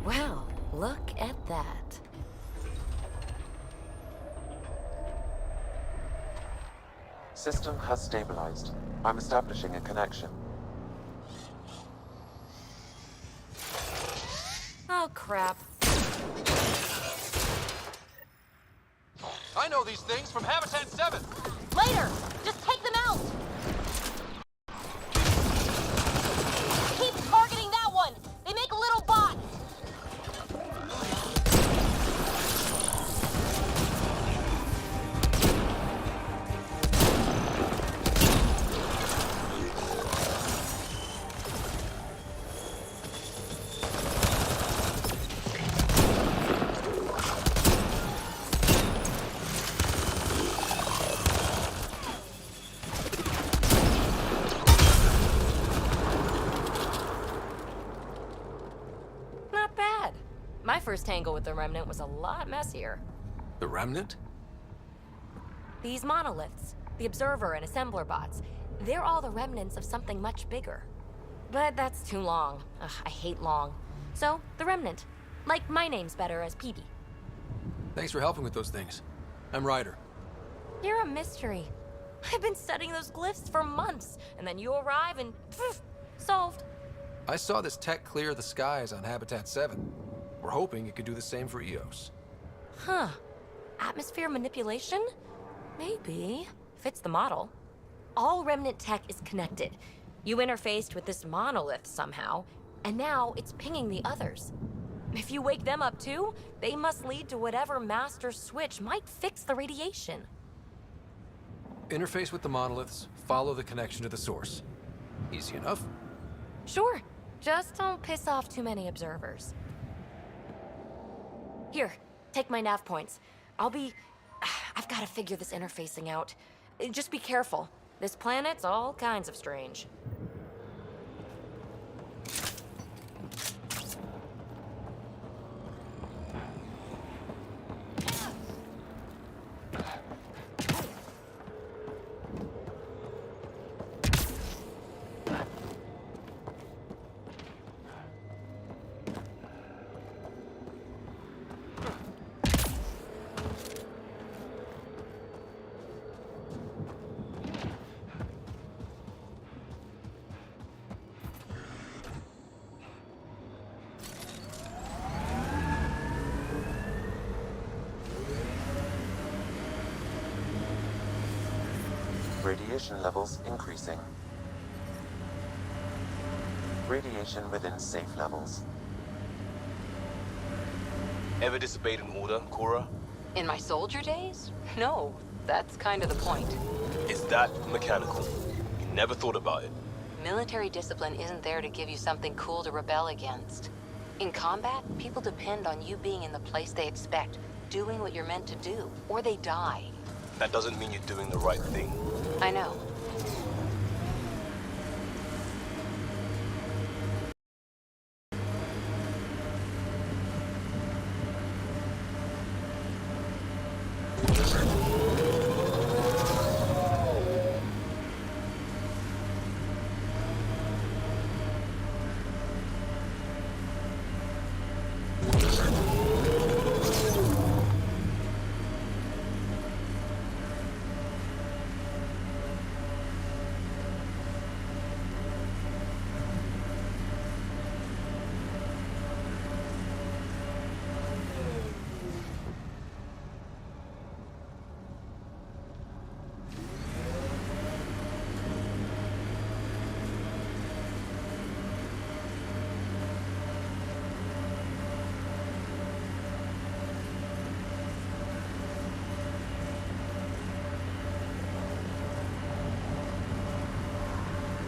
Well, look at that. System has stabilized. I'm establishing a connection. Oh, crap. I know these things from Habitat 7! Later! Just take them out! Keep targeting that one! They make little bots! My first tangle with the Remnant was a lot messier. The Remnant? These monoliths, the Observer and Assembler bots, they're all the remnants of something much bigger. But that's too long. Ugh, I hate long. So, the Remnant. Like my name's better as PB. Thanks for helping with those things. I'm Ryder. You're a mystery. I've been studying those glyphs for months, and then you arrive and poof, solved. I saw this tech clear the skies on Habitat 7. We're hoping it could do the same for EOS. Huh. Atmosphere manipulation? Maybe. Fits the model. All Remnant tech is connected. You interfaced with this monolith somehow, and now it's pinging the others. If you wake them up too, they must lead to whatever master switch might fix the radiation. Interface with the monoliths, follow the connection to the source. Easy enough. Sure. Just don't piss off too many observers. Here, take my nav points. I've got to figure this interfacing out. Just be careful. This planet's all kinds of strange. Radiation levels increasing. Radiation within safe levels. Ever disobeyed an order, Cora? In my soldier days? No, that's kind of the point. Is that mechanical? You never thought about it. Military discipline isn't there to give you something cool to rebel against. In combat, people depend on you being in the place they expect, doing what you're meant to do, or they die. That doesn't mean you're doing the right thing. I know.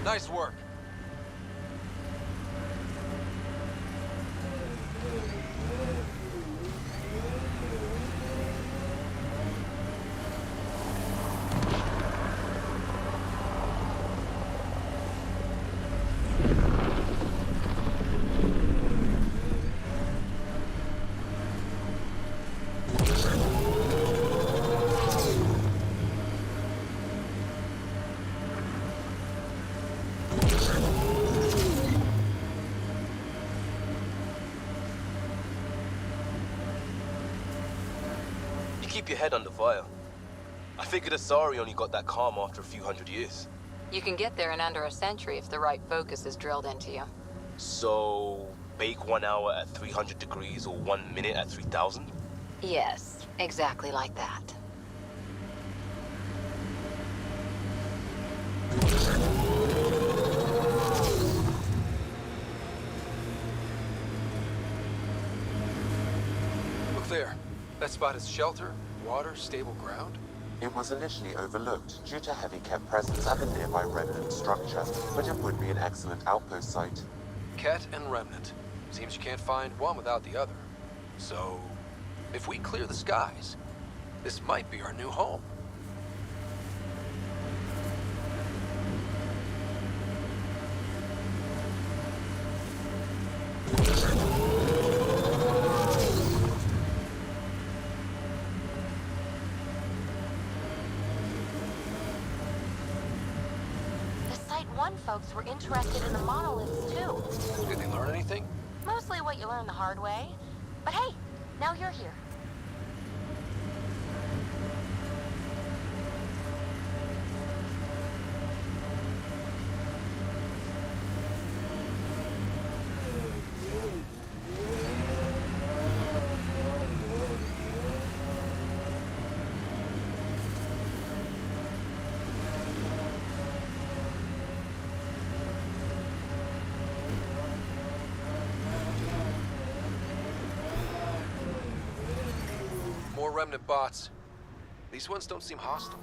Nice work. Keep your head under fire. I figured Asari only got that calm after a few hundred years. You can get there in under a century if the right focus is drilled into you. So, bake 1 hour at 300 degrees or 1 minute at 3,000? Yes, exactly like that. Look there. That spot is shelter, water, stable ground. It was initially overlooked due to heavy kept presence at the nearby Remnant structure, but it would be an excellent outpost site. Ket and Remnant. Seems you can't find one without the other. So, if we clear the skies, this might be our new home. Folks were interested in the monoliths, too. Did they learn anything? Mostly what you learn the hard way. But hey, now you're here. More Remnant bots. These ones don't seem hostile.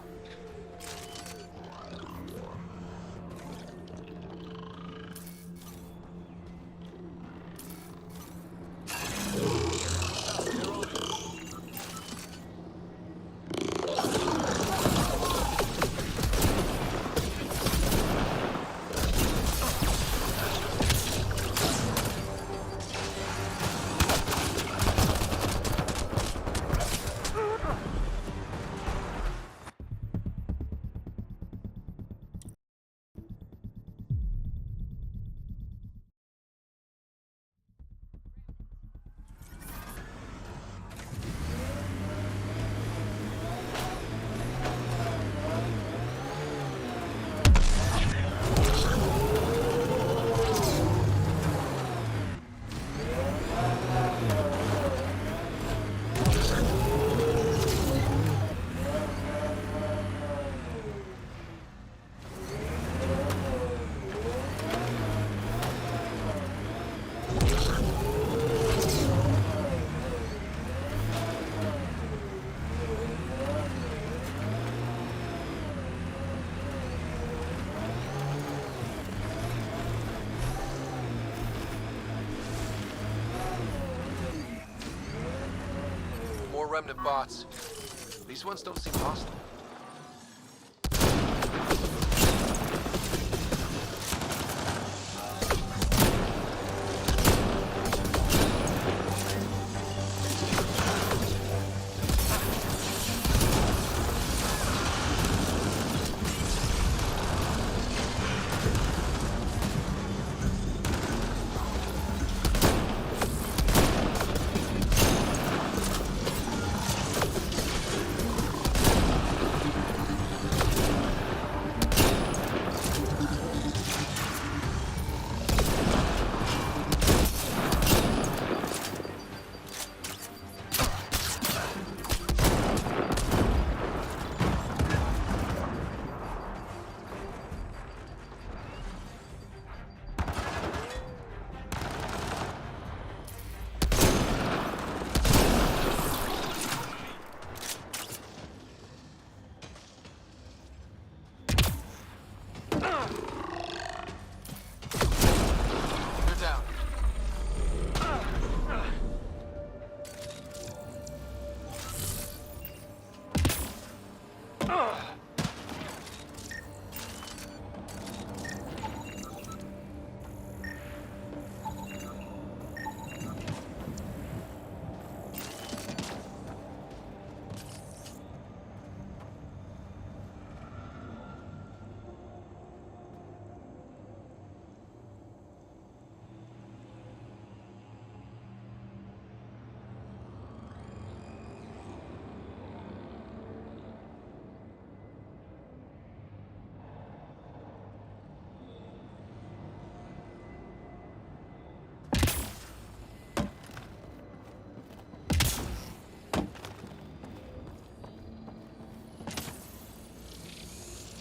More remnant bots. These ones don't seem hostile.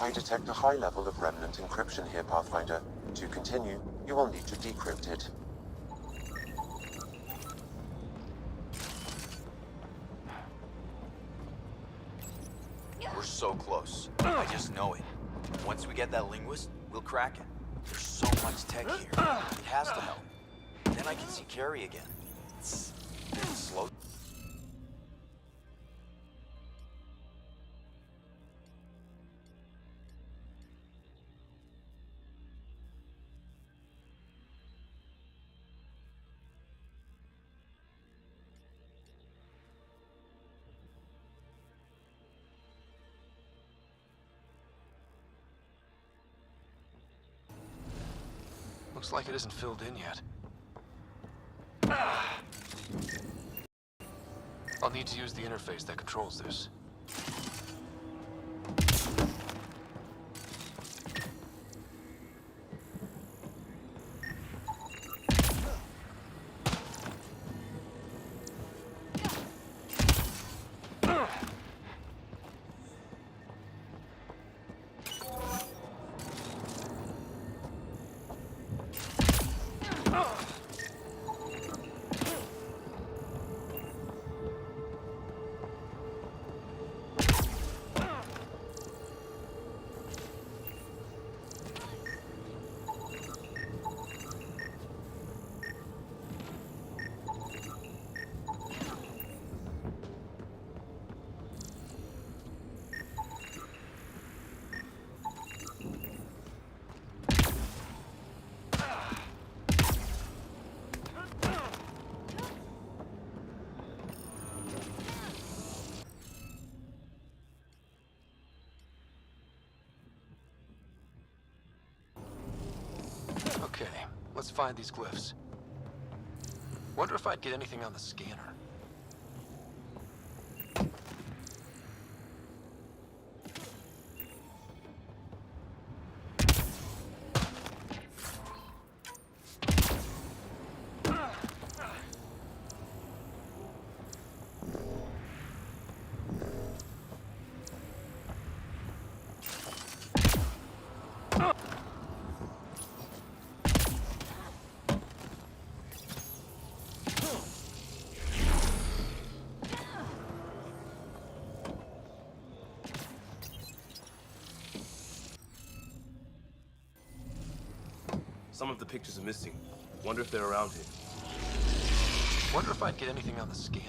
I detect a high level of remnant encryption here, Pathfinder. To continue, you will need to decrypt it. We're so close. I just know it. Once we get that linguist, we'll crack it. There's so much tech here. It has to help. Then I can see Carrie again. It's slow. Looks like it isn't filled in yet. I'll need to use the interface that controls this. Okay, let's find these glyphs. Wonder if I'd get anything on the scanner. Some of the pictures are missing. Wonder if they're around here. Wonder if I'd get anything on the scanner.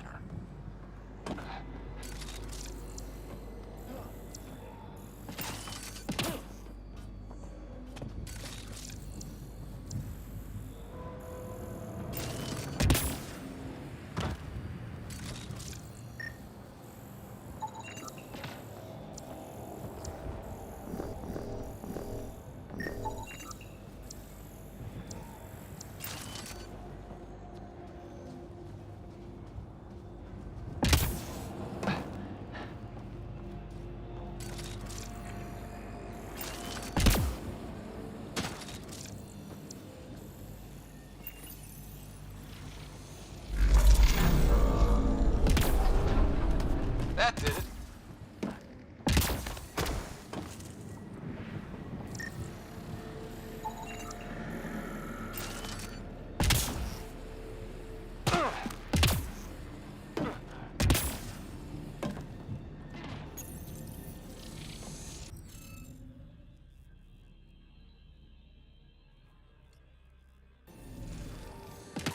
That did it.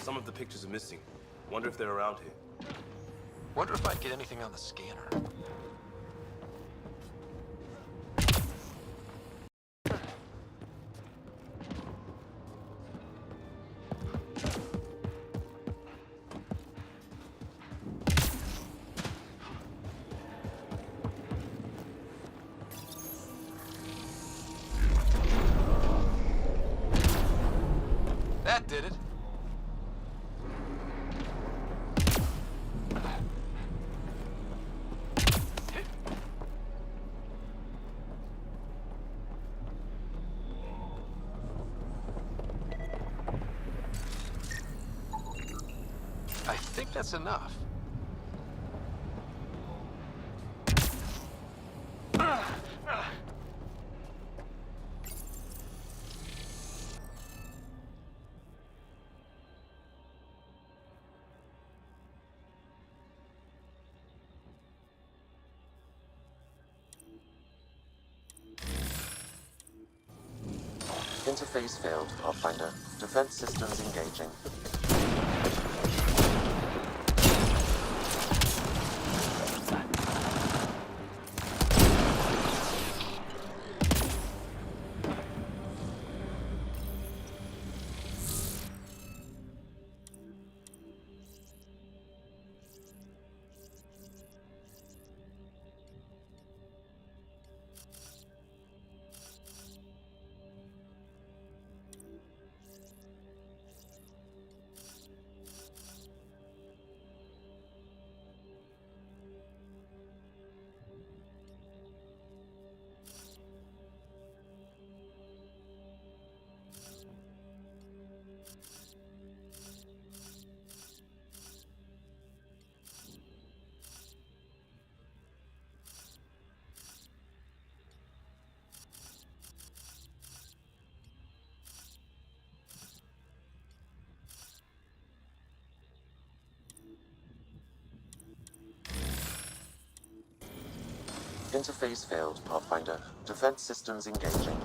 Some of the pictures are missing. Wonder if they're around here. Wonder if I'd get anything on the scanner. That did it. I think that's enough. Interface failed, Pathfinder. Defense systems engaging. Interface failed, Pathfinder. Defense systems engaging.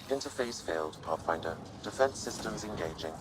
Interface failed, Pathfinder. Defense systems engaging.